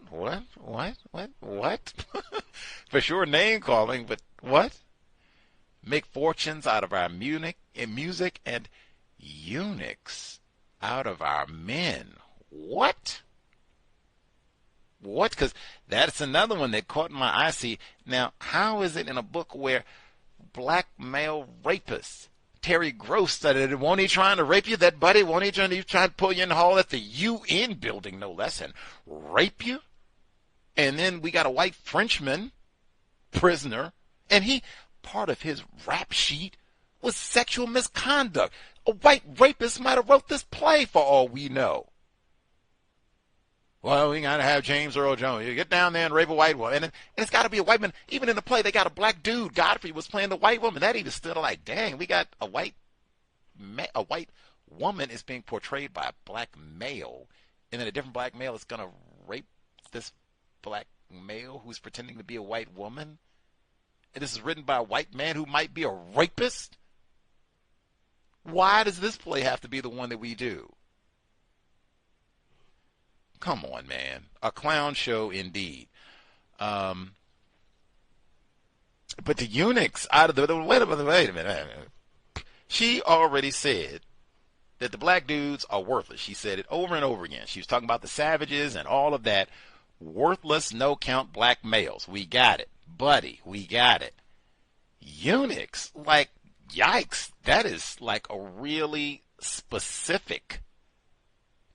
For sure name calling, but what? make fortunes out of our music and eunuchs out of our men. What? What? Because that's another one that caught my eye. See, now, how is it in a book where black male rapists, Terry Gross studied it, won't he trying to rape you, that buddy? Won't he trying to pull you in the hall at the UN building, no less, and rape you? And then we got a white Frenchman prisoner, and part of his rap sheet was sexual misconduct. A white rapist might have wrote this play for all we know. Well, we got to have James Earl Jones. You get down there and rape a white woman. And it's got to be a white man. Even in the play, they got a black dude. Godfrey was playing the white woman. That even stood like, dang, we got a white woman is being portrayed by a black male. And then a different black male is going to rape this black male who's pretending to be a white woman. And this is written by a white man who might be a rapist. Why does this play have to be the one that we do? Come on, man. A clown show indeed. But the eunuchs out of the... Wait a minute. She already said that the black dudes are worthless. She said it over and over again. She was talking about the savages and all of that. Worthless, no-count black males. We got it. Buddy, we got it. Eunuchs, like, yikes. That is like a really specific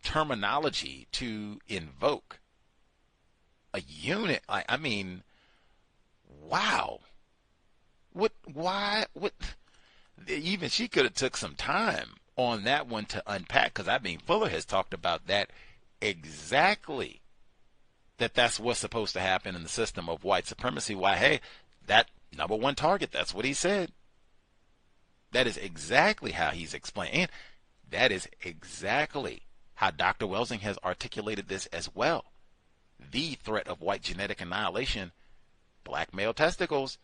terminology to invoke. A eunuch, I mean, wow. Why, even she could have took some time on that one to unpack, because I mean, Fuller has talked about that exactly, that's what's supposed to happen in the system of white supremacy. Why, hey, that number one target, that's what he said. That is exactly how he's explained. And that is exactly how Dr. Welsing has articulated this as well. The threat of white genetic annihilation, black male testicles,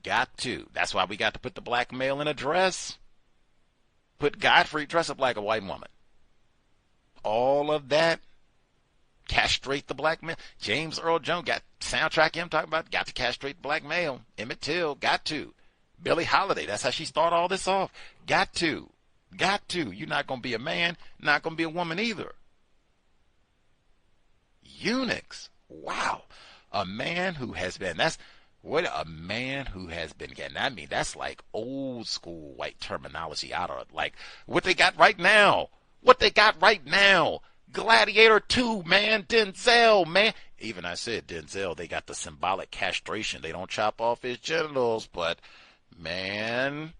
got to. That's why we got to put the black male in a dress. Put Godfrey, dress up like a white woman. All of that. Castrate the black male. James Earl Jones got soundtrack him talking about, got to castrate the black male. Emmett Till, got to. Billie Holiday, that's how she started all this off. Got to. Got to. You're not going to be a man, not going to be a woman either. Eunuchs. Wow. A man who has been, a man who has been getting, I mean, that's like old school white terminology out of, like, what they got right now. What they got right now. Gladiator 2, man. Denzel, man. Even I said Denzel, they got the symbolic castration. They don't chop off his genitals, but, man,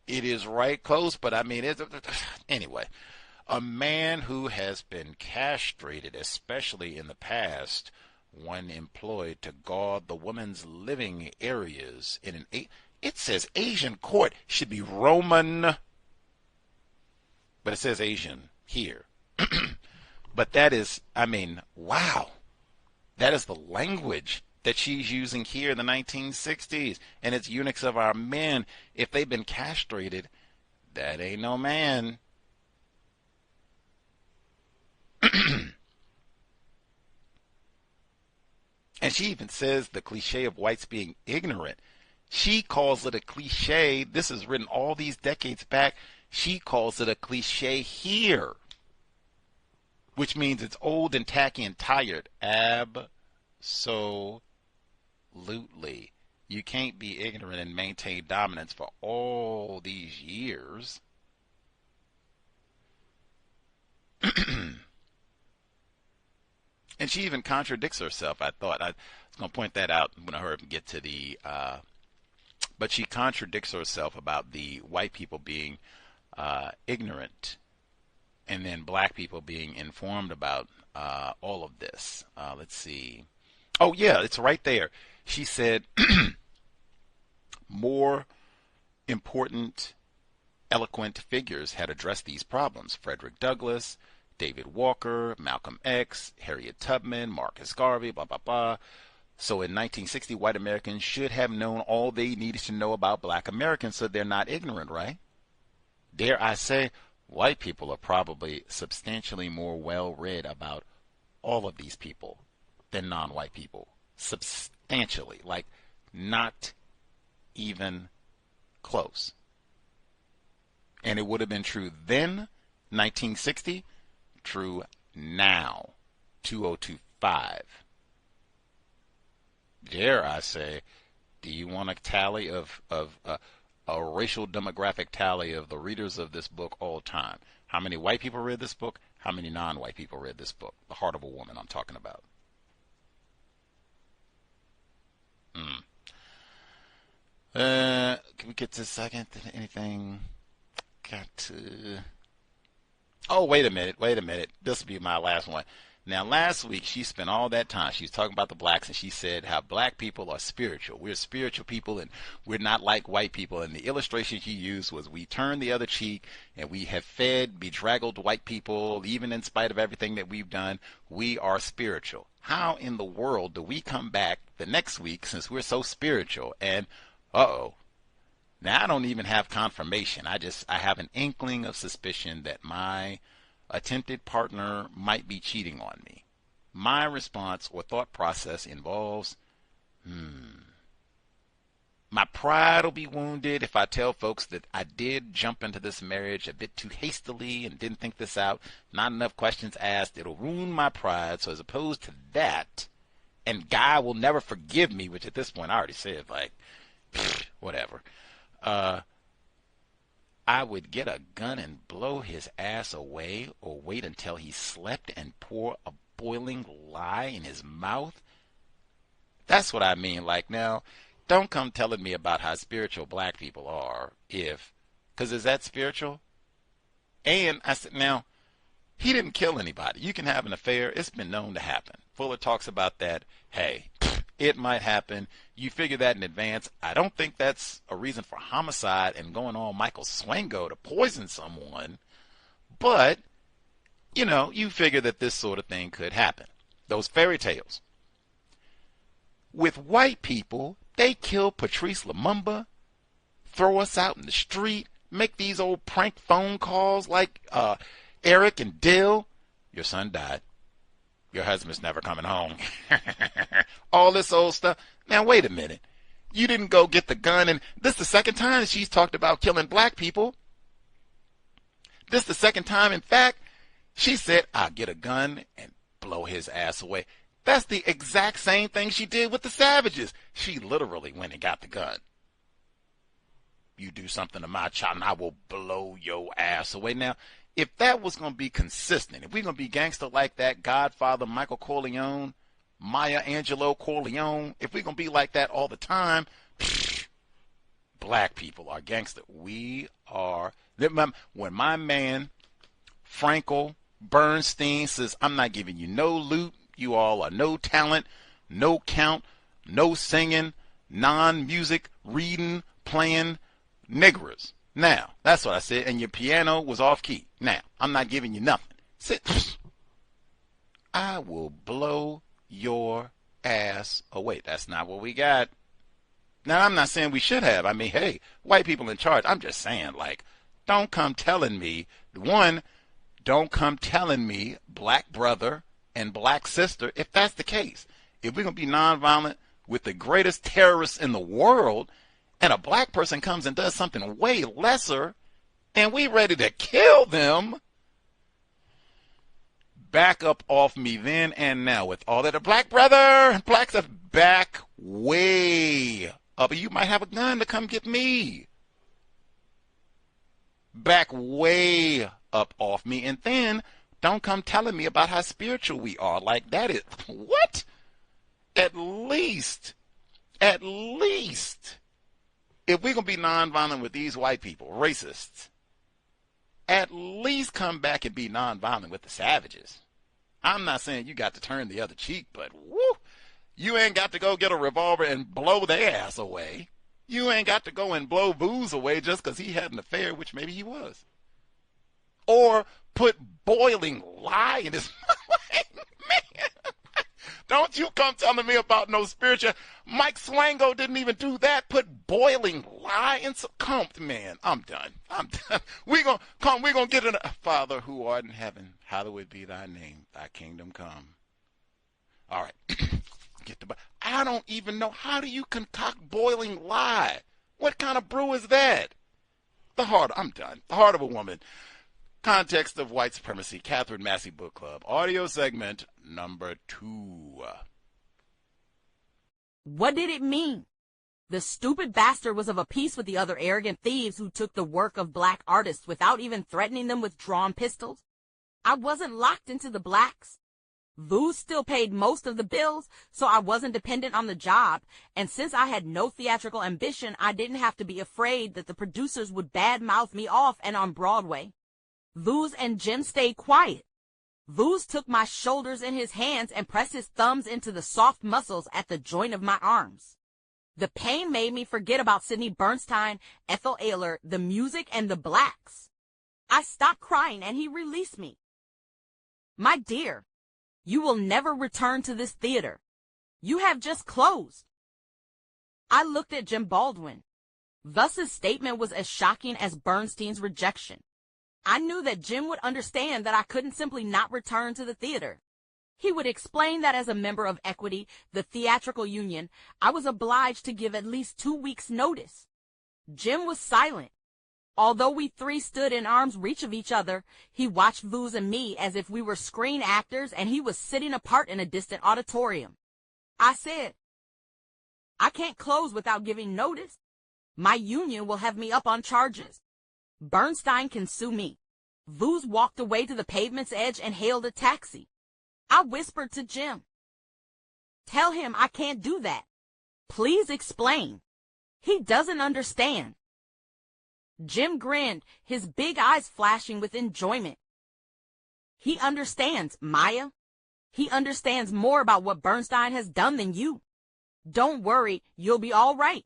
it is right close. But, I mean, anyway, a man who has been castrated, especially in the past, when employed to guard the woman's living areas in an, it says Asian court, should be Roman, but it says Asian here. But that is, I mean, wow. That is the language that she's using here in the 1960s. And it's eunuchs of our men. If they've been castrated, that ain't no man. And she even says the cliche of whites being ignorant. She calls it a cliche. This is written all these decades back. She calls it a cliche here, which means it's old and tacky and tired. Absolutely. You can't be ignorant and maintain dominance for all these years. And she even contradicts herself, I thought. I was going to point that out when I heard him get to the... but she contradicts herself about the white people being ignorant and then black people being informed about all of this. Let's see. Oh, yeah, it's right there. She said more important, eloquent figures had addressed these problems. Frederick Douglass, David Walker, Malcolm X, Harriet Tubman, Marcus Garvey, blah, blah, blah. So in 1960, white Americans should have known all they needed to know about black Americans, so they're not ignorant, right? Dare I say, white people are probably substantially more well-read about all of these people than non-white people. Substantially. Like, not even close. And it would have been true then, 1960, true now, 2025. Dare I say, do you want a tally of a racial demographic tally of the readers of this book all time? How many white people read this book? How many non-white people read this book? The Heart of a Woman I'm talking about. Can we get to a second? Anything? Got to... Oh, wait a minute. This will be my last one. Now, last week, she spent all that time. She was talking about the blacks, and she said how black people are spiritual. We're spiritual people, and we're not like white people. And the illustration she used was we turn the other cheek, and we have fed bedraggled white people, even in spite of everything that we've done. We are spiritual. How in the world do we come back the next week since we're so spiritual? And, uh-oh. Now, I don't even have confirmation. I have an inkling of suspicion that my attempted partner might be cheating on me. My response or thought process involves, my pride will be wounded if I tell folks that I did jump into this marriage a bit too hastily and didn't think this out. Not enough questions asked. It'll ruin my pride. So as opposed to that, and God will never forgive me, which at this point I already said, like, whatever. I would get a gun and blow his ass away, or wait until he slept and pour a boiling lie in his mouth. That's what I mean. Like, now, don't come telling me about how spiritual black people are, because is that spiritual? And I said, now, he didn't kill anybody. You can have an affair. It's been known to happen. Fuller talks about that. Hey, it might happen. You figure that in advance. I don't think that's a reason for homicide and going on Michael Swango to poison someone. But, you figure that this sort of thing could happen. Those fairy tales. With white people, they kill Patrice Lumumba, throw us out in the street, make these old prank phone calls like Eric and Dill. Your son died. Your husband's never coming home. All this old stuff. Now, wait a minute. You didn't go get the gun, and this is the second time she's talked about killing black people. This is the second time, in fact, she said, I'll get a gun and blow his ass away. That's the exact same thing she did with the savages. She literally went and got the gun. You do something to my child, and I will blow your ass away. Now, if that was going to be consistent, if we're going to be gangster like that, Godfather Michael Corleone, Maya Angelou Corleone, if we're going to be like that all the time, black people are gangster. We are. When my man, Frankel Bernstein, says, I'm not giving you no loot, you all are no talent, no count, no singing, non-music, reading, playing, niggers. Now, that's what I said, and your piano was off key. Now, I'm not giving you nothing. Sit. I will blow your ass away. That's not what we got. Now, I'm not saying we should have. I mean, hey, white people in charge. I'm just saying, like, don't come telling me, don't come telling me black brother and black sister if that's the case. If we're going to be nonviolent with the greatest terrorists in the world, and a black person comes and does something way lesser, and we ready to kill them, back up off me then and now with all that. A black brother, black stuff, back way up. You might have a gun to come get me. Back way up off me, and then don't come telling me about how spiritual we are. Like, that is, what? At least, if we're going to be nonviolent with these white people, racists, at least come back and be nonviolent with the savages. I'm not saying you got to turn the other cheek, but woo, you ain't got to go get a revolver and blow their ass away. You ain't got to go and blow Booze away just because he had an affair, which maybe he was. Or put boiling lie in his mind. Man. Don't you come telling me about no spiritual. Mike Swango didn't even do that. Put boiling lie in some. Come, man, I'm done. We're gonna get in. Father who art in heaven, hallowed be thy name. Thy kingdom come. All right. I don't even know. How do you concoct boiling lie? What kind of brew is that? I'm done. The Heart of a Woman. Context of White Supremacy, Katherine Massey Book Club. Audio segment number 2. What did it mean? The stupid bastard was of a piece with the other arrogant thieves who took the work of black artists without even threatening them with drawn pistols. I wasn't locked into the blacks. V.U.S. still paid most of the bills, so I wasn't dependent on the job, and since I had no theatrical ambition, I didn't have to be afraid that the producers would badmouth me off and on Broadway. V.U.S. and Jim stayed quiet. V.U.S. took my shoulders in his hands and pressed his thumbs into the soft muscles at the joint of my arms. The pain made me forget about Sidney Bernstein, Ethel Ayler, the music, and the blacks. I stopped crying and he released me. My dear, you will never return to this theater. You have just closed. I looked at Jim Baldwin. V.U.S.'s statement was as shocking as Bernstein's rejection. I knew that Jim would understand that I couldn't simply not return to the theater. He would explain that as a member of Equity, the theatrical union, I was obliged to give at least 2 weeks' notice. Jim was silent. Although we three stood in arm's reach of each other, he watched V.U.S. and me as if we were screen actors and he was sitting apart in a distant auditorium. I said, I can't close without giving notice. My union will have me up on charges. Bernstein can sue me. V.U.S. walked away to the pavement's edge and hailed a taxi. I whispered to Jim, tell him I can't do that. Please explain. He doesn't understand. Jim grinned, his big eyes flashing with enjoyment. He understands, Maya. He understands more about what Bernstein has done than you. Don't worry, you'll be all right.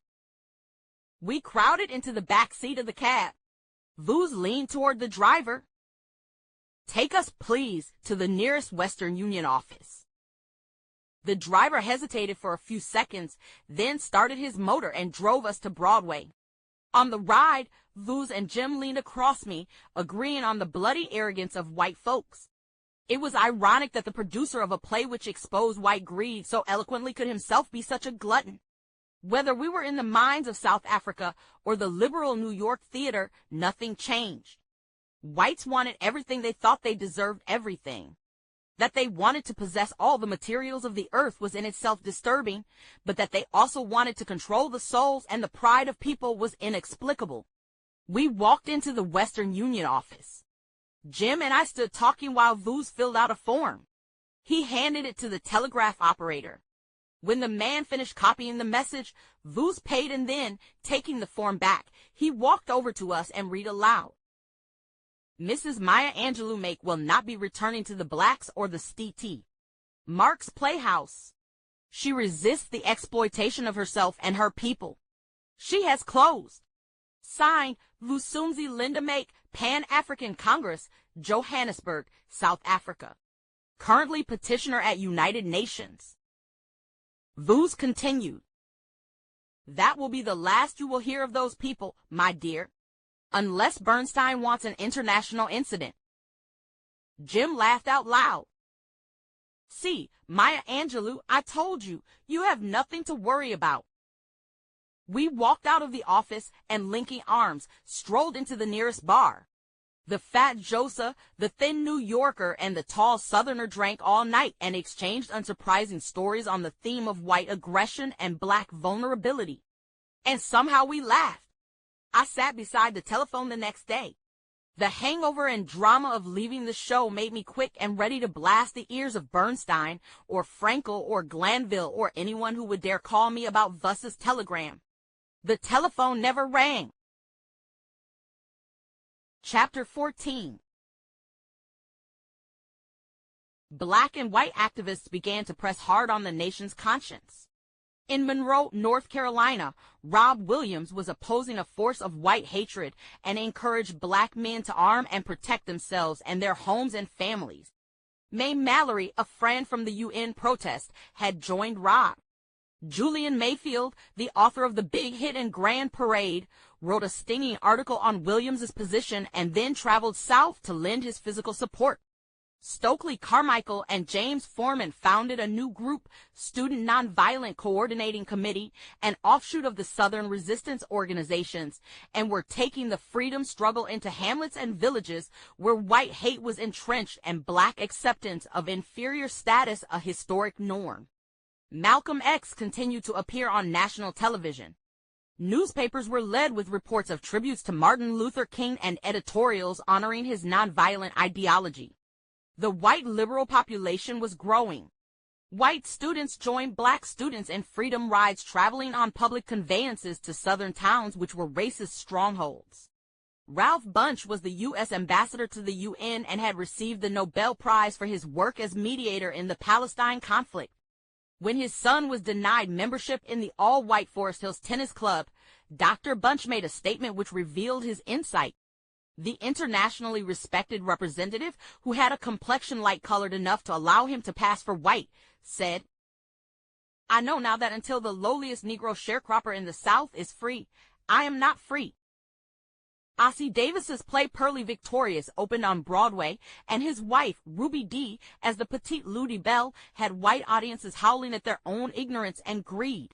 We crowded into the back seat of the cab. V.U.S. leaned toward the driver. Take us, please, to the nearest Western Union office. The driver hesitated for a few seconds, then started his motor and drove us to Broadway. On the ride, V.U.S. and Jim leaned across me, agreeing on the bloody arrogance of white folks. It was ironic that the producer of a play which exposed white greed so eloquently could himself be such a glutton. Whether we were in the mines of South Africa or the liberal New York theater, nothing changed. Whites wanted everything they thought they deserved everything. That they wanted to possess all the materials of the earth was in itself disturbing, but that they also wanted to control the souls and the pride of people was inexplicable. We walked into the Western Union office. Jim and I stood talking while V.U.S. filled out a form. He handed it to the telegraph operator. When the man finished copying the message, V.U.S. paid, and then, taking the form back, he walked over to us and read aloud. Mrs. Maya Angelou Make will not be returning to the blacks or the STT. Mark's Playhouse. She resists the exploitation of herself and her people. She has closed. Signed, Vusumzi Linda Make, Pan-African Congress, Johannesburg, South Africa. Currently petitioner at United Nations. V.U.S. continued. That will be the last you will hear of those people, my dear. Unless Bernstein wants an international incident. Jim laughed out loud. See, Maya Angelou, I told you, you have nothing to worry about. We walked out of the office and, linking arms, strolled into the nearest bar. The fat Josa, the thin New Yorker, and the tall Southerner drank all night and exchanged unsurprising stories on the theme of white aggression and black vulnerability. And somehow we laughed. I sat beside the telephone the next day. The hangover and drama of leaving the show made me quick and ready to blast the ears of Bernstein or Frankel or Glanville or anyone who would dare call me about V.U.S.'s telegram. The telephone never rang. Chapter 14. Black and white activists began to press hard on the nation's conscience. In Monroe, North Carolina, Rob Williams was opposing a force of white hatred and encouraged black men to arm and protect themselves and their homes and families. May Mallory, a friend from the UN protest, had joined Rob. Julian Mayfield, the author of the big hit and Grand Parade, wrote a stinging article on Williams's position and then traveled south to lend his physical support. Stokely Carmichael and James Forman founded a new group, Student Nonviolent Coordinating Committee, an offshoot of the Southern resistance organizations, and were taking the freedom struggle into hamlets and villages where white hate was entrenched and black acceptance of inferior status a historic norm. Malcolm X continued to appear on national television. Newspapers were led with reports of tributes to Martin Luther King and editorials honoring his nonviolent ideology. The white liberal population was growing. White students joined black students in freedom rides traveling on public conveyances to southern towns which were racist strongholds. Ralph Bunche was the U.S. ambassador to the UN and had received the Nobel Prize for his work as mediator in the Palestine conflict. When his son was denied membership in the all-white Forest Hills Tennis Club, Dr. Bunche made a statement which revealed his insight. The internationally respected representative, who had a complexion light-colored enough to allow him to pass for white, said, "I know now that until the lowliest Negro sharecropper in the South is free, I am not free." Ossie Davis's play Pearly Victorious opened on Broadway, and his wife, Ruby Dee, as the petite Ludi Belle, had white audiences howling at their own ignorance and greed.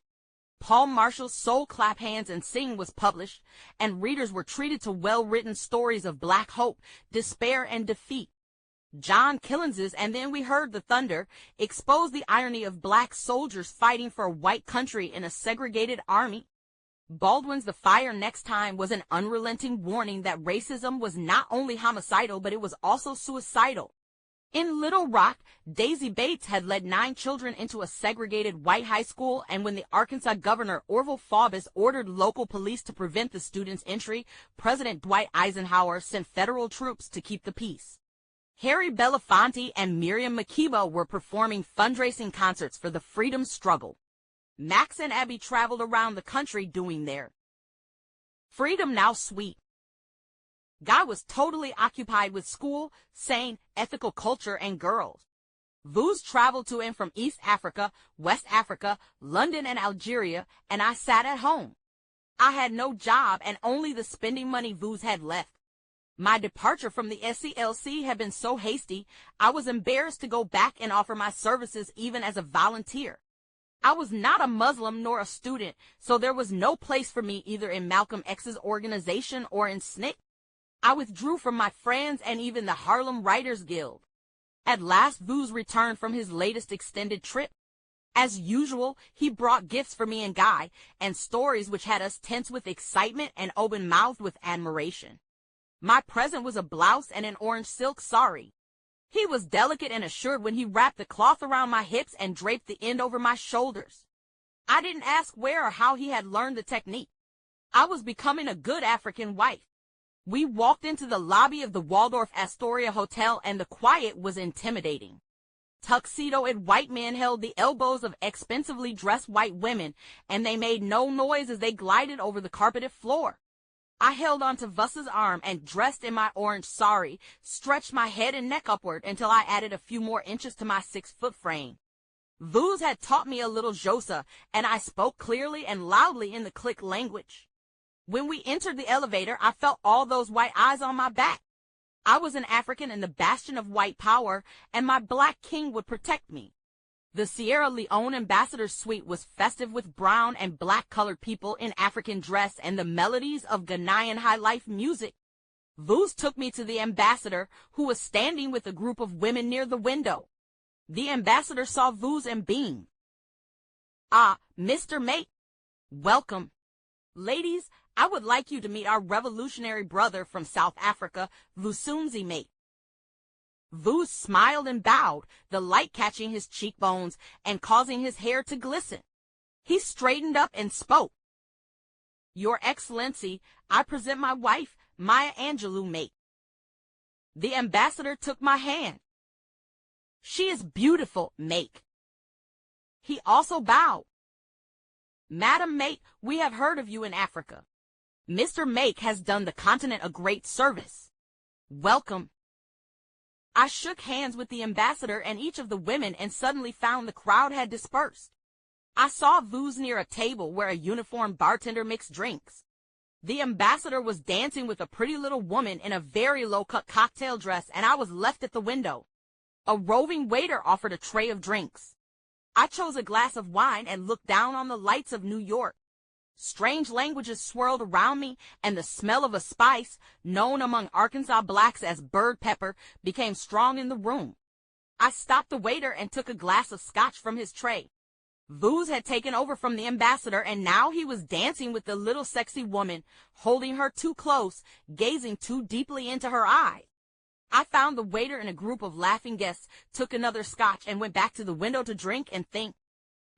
Paul Marshall's Soul Clap Hands and Sing was published, and readers were treated to well-written stories of black hope, despair, and defeat. John Killins's And Then We Heard the Thunder exposed the irony of black soldiers fighting for a white country in a segregated army. Baldwin's The Fire Next Time was an unrelenting warning that racism was not only homicidal, but it was also suicidal. In Little Rock, Daisy Bates had led 9 children into a segregated white high school, and when the Arkansas governor Orville Faubus ordered local police to prevent the students' entry, President Dwight Eisenhower sent federal troops to keep the peace. Harry Belafonte and Miriam Makeba were performing fundraising concerts for the freedom struggle. Max and Abby traveled around the country doing their Freedom Now Suite. Guy was totally occupied with school, sane, ethical culture, and girls. Vooz traveled to and from East Africa, West Africa, London, and Algeria, and I sat at home. I had no job and only the spending money Vooz had left. My departure from the SCLC had been so hasty, I was embarrassed to go back and offer my services even as a volunteer. I was not a Muslim nor a student, so there was no place for me either in Malcolm X's organization or in SNCC. I withdrew from my friends and even the Harlem Writers Guild. At last, Vooz returned from his latest extended trip. As usual, he brought gifts for me and Guy, and stories which had us tense with excitement and open-mouthed with admiration. My present was a blouse and an orange silk sari. He was delicate and assured when he wrapped the cloth around my hips and draped the end over my shoulders. I didn't ask where or how he had learned the technique. I was becoming a good African wife. We walked into the lobby of the Waldorf Astoria Hotel, and the quiet was intimidating. Tuxedoed white men held the elbows of expensively dressed white women, and they made no noise as they glided over the carpeted floor. I held onto Vuss's arm and, dressed in my orange sari, stretched my head and neck upward until I added a few more inches to my 6-foot frame. Vooz had taught me a little Xhosa, and I spoke clearly and loudly in the click language. When we entered the elevator, I felt all those white eyes on my back. I was an African and the bastion of white power, and my black king would protect me. The Sierra Leone ambassador's suite was festive with brown and black-colored people in African dress and the melodies of Ghanaian high-life music. Vooz took me to the ambassador, who was standing with a group of women near the window. The ambassador saw Vooz and beamed. "Ah, Mr. Mate, welcome. Ladies, I would like you to meet our revolutionary brother from South Africa, Vusunzi Mate." Vooz smiled and bowed, the light catching his cheekbones and causing his hair to glisten. He straightened up and spoke. "Your Excellency, I present my wife, Maya Angelou, Mate." The ambassador took my hand. "She is beautiful, Mate." He also bowed. "Madam Mate, we have heard of you in Africa. Mr. Make has done the continent a great service. Welcome." I shook hands with the ambassador and each of the women and suddenly found the crowd had dispersed. I saw Vooz near a table where a uniformed bartender mixed drinks. The ambassador was dancing with a pretty little woman in a very low-cut cocktail dress, and I was left at the window. A roving waiter offered a tray of drinks. I chose a glass of wine and looked down on the lights of New York. Strange languages swirled around me, and the smell of a spice, known among Arkansas blacks as bird pepper, became strong in the room. I stopped the waiter and took a glass of scotch from his tray. C.O.W.S had taken over from the ambassador, and now he was dancing with the little sexy woman, holding her too close, gazing too deeply into her eyes. I found the waiter and a group of laughing guests, took another scotch, and went back to the window to drink and think.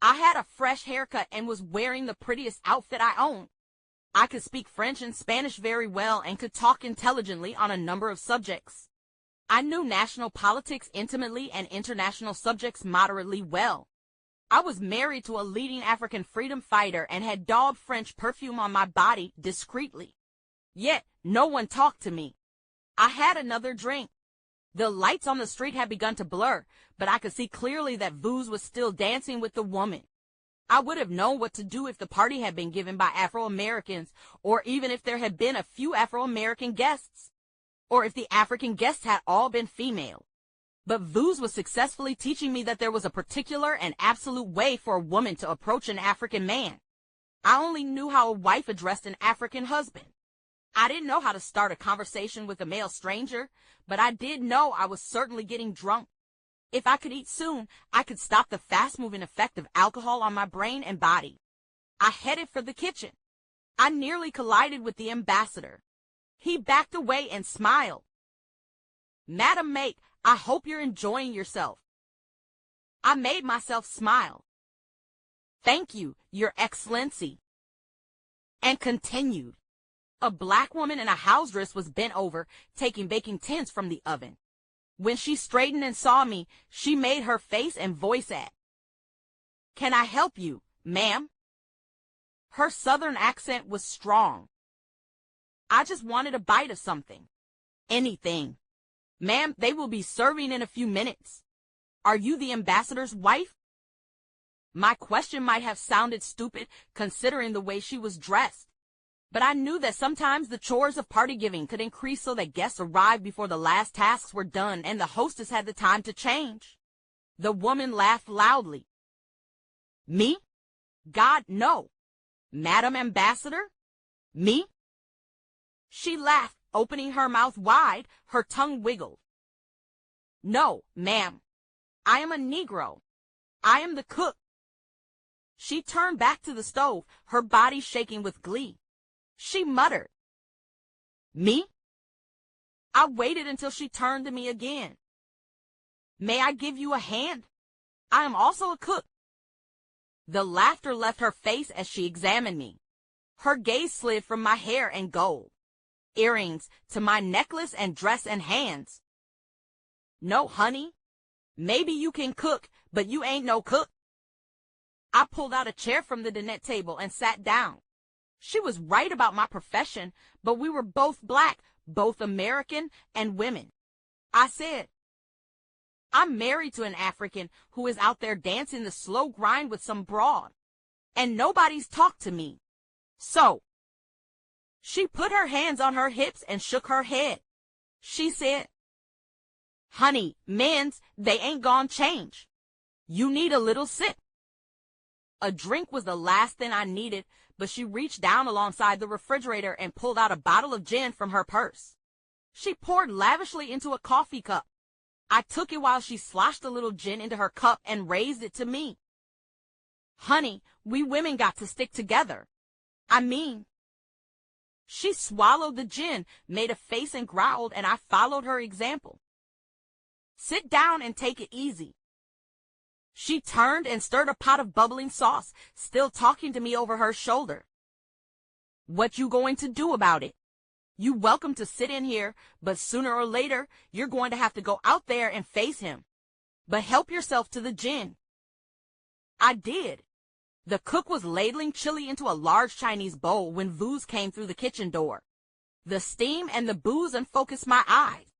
I had a fresh haircut and was wearing the prettiest outfit I owned. I could speak French and Spanish very well and could talk intelligently on a number of subjects. I knew national politics intimately and international subjects moderately well. I was married to a leading African freedom fighter and had daubed French perfume on my body discreetly. Yet no one talked to me. I had another drink. The lights on the street had begun to blur, but I could see clearly that C.O.W.S was still dancing with the woman. I would have known what to do if the party had been given by Afro-Americans, or even if there had been a few Afro-American guests, or if the African guests had all been female. But C.O.W.S was successfully teaching me that there was a particular and absolute way for a woman to approach an African man. I only knew how a wife addressed an African husband. I didn't know how to start a conversation with a male stranger, but I did know I was certainly getting drunk. If I could eat soon, I could stop the fast-moving effect of alcohol on my brain and body. I headed for the kitchen. I nearly collided with the ambassador. He backed away and smiled. "Madam Mate, I hope you're enjoying yourself." I made myself smile. "Thank you, Your Excellency," and continued. A black woman in a house dress was bent over, taking baking tins from the oven. When she straightened and saw me, she made her face and voice at, "Can I help you, ma'am?" Her southern accent was strong. "I just wanted a bite of something." "Anything. Ma'am, they will be serving in a few minutes." "Are you the ambassador's wife?" My question might have sounded stupid considering the way she was dressed, but I knew that sometimes the chores of party giving could increase so that guests arrived before the last tasks were done and the hostess had the time to change. The woman laughed loudly. "Me? God, no. Madam Ambassador? Me?" She laughed, opening her mouth wide, her tongue wiggled. "No, ma'am. I am a Negro. I am the cook." She turned back to the stove, her body shaking with glee. She muttered, "Me?" I waited until she turned to me again. "May I give you a hand? I am also a cook." The laughter left her face as she examined me. Her gaze slid from my hair and gold, earrings, to my necklace and dress and hands. "No, honey. Maybe you can cook, but you ain't no cook." I pulled out a chair from the dinette table and sat down. She was right about my profession, but we were both black, both American and women. I said, "I'm married to an African who is out there dancing the slow grind with some broad, and nobody's talked to me. So." She put her hands on her hips and shook her head. She said, "Honey, men's, they ain't gone change. You need a little sip." A drink was the last thing I needed, but she reached down alongside the refrigerator and pulled out a bottle of gin from her purse. She poured lavishly into a coffee cup. I took it while she sloshed a little gin into her cup and raised it to me. "Honey, we women got to stick together. I mean." She swallowed the gin, made a face and growled, and I followed her example. "Sit down and take it easy." She turned and stirred a pot of bubbling sauce, still talking to me over her shoulder. "What you going to do about it? You welcome to sit in here, but sooner or later, you're going to have to go out there and face him. But help yourself to the gin." I did. The cook was ladling chili into a large Chinese bowl when C.O.W.S came through the kitchen door. The steam and the booze unfocused my eyes.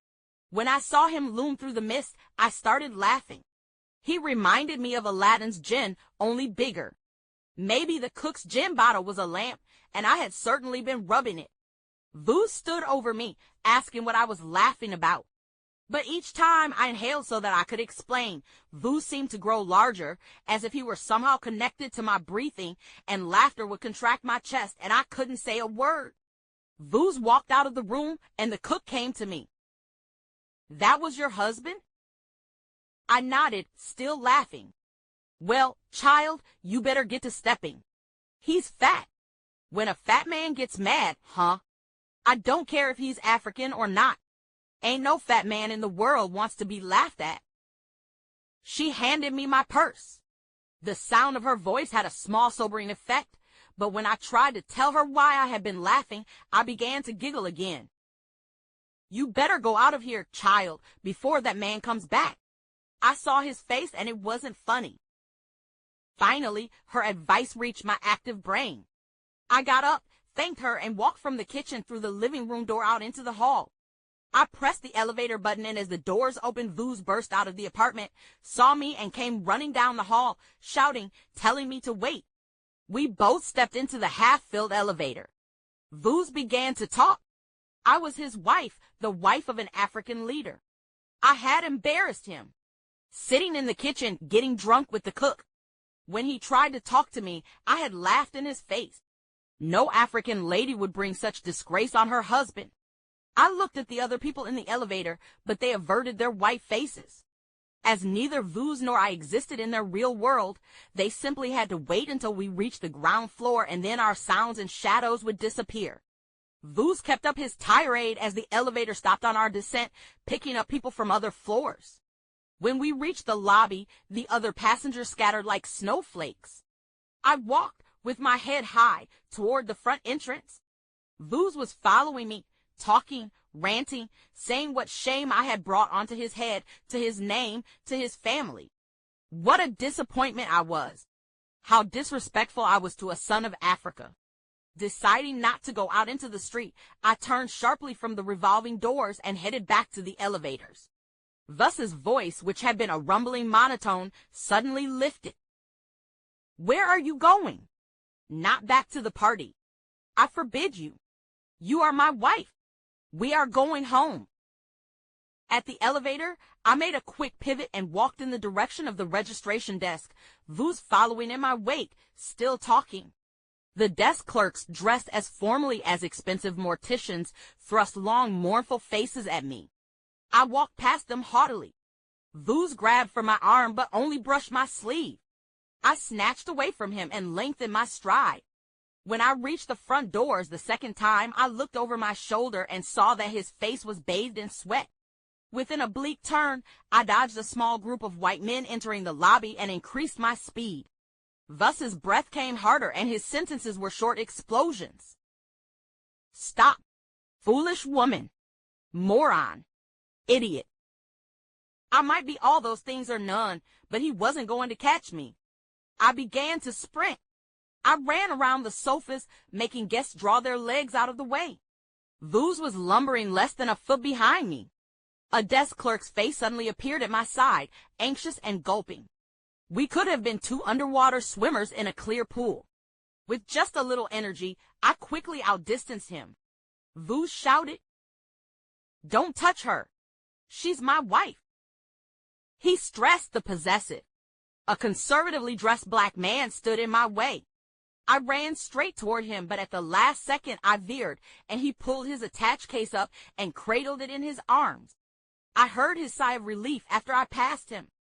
When I saw him loom through the mist, I started laughing. He reminded me of Aladdin's gin, only bigger. Maybe the cook's gin bottle was a lamp, and I had certainly been rubbing it. C.O.W.S stood over me, asking what I was laughing about. But each time I inhaled so that I could explain, Vu seemed to grow larger, as if he were somehow connected to my breathing, and laughter would contract my chest, and I couldn't say a word. Vu's walked out of the room, and the cook came to me. "That was your husband?" I nodded, still laughing. "Well, child, you better get to stepping. He's fat. When a fat man gets mad, huh? I don't care if he's African or not. Ain't no fat man in the world wants to be laughed at." She handed me my purse. The sound of her voice had a small sobering effect, but when I tried to tell her why I had been laughing, I began to giggle again. "You better go out of here, child, before that man comes back." I saw his face and it wasn't funny. Finally, her advice reached my active brain. I got up, thanked her, and walked from the kitchen through the living room door out into the hall. I pressed the elevator button, and as the doors opened, Vuz burst out of the apartment, saw me, and came running down the hall, shouting, telling me to wait. We both stepped into the half-filled elevator. Vuz began to talk. I was his wife, the wife of an African leader. I had embarrassed him, sitting in the kitchen, getting drunk with the cook. When he tried to talk to me, I had laughed in his face. No African lady would bring such disgrace on her husband. I looked at the other people in the elevator, but they averted their white faces. As neither Vuz nor I existed in their real world, they simply had to wait until we reached the ground floor, and then our sounds and shadows would disappear. Vuz kept up his tirade as the elevator stopped on our descent, picking up people from other floors. When we reached the lobby, the other passengers scattered like snowflakes. I walked with my head high toward the front entrance. Vuz was following me, talking, ranting, saying what shame I had brought onto his head, to his name, to his family. What a disappointment I was. How disrespectful I was to a son of Africa. Deciding not to go out into the street, I turned sharply from the revolving doors and headed back to the elevators. Vuz's voice, which had been a rumbling monotone, suddenly lifted. "Where are you going?" "Not back to the party. I forbid you. You are my wife. We are going home." At the elevator, I made a quick pivot and walked in the direction of the registration desk, Vuz following in my wake, still talking. The desk clerks, dressed as formally as expensive morticians, thrust long, mournful faces at me. I walked past them haughtily. Vuz grabbed for my arm, but only brushed my sleeve. I snatched away from him and lengthened my stride. When I reached the front doors the second time, I looked over my shoulder and saw that his face was bathed in sweat. With an oblique turn, I dodged a small group of white men entering the lobby and increased my speed. Vuz's breath came harder, and his sentences were short explosions. "Stop, foolish woman, moron, idiot." I might be all those things or none, but he wasn't going to catch me. I began to sprint. I ran around the sofas, making guests draw their legs out of the way. Vuz was lumbering less than a foot behind me. A desk clerk's face suddenly appeared at my side, anxious and gulping. We could have been two underwater swimmers in a clear pool. With just a little energy, I quickly outdistanced him. Vuz shouted, "Don't touch her. She's my wife." He stressed the possessive. A conservatively dressed black man stood in my way. I ran straight toward him, but at the last second I veered, and he pulled his attach case up and cradled it in his arms. I heard his sigh of relief after I passed him.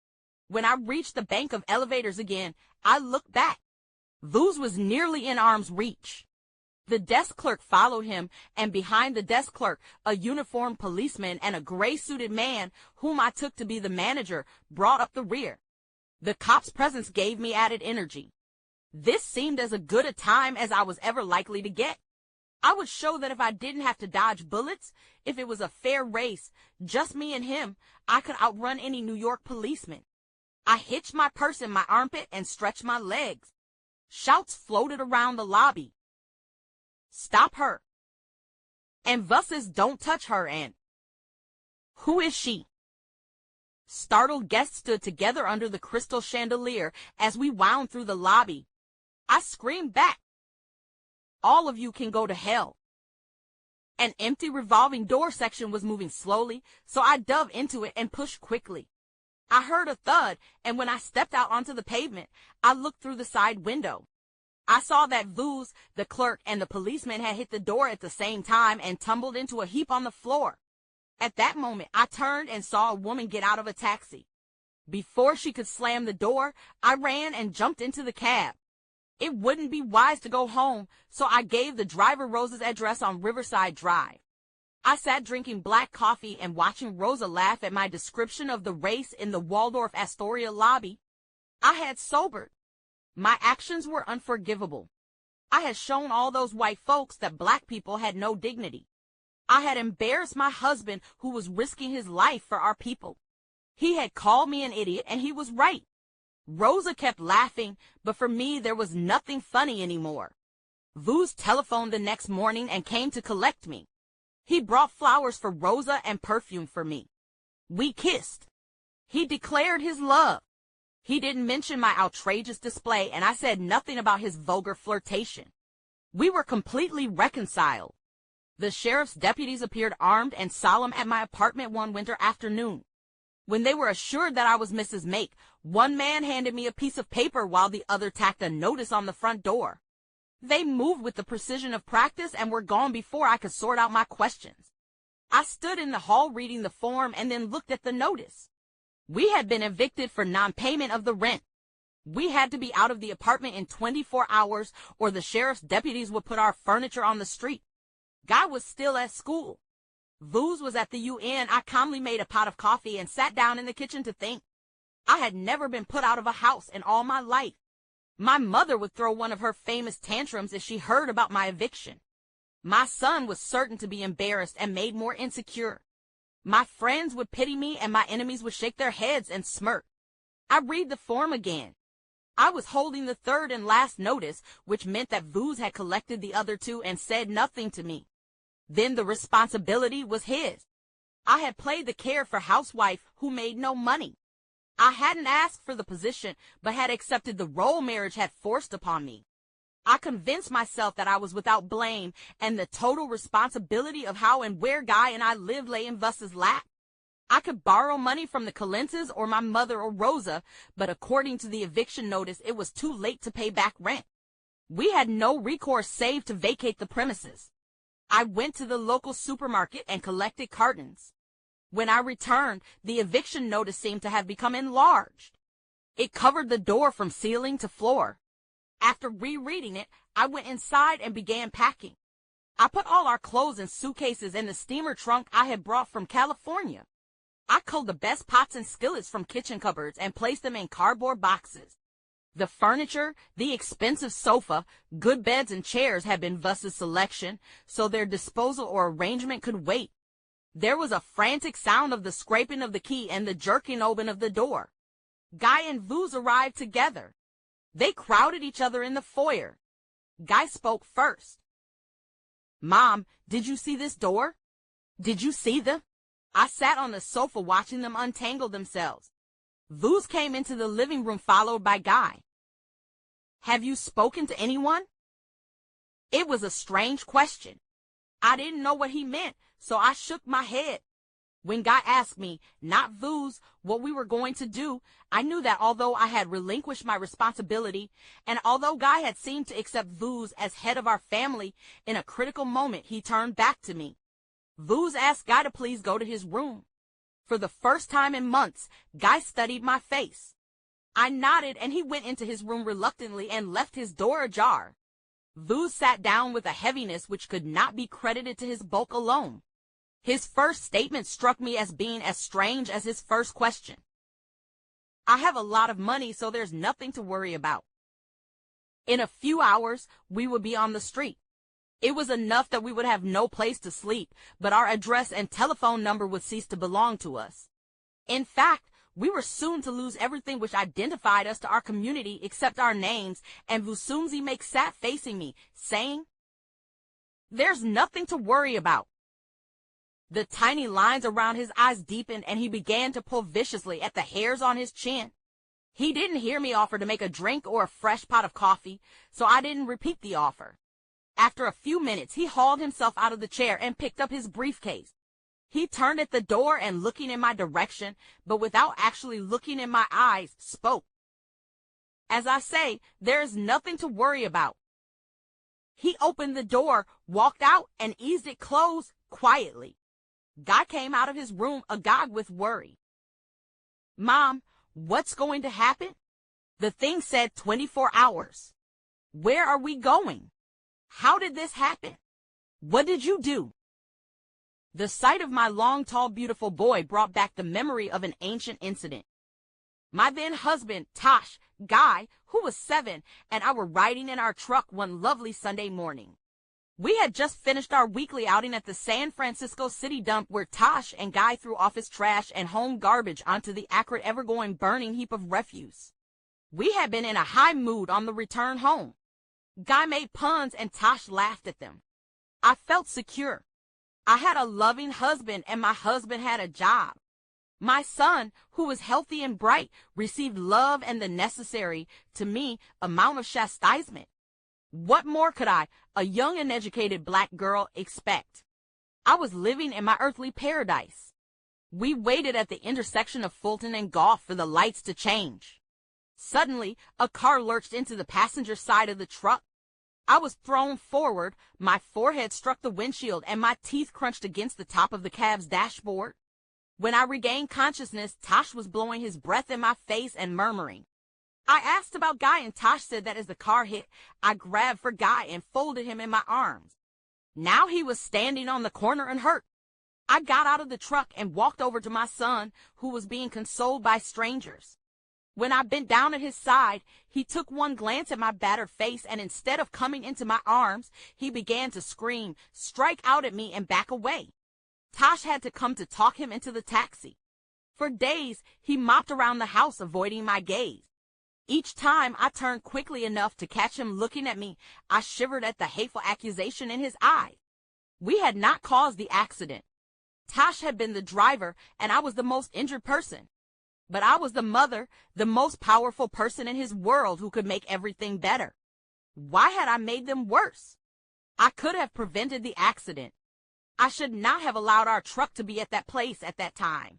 When I reached the bank of elevators again, I looked back. Vuz was nearly in arm's reach. The desk clerk followed him, and behind the desk clerk, a uniformed policeman and a gray-suited man, whom I took to be the manager, brought up the rear. The cop's presence gave me added energy. This seemed as good a time as I was ever likely to get. I would show that if I didn't have to dodge bullets, if it was a fair race, just me and him, I could outrun any New York policeman. I hitched my purse in my armpit and stretched my legs. Shouts floated around the lobby. "Stop her!" And Vuz's "Don't touch her," and "Who is she?" Startled guests stood together under the crystal chandelier as we wound through the lobby. I screamed back, "All of you can go to hell." An empty revolving door section was moving slowly, so I dove into it and pushed quickly. I heard a thud, and when I stepped out onto the pavement, I looked through the side window. I saw that Vuz, the clerk, and the policeman had hit the door at the same time and tumbled into a heap on the floor. At that moment, I turned and saw a woman get out of a taxi. Before she could slam the door, I ran and jumped into the cab. It wouldn't be wise to go home, so I gave the driver Rosa's address on Riverside Drive. I sat drinking black coffee and watching Rosa laugh at my description of the race in the Waldorf Astoria lobby. I had sobered. My actions were unforgivable. I had shown all those white folks that black people had no dignity. I had embarrassed my husband, who was risking his life for our people. He had called me an idiot, and he was right. Rosa kept laughing, but for me there was nothing funny anymore. Vuz telephoned the next morning and came to collect me. He brought flowers for Rosa and perfume for me. We kissed. He declared his love. He didn't mention my outrageous display, and I said nothing about his vulgar flirtation. We were completely reconciled. The sheriff's deputies appeared armed and solemn at my apartment one winter afternoon. When they were assured that I was Mrs. Make, one man handed me a piece of paper while the other tacked a notice on the front door. They moved with the precision of practice and were gone before I could sort out my questions. I stood in the hall reading the form and then looked at the notice. We had been evicted for non-payment of the rent. We had to be out of the apartment in 24 hours or the sheriff's deputies would put our furniture on the street. Guy was still at school. Vuz was at the UN. I calmly made a pot of coffee and sat down in the kitchen to think. I had never been put out of a house in all my life. My mother would throw one of her famous tantrums if she heard about my eviction. My son was certain to be embarrassed and made more insecure. My friends would pity me and my enemies would shake their heads and smirk. I read the form again. I was holding the third and last notice, which meant that Vuz had collected the other two and said nothing to me. Then the responsibility was his. I had played the carefree housewife who made no money. I hadn't asked for the position, but had accepted the role marriage had forced upon me. I convinced myself that I was without blame, and the total responsibility of how and where Guy and I lived lay in Vuz's lap. I could borrow money from the Colentas or my mother or Rosa, but according to the eviction notice, it was too late to pay back rent. We had no recourse save to vacate the premises. I went to the local supermarket and collected cartons. When I returned, the eviction notice seemed to have become enlarged. It covered the door from ceiling to floor. After rereading it, I went inside and began packing. I put all our clothes in suitcases in the steamer trunk I had brought from California. I culled the best pots and skillets from kitchen cupboards and placed them in cardboard boxes. The furniture, the expensive sofa, good beds and chairs had been Vuz's selection, so their disposal or arrangement could wait. There was a frantic sound of the scraping of the key and the jerking open of the door. Guy and Vuz arrived together. They crowded each other in the foyer. Guy spoke first. "Mom, did you see this door? Did you see them?" I sat on the sofa watching them untangle themselves. Vuz came into the living room followed by Guy. "Have you spoken to anyone?" It was a strange question. I didn't know what he meant, so I shook my head. When Guy asked me, not Vuz, what we were going to do, I knew that although I had relinquished my responsibility, and although Guy had seemed to accept Vuz as head of our family, in a critical moment he turned back to me. Vuz asked Guy to please go to his room. For the first time in months, Guy studied my face. I nodded and he went into his room reluctantly and left his door ajar. Vuz sat down with a heaviness which could not be credited to his bulk alone. His first statement struck me as being as strange as his first question. "I have a lot of money, so there's nothing to worry about." In a few hours, we would be on the street. It was enough that we would have no place to sleep, but our address and telephone number would cease to belong to us. In fact, we were soon to lose everything which identified us to our community except our names, and Vusumzi Make sat facing me, saying, "There's nothing to worry about." The tiny lines around his eyes deepened, and he began to pull viciously at the hairs on his chin. He didn't hear me offer to make a drink or a fresh pot of coffee, so I didn't repeat the offer. After a few minutes, he hauled himself out of the chair and picked up his briefcase. He turned at the door and, looking in my direction, but without actually looking in my eyes, spoke. As I say, there is nothing to worry about. He opened the door, walked out, and eased it closed quietly. Guy came out of his room agog with worry. Mom, what's going to happen? The thing said 24 hours. Where are we going? How did this happen? What did you do? The sight of my long, tall, beautiful boy brought back the memory of an ancient incident. My then husband, Tosh, Guy, who was 7, and I were riding in our truck one lovely Sunday morning. We had just finished our weekly outing at the San Francisco City dump, where Tosh and Guy threw off his trash and home garbage onto the acrid, ever-going burning heap of refuse. We had been in a high mood on the return home. Guy made puns and Tosh laughed at them. I felt secure. I had a loving husband and my husband had a job. My son, who was healthy and bright, received love and the necessary, to me, amount of chastisement. What more could I, a young and educated black girl, expect? I was living in my earthly paradise. We waited at the intersection of Fulton and Gulf for the lights to change. Suddenly, a car lurched into the passenger side of the truck. I was thrown forward, my forehead struck the windshield, and my teeth crunched against the top of the cab's dashboard. When I regained consciousness, Tosh was blowing his breath in my face and murmuring. I asked about Guy, and Tosh said that as the car hit, I grabbed for Guy and folded him in my arms. Now he was standing on the corner and hurt. I got out of the truck and walked over to my son, who was being consoled by strangers. When I bent down at his side, he took one glance at my battered face, and instead of coming into my arms, he began to scream, strike out at me, and back away. Tosh had to come to talk him into the taxi. For days, he mopped around the house, avoiding my gaze. Each time I turned quickly enough to catch him looking at me, I shivered at the hateful accusation in his eye. We had not caused the accident. Tosh had been the driver, and I was the most injured person. But I was the mother, the most powerful person in his world, who could make everything better. Why had I made them worse? I could have prevented the accident. I should not have allowed our truck to be at that place at that time.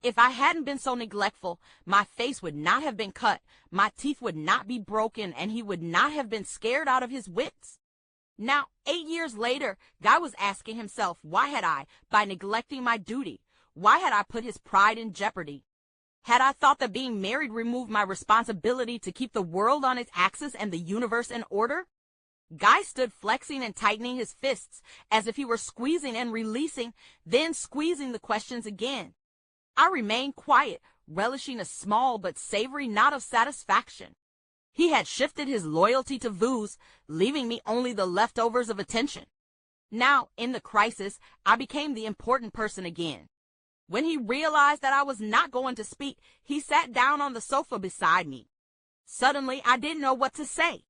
If I hadn't been so neglectful, my face would not have been cut, my teeth would not be broken, and he would not have been scared out of his wits. Now, 8 years later, Guy was asking himself, why had I, by neglecting my duty, why had I put his pride in jeopardy? Had I thought that being married removed my responsibility to keep the world on its axis and the universe in order? Guy stood flexing and tightening his fists as if he were squeezing and releasing, then squeezing the questions again. I remained quiet, relishing a small but savory knot of satisfaction. He had shifted his loyalty to C.O.W.S, leaving me only the leftovers of attention. Now, in the crisis, I became the important person again. When he realized that I was not going to speak, he sat down on the sofa beside me. Suddenly, I didn't know what to say.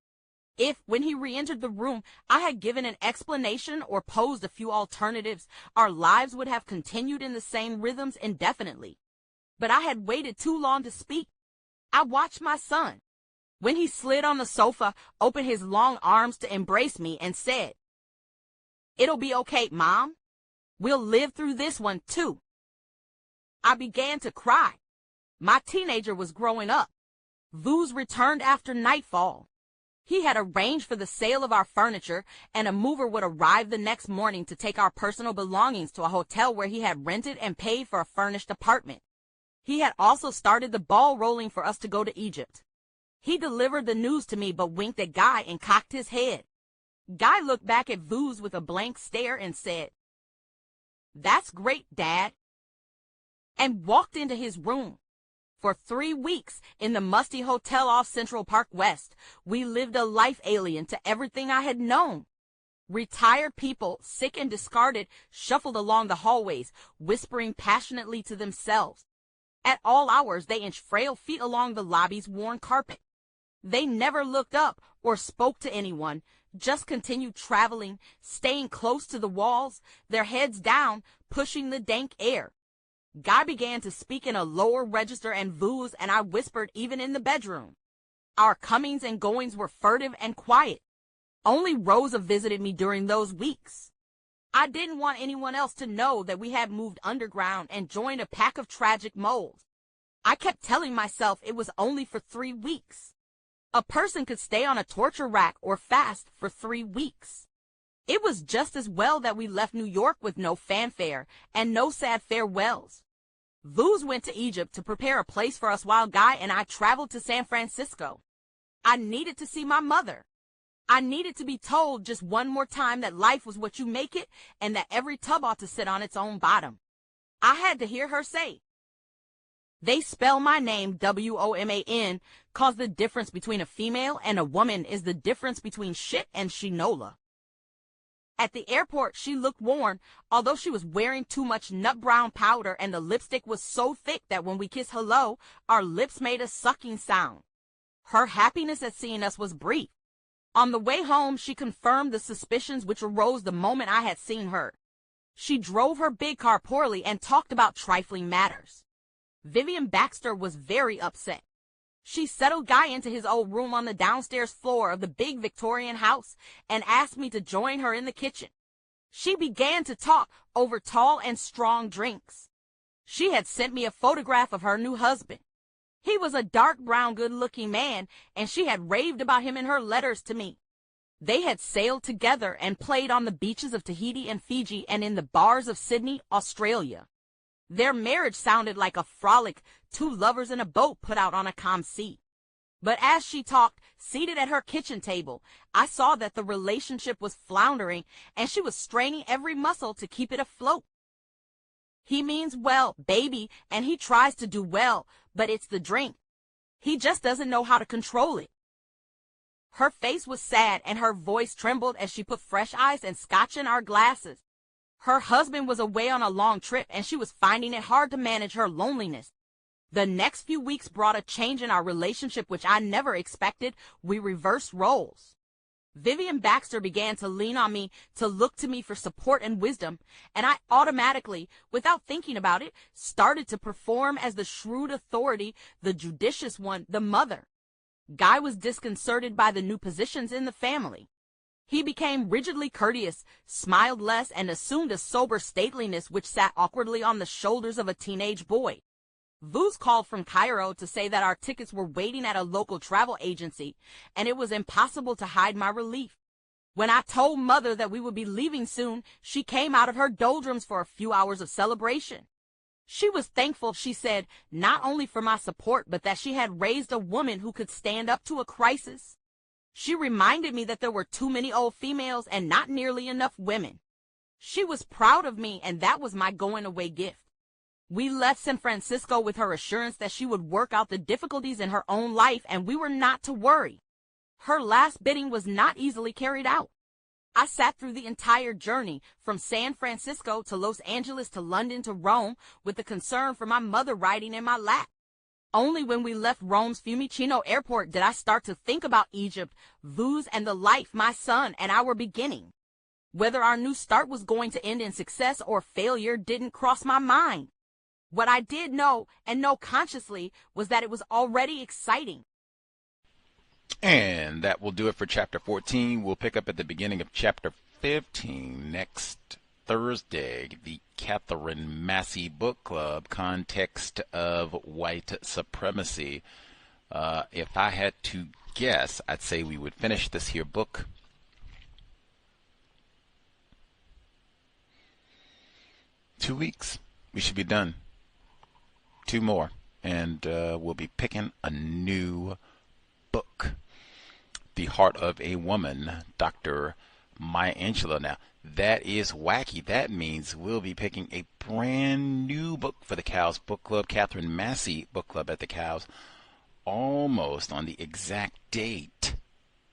If, when he re-entered the room, I had given an explanation or posed a few alternatives, our lives would have continued in the same rhythms indefinitely. But I had waited too long to speak. I watched my son. When he slid on the sofa, opened his long arms to embrace me, and said, "It'll be okay, Mom. We'll live through this one, too." I began to cry. My teenager was growing up. C.O.W.S returned after nightfall. He had arranged for the sale of our furniture, and a mover would arrive the next morning to take our personal belongings to a hotel where he had rented and paid for a furnished apartment. He had also started the ball rolling for us to go to Egypt. He delivered the news to me, but winked at Guy and cocked his head. Guy looked back at C.O.W.S with a blank stare and said, "That's great, Dad," and walked into his room. For 3 weeks, in the musty hotel off Central Park West, we lived a life alien to everything I had known. Retired people, sick and discarded, shuffled along the hallways, whispering passionately to themselves. At all hours, they inched frail feet along the lobby's worn carpet. They never looked up or spoke to anyone, just continued traveling, staying close to the walls, their heads down, pushing the dank air. Guy began to speak in a lower register, and C.O.W.S and I whispered even in the bedroom. Our comings and goings were furtive and quiet. Only Rosa visited me during those weeks. I didn't want anyone else to know that we had moved underground and joined a pack of tragic moles. I kept telling myself it was only for 3 weeks. A person could stay on a torture rack or fast for 3 weeks. It was just as well that we left New York with no fanfare and no sad farewells. Vuz went to Egypt to prepare a place for us while Guy and I traveled to San Francisco. I needed to see my mother. I needed to be told just one more time that life was what you make it and that every tub ought to sit on its own bottom. I had to hear her say, "They spell my name W-O-M-A-N, 'cause the difference between a female and a woman is the difference between shit and shinola." At the airport, she looked worn, although she was wearing too much nut brown powder and the lipstick was so thick that when we kissed hello, our lips made a sucking sound. Her happiness at seeing us was brief. On the way home, she confirmed the suspicions which arose the moment I had seen her. She drove her big car poorly and talked about trifling matters. Vivian Baxter was very upset. She settled Guy into his old room on the downstairs floor of the big Victorian house and asked me to join her in the kitchen. She began to talk over tall and strong drinks. She had sent me a photograph of her new husband. He was a dark brown good-looking man, and she had raved about him in her letters to me. They had sailed together and played on the beaches of Tahiti and Fiji and in the bars of Sydney, Australia. Their marriage sounded like a frolic, 2 lovers in a boat put out on a calm sea. But as she talked, seated at her kitchen table, I saw that the relationship was floundering and she was straining every muscle to keep it afloat. He means well, baby, and he tries to do well, but it's the drink. He just doesn't know how to control it. Her face was sad and her voice trembled as she put fresh ice and scotch in our glasses. Her husband was away on a long trip and she was finding it hard to manage her loneliness. The next few weeks brought a change in our relationship which I never expected. We reversed roles. Vivian Baxter began to lean on me, to look to me for support and wisdom, and I automatically, without thinking about it, started to perform as the shrewd authority, the judicious one, the mother. Guy was disconcerted by the new positions in the family. He became rigidly courteous, smiled less, and assumed a sober stateliness which sat awkwardly on the shoulders of a teenage boy. Vuz called from Cairo to say that our tickets were waiting at a local travel agency, and it was impossible to hide my relief. When I told Mother that we would be leaving soon, she came out of her doldrums for a few hours of celebration. She was thankful, she said, not only for my support, but that she had raised a woman who could stand up to a crisis. She reminded me that there were too many old females and not nearly enough women. She was proud of me, and that was my going-away gift. We left San Francisco with her assurance that she would work out the difficulties in her own life, and we were not to worry. Her last bidding was not easily carried out. I sat through the entire journey, from San Francisco to Los Angeles to London to Rome, with the concern for my mother riding in my lap. Only when we left Rome's Fiumicino airport did I start to think about Egypt, Vuz, and the life my son and I were beginning. Whether our new start was going to end in success or failure didn't cross my mind. What I did know, and know consciously, was that it was already exciting. And that will do it for Chapter 14. We'll pick up at the beginning of Chapter 15 next Thursday. The Katherine Massey Book Club, Context of White Supremacy. If I had to guess, I'd say we would finish this here book two weeks. We should be done. 2 more, and we'll be picking a new book. The Heart of a Woman, Dr. Maya Angelou. Now, that is wacky. That means we'll be picking a brand new book for the C.O.W.S Book Club, Katherine Massey Book Club at the C.O.W.S, almost on the exact date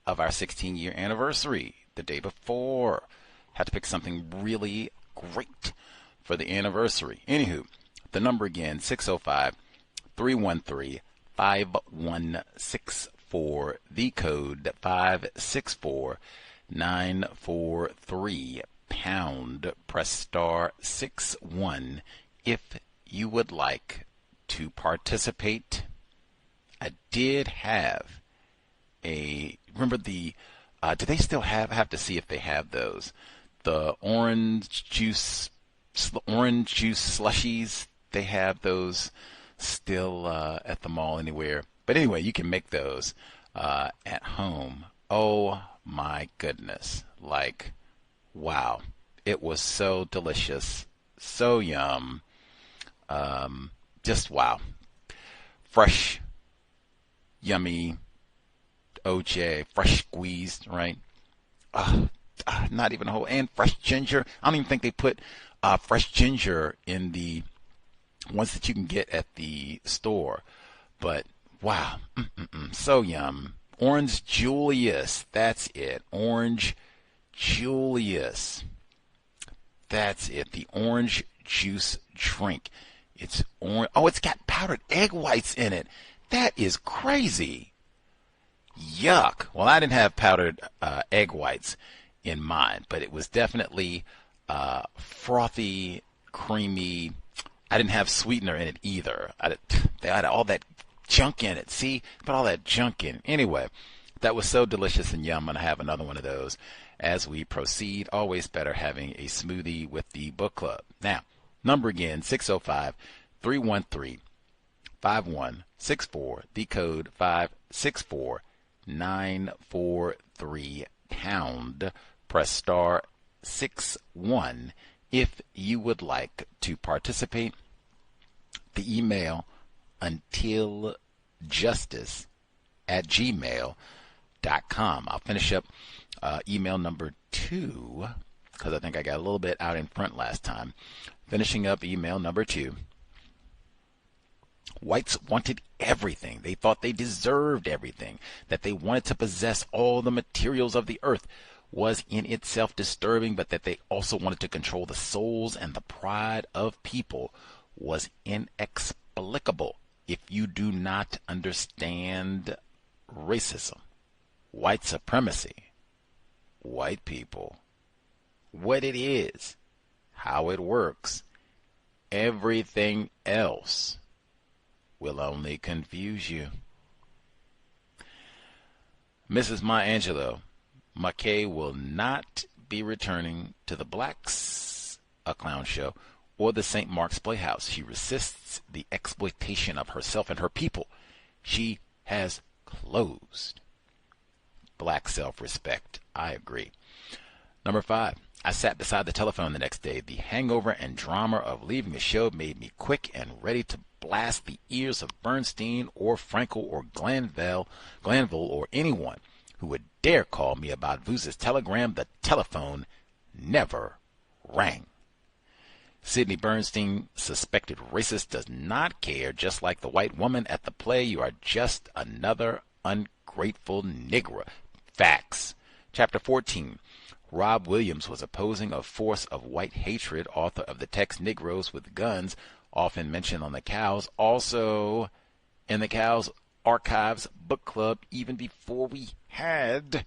of our 16-year anniversary, the day before. Had to pick something really great for the anniversary. Anywho, the number again, 605-313-5164. The code 564943. Pound. Press star 61 if you would like to participate. I did have remember the Do they still have to see if they have those? The orange juice slushies, they have those still at the mall anywhere. But anyway, you can make those at home. Oh my goodness. Like, wow. It was so delicious. So yum. Just wow. Fresh, yummy OJ, fresh squeezed, right? Not even a whole, and fresh ginger. I don't even think they put fresh ginger in the ones that you can get at the store. But wow, so yum. Orange Julius, that's it. Orange Julius, that's it. The orange juice drink. It's orange. Oh, it's got powdered egg whites in it. That is crazy. Yuck. Well, I didn't have powdered egg whites in mine, but it was definitely frothy, creamy. I didn't have sweetener in it either. They had all that junk in it. See, put all that junk in. Anyway, that was so delicious and yum. I'm going to have another one of those as we proceed. Always better having a smoothie with the book club. Now, number again, 605-313-5164. The code 564-943#. Press star 61 if you would like to participate. The email untiljustice@gmail.com. I'll finish up email number 2 because I think I got a little bit out in front last time. Finishing up email number 2. Whites wanted everything. They thought they deserved everything, that they wanted to possess all the materials of the earth was in itself disturbing, but that they also wanted to control the souls and the pride of people was inexplicable. If you do not understand racism, white supremacy, white people, what it is, how it works, everything else will only confuse you. Mrs. Maya Angelou, McKay will not be returning to the Blacks, a clown show, or the St. Mark's Playhouse. She resists the exploitation of herself and her people. She has closed. Black self-respect. I agree. Number 5. I sat beside the telephone the next day. The hangover and drama of leaving the show made me quick and ready to blast the ears of Bernstein or Frankel or Glanville or anyone who would dare call me about Vuce's telegram. The telephone never rang. Sidney Bernstein, suspected racist, does not care. Just like the white woman at the play, you are just another ungrateful Negro. Facts. Chapter 14. Rob Williams was opposing a force of white hatred, author of the text Negroes with Guns, often mentioned on the Cows, also in the Cows Archives book club, even before we had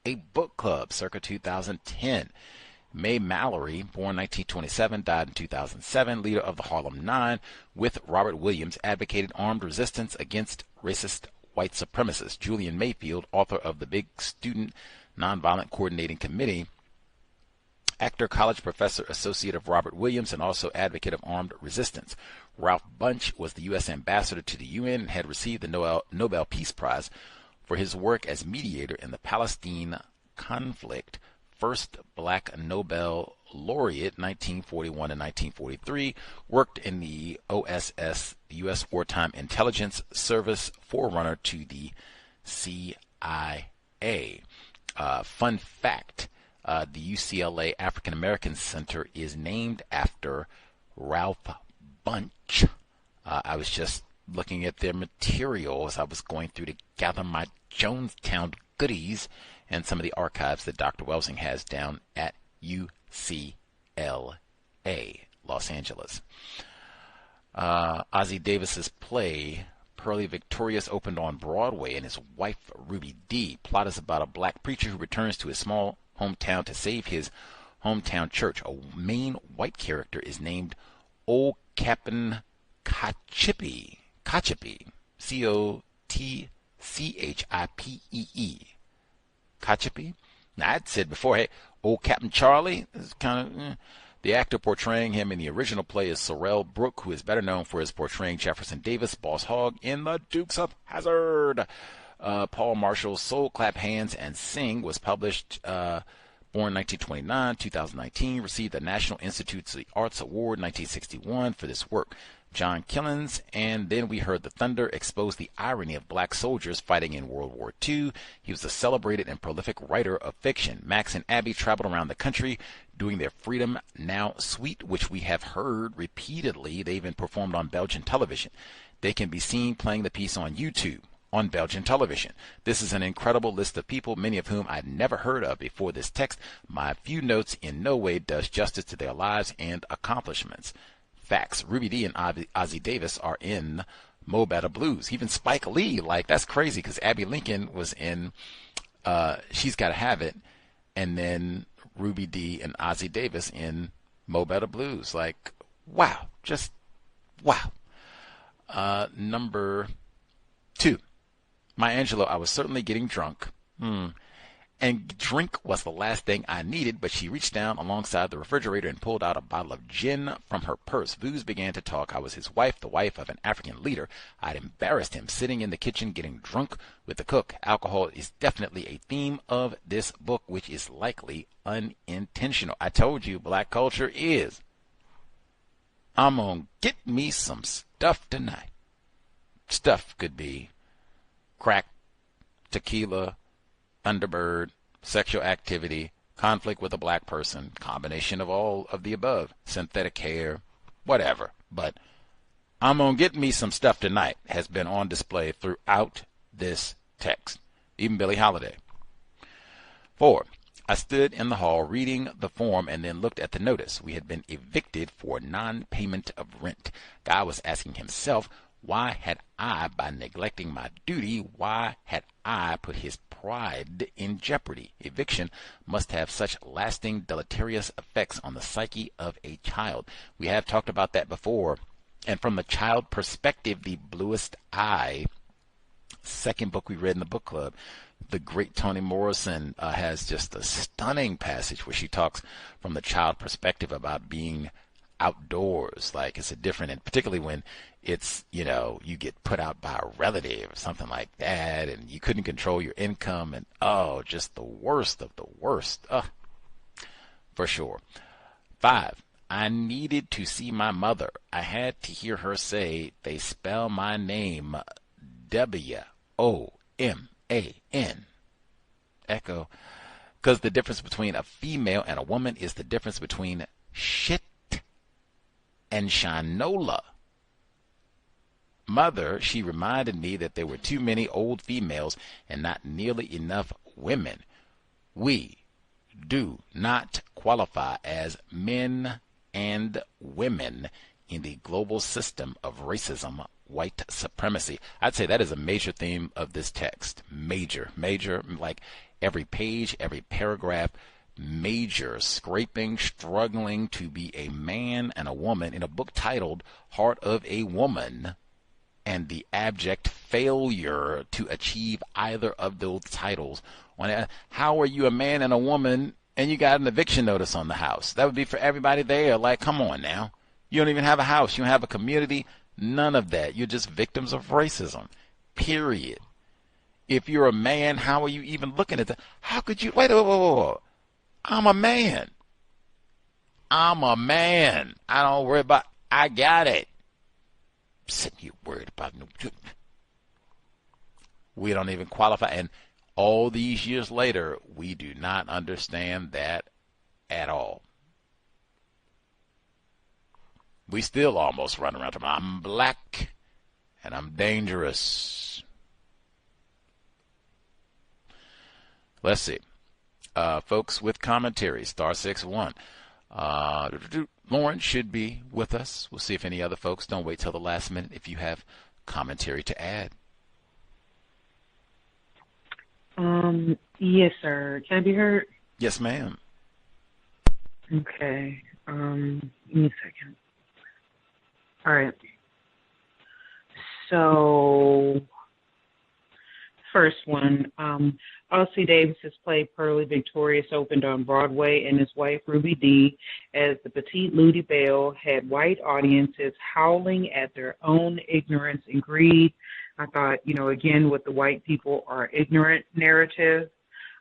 a book club, circa 2010. Mae Mallory, born 1927, died in 2007, leader of the Harlem Nine, with Robert Williams, advocated armed resistance against racist white supremacists. Julian Mayfield, author of the Big Student Nonviolent Coordinating Committee, actor, college professor, associate of Robert Williams, and also advocate of armed resistance. Ralph Bunche was the U.S. ambassador to the UN and had received the Nobel Peace Prize for his work as mediator in the Palestine conflict. First black Nobel laureate, 1941 and 1943, worked in the OSS, the U.S. Wartime Intelligence Service, forerunner to the CIA. Fun fact, the UCLA African American Center is named after Ralph Bunche. I was just looking at their material as I was going through to gather my Jonestown goodies and some of the archives that Dr. Welsing has down at UCLA, Los Angeles. Ossie Davis's play Pearly Victorious opened on Broadway, and his wife Ruby Dee. Plot is about a black preacher who returns to his small hometown to save his hometown church. A main white character is named Old Captain Kachipe, C-O-T-C-H-I-P-E-E. Kachapi. Now, I'd said before, hey, old Captain Charlie is kind of... The actor portraying him in the original play is Sorrell Brooke, who is better known for his portraying Jefferson Davis, Boss Hogg, in The Dukes of Hazzard. Paul Marshall's Soul, Clap Hands, and Sing was published, born 1929, 2019, received the National Institute of the Arts Award 1961 for this work. John Killens, and Then We Heard the Thunder exposed the irony of black soldiers fighting in World War II. He was a celebrated and prolific writer of fiction. Max and Abby traveled around the country doing their Freedom Now suite, which we have heard repeatedly. They even performed on Belgian television. They can be seen playing the piece on YouTube on Belgian television. This is an incredible list of people, many of whom I'd never heard of before this text. My few notes in no way does justice to their lives and accomplishments. Facts. Ruby Dee and Ozzie Davis are in Mo Better Blues. Even Spike Lee, like, that's crazy, because Abbey Lincoln was in She's Gotta Have It, and then Ruby Dee and Ozzie Davis in Mo Better Blues. Like, wow. Just wow. Number 2. Maya Angelou, I was certainly getting drunk. And drink was the last thing I needed, but she reached down alongside the refrigerator and pulled out a bottle of gin from her purse. Vooz began to talk. I was his wife, the wife of an African leader. I'd embarrassed him, sitting in the kitchen getting drunk with the cook. Alcohol is definitely a theme of this book, which is likely unintentional. I told you, black culture is. I'm gonna get me some stuff tonight. Stuff could be crack, tequila, Thunderbird, sexual activity, conflict with a black person, combination of all of the above, synthetic hair, whatever. But I'm going to get me some stuff tonight has been on display throughout this text, even Billie Holiday. 4. I stood in the hall reading the form and then looked at the notice. We had been evicted for non-payment of rent. Guy was asking himself, why had I, by neglecting my duty, why had I put his pride in jeopardy? Eviction must have such lasting deleterious effects on the psyche of a child. We have talked about that before. And from the child perspective, The Bluest Eye, second book we read in the book club, the great Toni Morrison has just a stunning passage where she talks from the child perspective about being outdoors. Like, it's a different, and particularly when it's, you know, you get put out by a relative or something like that, and you couldn't control your income, and just the worst of the worst. For sure. 5. I needed to see my mother. I had to hear her say, they spell my name W-O-M-A-N. Echo. Because the difference between a female and a woman is the difference between shit and Shinola. Mother, she reminded me that there were too many old females and not nearly enough women. We do not qualify as men and women in the global system of racism, white supremacy. I'd say that is a major theme of this text. Major, like every page, every paragraph, major, scraping, struggling to be a man and a woman in a book titled Heart of a Woman, and the abject failure to achieve either of those titles. How are you a man and a woman and you got an eviction notice on the house? That would be for everybody there. Like, come on now. You don't even have a house. You don't have a community. None of that. You're just victims of racism. Period. If you're a man, how are you even looking at that? How could you? Wait. I'm a man. I don't worry about. I got it. Sitting here worried about no. We don't even qualify, and all these years later, we do not understand that at all. We still almost run around talking about, I'm black and I'm dangerous. Let's see. Folks with commentary, *61. Lauren should be with us. We'll see if any other folks. Don't wait till the last minute if you have commentary to add. Yes, sir. Can I be heard? Yes, ma'am. Okay. Give me a second. All right. So, first, first one, Ossie Davis's play Pearly Victorious opened on Broadway, and his wife Ruby Dee, as the petite Ludi Belle, had white audiences howling at their own ignorance and greed. I thought, again, with the white people are ignorant narrative.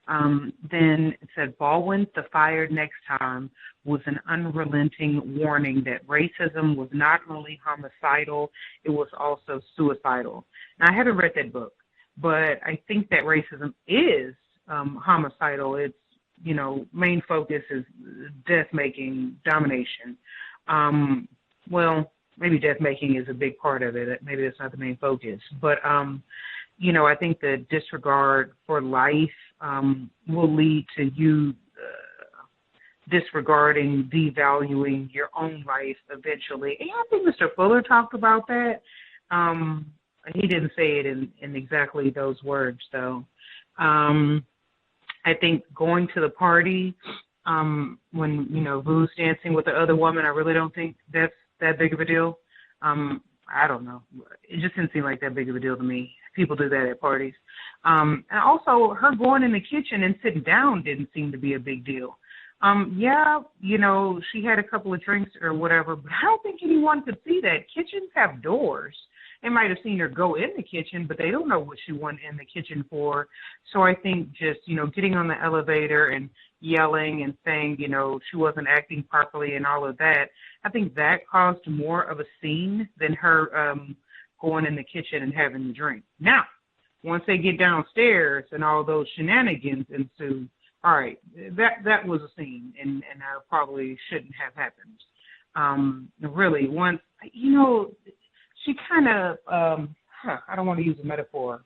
Then it said Baldwin's The Fired Next Time was an unrelenting warning that racism was not only homicidal, it was also suicidal. Now, I haven't read that book, but I think that racism is homicidal. Its, main focus is death-making, domination. Well, maybe death-making is a big part of it. Maybe that's not the main focus. But, I think the disregard for life will lead to you disregarding, devaluing your own life eventually. And I think Mr. Fuller talked about that. He didn't say it in exactly those words, though. I think going to the party when, Vu's dancing with the other woman, I really don't think that's that big of a deal. I don't know. It just didn't seem like that big of a deal to me. People do that at parties. And also, her going in the kitchen and sitting down didn't seem to be a big deal. She had a couple of drinks or whatever, but I don't think anyone could see that. Kitchens have doors. They might have seen her go in the kitchen, but they don't know what she went in the kitchen for. So I think just, getting on the elevator and yelling and saying, she wasn't acting properly and all of that, I think that caused more of a scene than her going in the kitchen and having a drink. Now, once they get downstairs and all those shenanigans ensue, all right, that was a scene, and probably shouldn't have happened. Really, once, she kind of, I don't want to use a metaphor.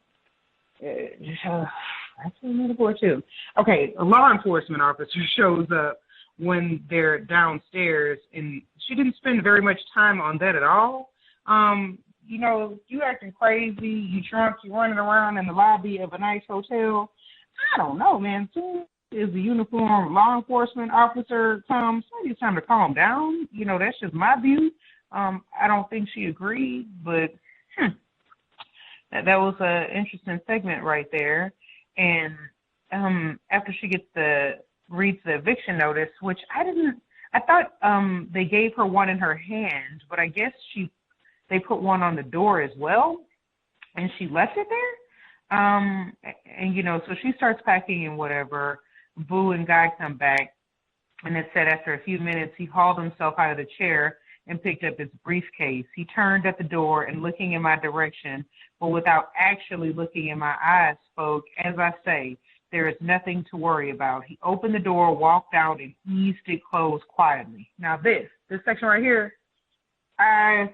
That's a metaphor, too. Okay, a law enforcement officer shows up when they're downstairs, and she didn't spend very much time on that at all. You acting crazy, you drunk, you running around in the lobby of a nice hotel. I don't know, man. Soon as the uniformed law enforcement officer comes, maybe it's time to calm down. That's just my view. I don't think she agreed, but that was an interesting segment right there. And after she reads the eviction notice, which I thought they gave her one in her hand, but I guess they put one on the door as well, and she left it there. And so she starts packing and whatever. Boo and Guy come back, and it said after a few minutes he hauled himself out of the chair and picked up his briefcase. He turned at the door and, looking in my direction, but without actually looking in my eyes, spoke, "As I say, there is nothing to worry about." He opened the door, walked out, and eased it closed quietly. Now this section right here, I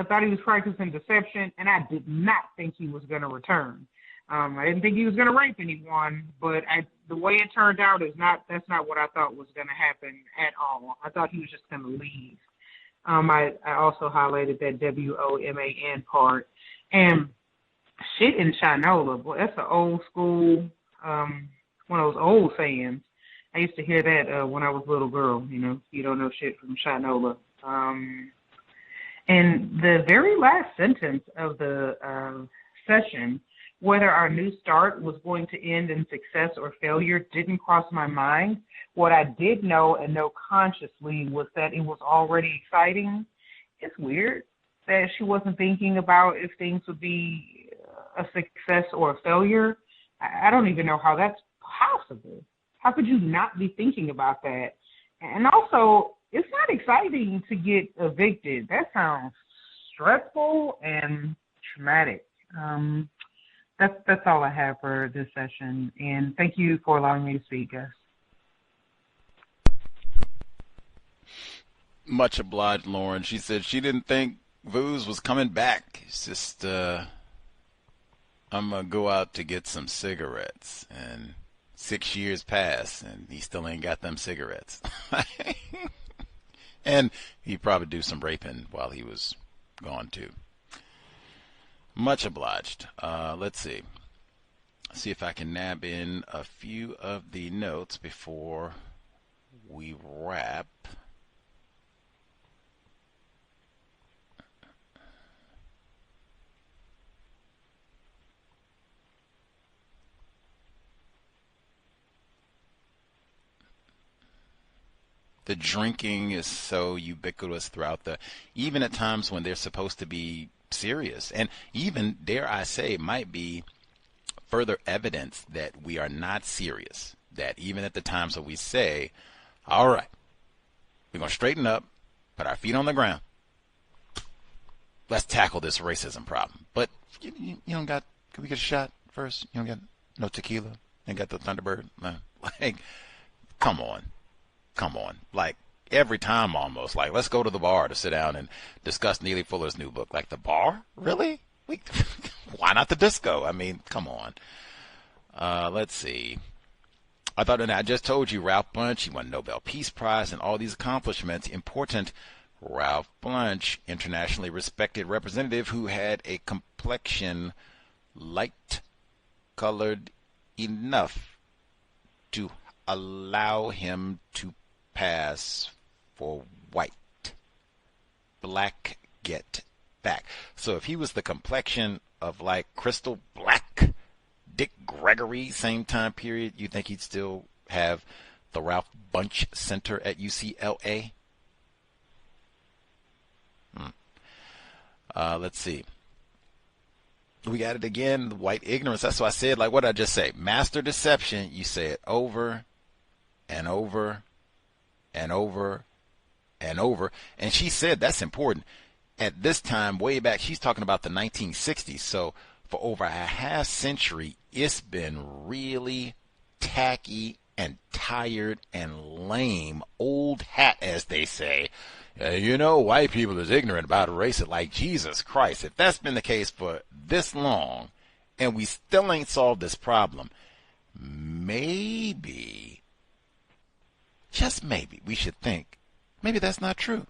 thought he was practicing deception, and I did not think he was going to return. I didn't think he was going to rape anyone, but the way it turned out that's not what I thought was going to happen at all. I thought he was just going to leave. I also highlighted that WOMAN part. And shit in Shinola, boy, that's an old school, one of those old sayings. I used to hear that when I was a little girl, you don't know shit from Shinola. And the very last sentence of the session, whether our new start was going to end in success or failure, didn't cross my mind. What I did know and know consciously was that it was already exciting. It's weird that she wasn't thinking about if things would be a success or a failure. I don't even know how that's possible. How could you not be thinking about that? And also, it's not exciting to get evicted. That sounds stressful and traumatic. That's all I have for this session. And thank you for allowing me to speak, Gus. Much obliged, Lauren. She said she didn't think Vooz was coming back. It's just, I'm going to go out to get some cigarettes. And 6 years pass, and he still ain't got them cigarettes. And he'd probably do some raping while he was gone, too. Much obliged. Let's see. See if I can nab in a few of the notes before we wrap. The drinking is so ubiquitous throughout even at times when they're supposed to be serious. And even, dare I say, might be further evidence that we are not serious. That even at the times that we say, all right, we're going to straighten up, put our feet on the ground, let's tackle this racism problem. But you don't got, can we get a shot first? You don't got no tequila? Ain't got the Thunderbird? No. Like, come on. Like, every time almost. Like, let's go to the bar to sit down and discuss Neely Fuller's new book. Like, the bar? Really? Why not the disco? I mean, come on. Let's see. I just told you Ralph Bunche, he won Nobel Peace Prize and all these accomplishments. Important. Ralph Bunche, internationally respected representative who had a complexion light-colored enough to allow him to pass for white. Black get back. So if he was the complexion of like crystal black Dick Gregory, same time period, you think he'd still have the Ralph Bunche Center at UCLA? Let's see. We got it again, the white ignorance. That's what I said. Like, what did I just say? Master deception. You say it over and over and over and over. And she said that's important. At this time, way back, she's talking about the 1960s. So for over a half century, it's been really tacky and tired and lame, old hat, as they say. White people is ignorant about race. Like, Jesus Christ, if that's been the case for this long and we still ain't solved this problem, maybe, just maybe, we should think, maybe that's not true.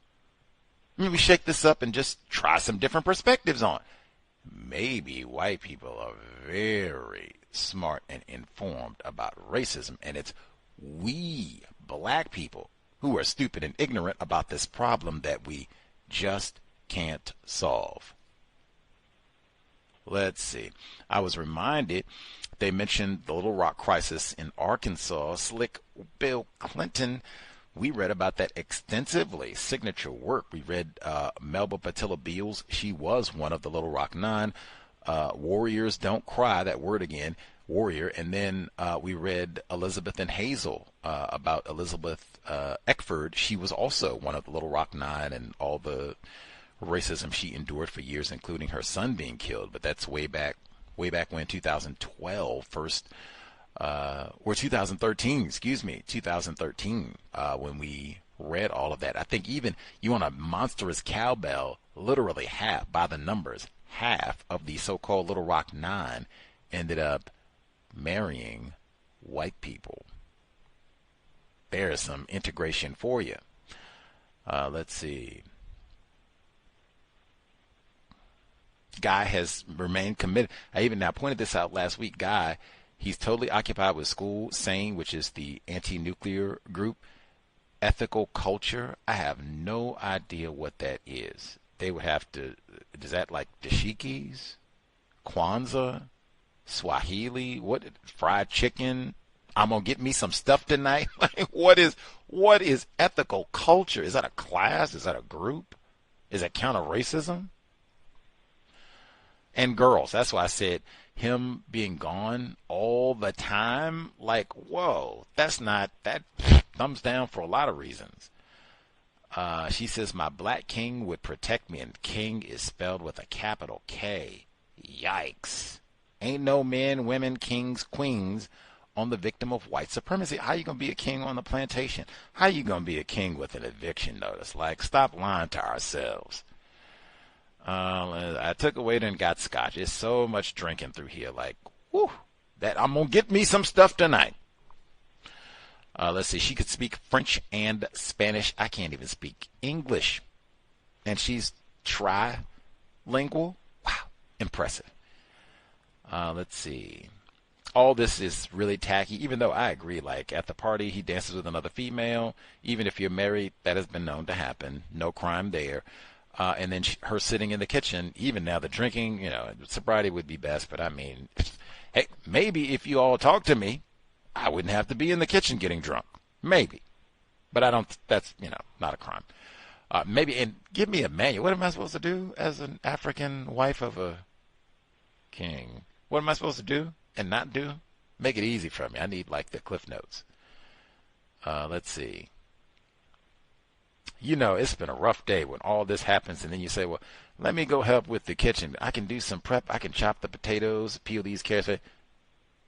Maybe shake this up and just try some different perspectives on it. Maybe white people are very smart and informed about racism, and it's we black people who are stupid and ignorant about this problem that we just can't solve. Let's see. I was reminded they mentioned the Little Rock crisis in Arkansas. Slick Bill Clinton, we read about that extensively. Signature work. We read Melba Patilla Beals. She was one of the Little Rock Nine. Warriors Don't Cry, that word again, warrior. And then we read Elizabeth and Hazel, about Elizabeth Eckford. She was also one of the Little Rock Nine and all the racism she endured for years, including her son being killed. But that's way back when, 2012 first, or 2013, 2013, when we read all of that. I think even you want a monstrous cowbell, literally half, by the numbers, half of the so-called Little Rock Nine ended up marrying white people. There's some integration for you. Let's see. Guy has remained committed. I even now pointed this out last week. Guy, he's totally occupied with School SANE, which is the anti-nuclear group. Ethical culture, I have no idea what that is. They would have to, is that like dashikis, Kwanzaa, Swahili, what, fried chicken? I'm gonna get me some stuff tonight. Like, what is ethical culture? Is that a class? Is that a group? Is it counter racism? And girls, that's why I said him being gone all the time. Like, whoa, that thumbs down for a lot of reasons. She says, my black king would protect me, and king is spelled with a capital K. Yikes. Ain't no men, women, kings, queens on the victim of white supremacy. How you going to be a king on the plantation? How you going to be a king with an eviction notice? Like, stop lying to ourselves. I took a waiter and got scotch. There's so much drinking through here. Like, whew, that I'm going to get me some stuff tonight. Let's see. She could speak French and Spanish. I can't even speak English. And she's trilingual. Wow. Impressive. Let's see. All this is really tacky, even though I agree, like, at the party, he dances with another female. Even if you're married, that has been known to happen. No crime there. And then her sitting in the kitchen, even now the drinking, sobriety would be best. But I mean, hey, maybe if you all talk to me, I wouldn't have to be in the kitchen getting drunk. Maybe. But I don't, that's, not a crime. Maybe, and give me a manual. What am I supposed to do as an African wife of a king? What am I supposed to do and not do? Make it easy for me. I need, like, the Cliff Notes. Let's see. It's been a rough day when all this happens, and then you say, well, let me go help with the kitchen. I can do some prep. I can chop the potatoes, peel these carrots.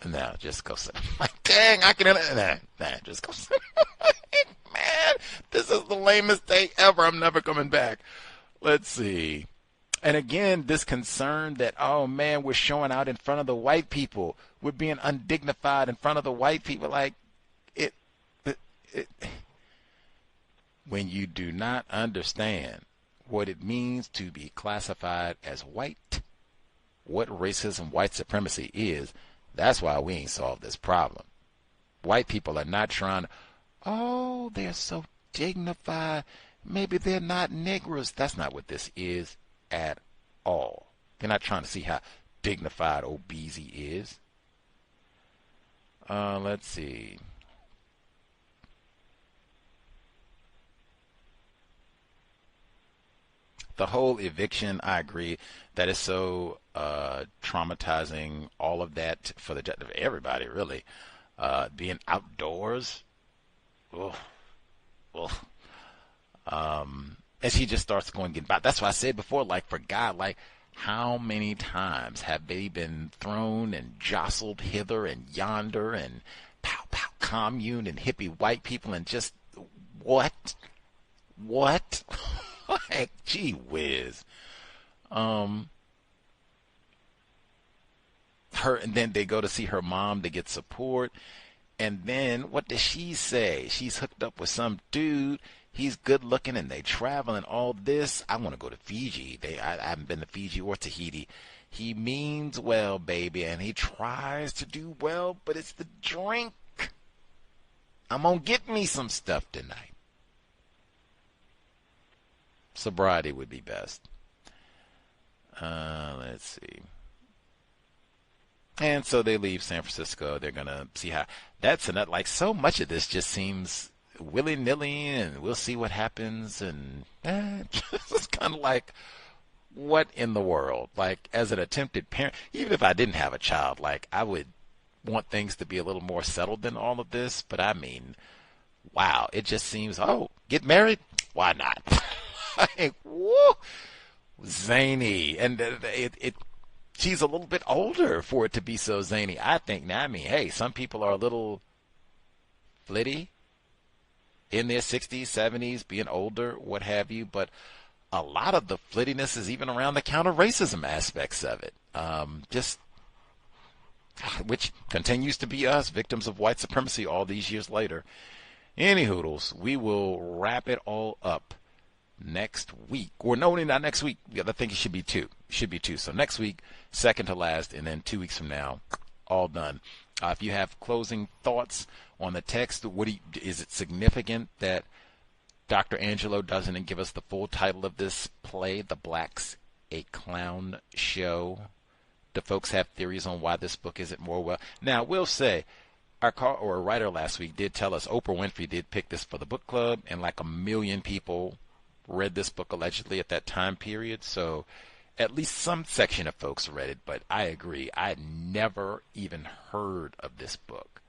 No, just go sit. Like, dang, I can. Nah, just go sit. Man, this is the lamest day ever. I'm never coming back. Let's see. And again, this concern that, oh, man, we're showing out in front of the white people. We're being undignified in front of the white people. Like, when you do not understand what it means to be classified as white, what racism, white supremacy is, that's why we ain't solved this problem. White people are not trying to, oh, they're so dignified. Maybe they're not Negroes. That's not what this is at all. They're not trying to see how dignified Obeezy is. Let's see. The whole eviction, I agree, that is so traumatizing, all of that for everybody, really. Being outdoors. And she just starts going, getting by. That's why I said before, like, for God, like, how many times have they been thrown and jostled hither and yonder and pow, pow, commune and hippie white people and just, what? Like, gee whiz. And then they go to see her mom to get support. And then what does she say? She's hooked up with some dude. He's good looking and they travel and all this. I want to go to Fiji. I haven't been to Fiji or Tahiti. He means well, baby, and he tries to do well, but it's the drink. I'm going to get me some stuff tonight. Sobriety would be best. Let's see. And so they leave San Francisco. They're going to see how that's enough. Like, so much of this just seems willy-nilly, and we'll see what happens. And it's kind of like, what in the world? Like, as an attempted parent, even if I didn't have a child, like, I would want things to be a little more settled than all of this. But I mean, wow, it just seems, oh, get married? Why not? Like, woo, zany. And she's a little bit older for it to be so zany, I think. Now, I mean, hey, some people are a little flitty in their 60s, 70s, being older, what have you. But a lot of the flittiness is even around the counter-racism aspects of it. Which continues to be us, victims of white supremacy all these years later. Any hoodles, we will wrap it all up next week. Or no, not next week. I think it should be two. So next week, second to last, and then 2 weeks from now, all done. If you have closing thoughts on the text, is it significant that Dr. Angelou doesn't give us the full title of this play, The Blacks, a Clown Show? Do folks have theories on why this book isn't more well? Now, we'll say, our writer last week did tell us Oprah Winfrey did pick this for the book club, and like 1 million people read this book allegedly at that time period. So at least some section of folks read it, but I agree. I had never even heard of this book.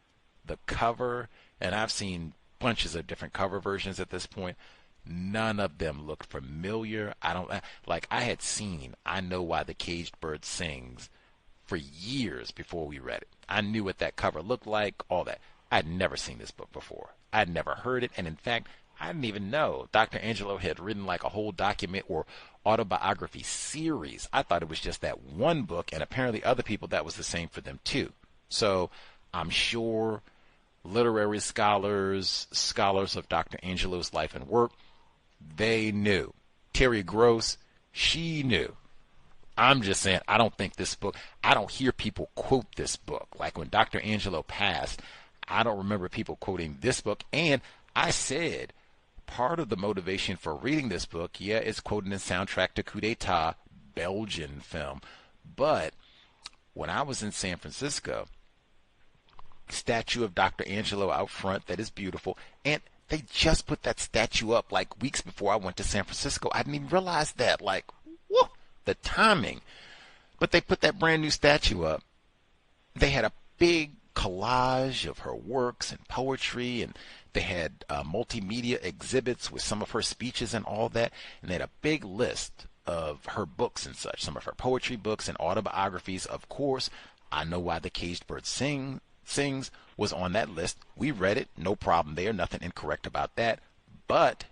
The cover, and I've seen bunches of different cover versions at this point, none of them looked familiar. I had seen I Know Why the Caged Bird Sings for years before we read it. I knew what that cover looked like, all that. I'd never seen this book before. I'd never heard it, and in fact, I didn't even know Dr. Angelou had written like a whole document or autobiography series. I thought it was just that one book, and apparently other people, that was the same for them too. So I'm sure literary scholars of Dr. Angelou's life and work, they knew. Terry Gross, she knew. I'm just saying, I don't think this book, I don't hear people quote this book. Like when Dr. Angelou passed, I don't remember people quoting this book. And I said, part of the motivation for reading this book, it's quoted in Soundtrack to Coup d'etat, Belgian film. But when I was in San Francisco, statue of Dr. Angelou out front, that is beautiful. And They just put that statue up like weeks before I went to San Francisco. I didn't even realize that. Like, whoa, the timing. But they put that brand new statue up. They had a big collage of her works and poetry, and they had multimedia exhibits with some of her speeches and all that. And they had a big list of her books and such, some of her poetry books and autobiographies. Of course, I Know Why the Caged Bird Sings was on that list. We read it, no problem there, nothing incorrect about that. But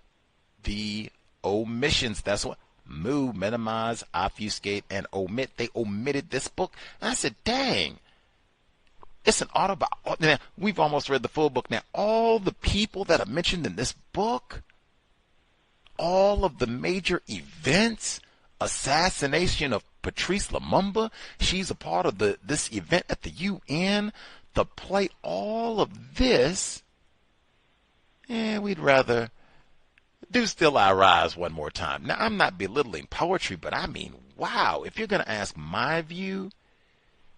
the omissions, that's what, move, minimize, obfuscate, and omit. They omitted this book. And I said, dang, it's an autobiography. Now, we've almost read the full book now. All the people that are mentioned in this book, all of the major events, assassination of Patrice Lumumba, she's a part of this event at the UN, the play, all of this, we'd rather do Still I Rise one more time. Now, I'm not belittling poetry, but I mean, wow, if you're going to ask my view,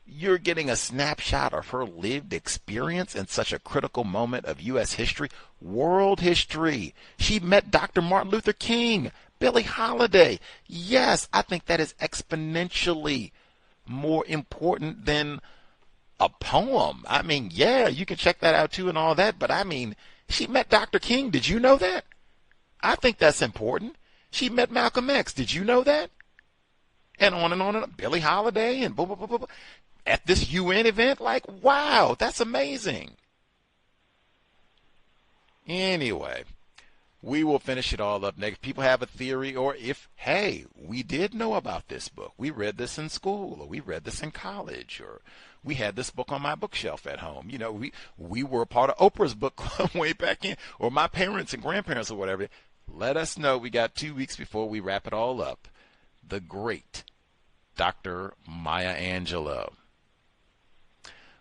you're getting a snapshot of her lived experience in such a critical moment of U.S. history, world history. She met Dr. Martin Luther King, Billie Holiday. Yes, I think that is exponentially more important than a poem. I mean, yeah, you can check that out too and all that, but I mean, she met Dr. King. Did you know that? I think that's important. She met Malcolm X. Did you know that? And on and on and on. Billie Holiday and blah, blah, blah, blah, blah. At this UN event, like, wow, that's amazing. Anyway, we will finish it all up next. People have a theory, or if, hey, we did know about this book. We read this in school, or we read this in college, or we had this book on my bookshelf at home. You know, we were a part of Oprah's book club way back in, or my parents and grandparents or whatever. Let us know. We got 2 weeks before we wrap it all up. The great Dr. Maya Angelou.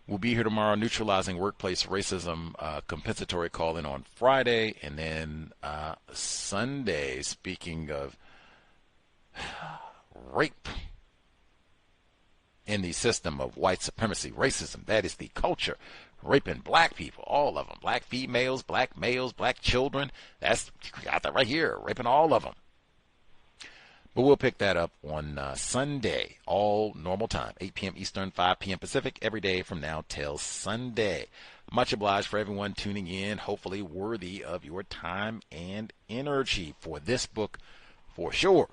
We'll be here tomorrow, neutralizing workplace racism, compensatory call-in on Friday, and then Sunday, speaking of rape in the system of white supremacy, racism, that is the culture, raping black people, all of them, black females, black males, black children, that's, you got that right here, raping all of them. But we'll pick that up on Sunday, all normal time, 8 p.m. Eastern, 5 p.m. Pacific, every day from now till Sunday. Much obliged for everyone tuning in, hopefully worthy of your time and energy for this book for sure.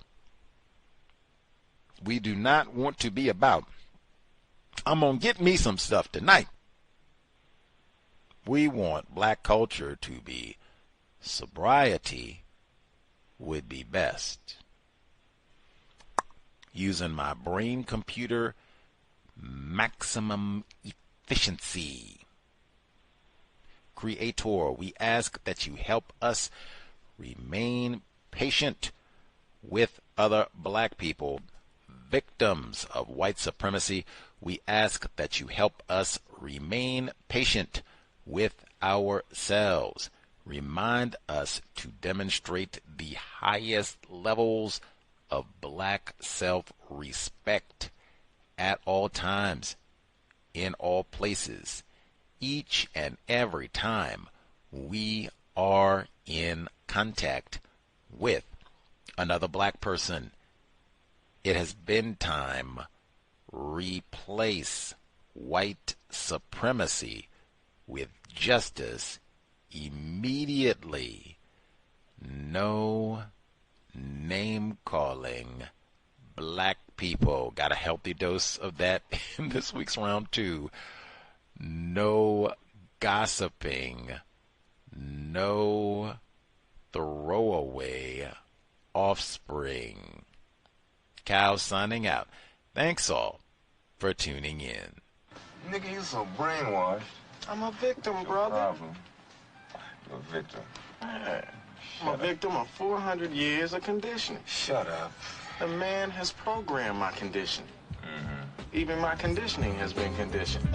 We do not want to be about, I'm going to get me some stuff tonight. We want black culture to be sobriety would be best. Using my brain computer maximum efficiency. Creator, we ask that you help us remain patient with other black people, victims of white supremacy. We ask that you help us remain patient with ourselves. Remind us to demonstrate the highest levels of black self-respect at all times, in all places, each and every time we are in contact with another black person. It has been time. Replace white supremacy with justice immediately. No name-calling black people. Got a healthy dose of that in this week's round 2. No gossiping. No throwaway offspring. Cal signing out. Thanks all for tuning in. Nigga, you so brainwashed. I'm a victim, brother. No problem. You're a victim. I'm a victim of 400 years of conditioning. Shut up. The man has programmed my conditioning. Even my conditioning has been conditioned.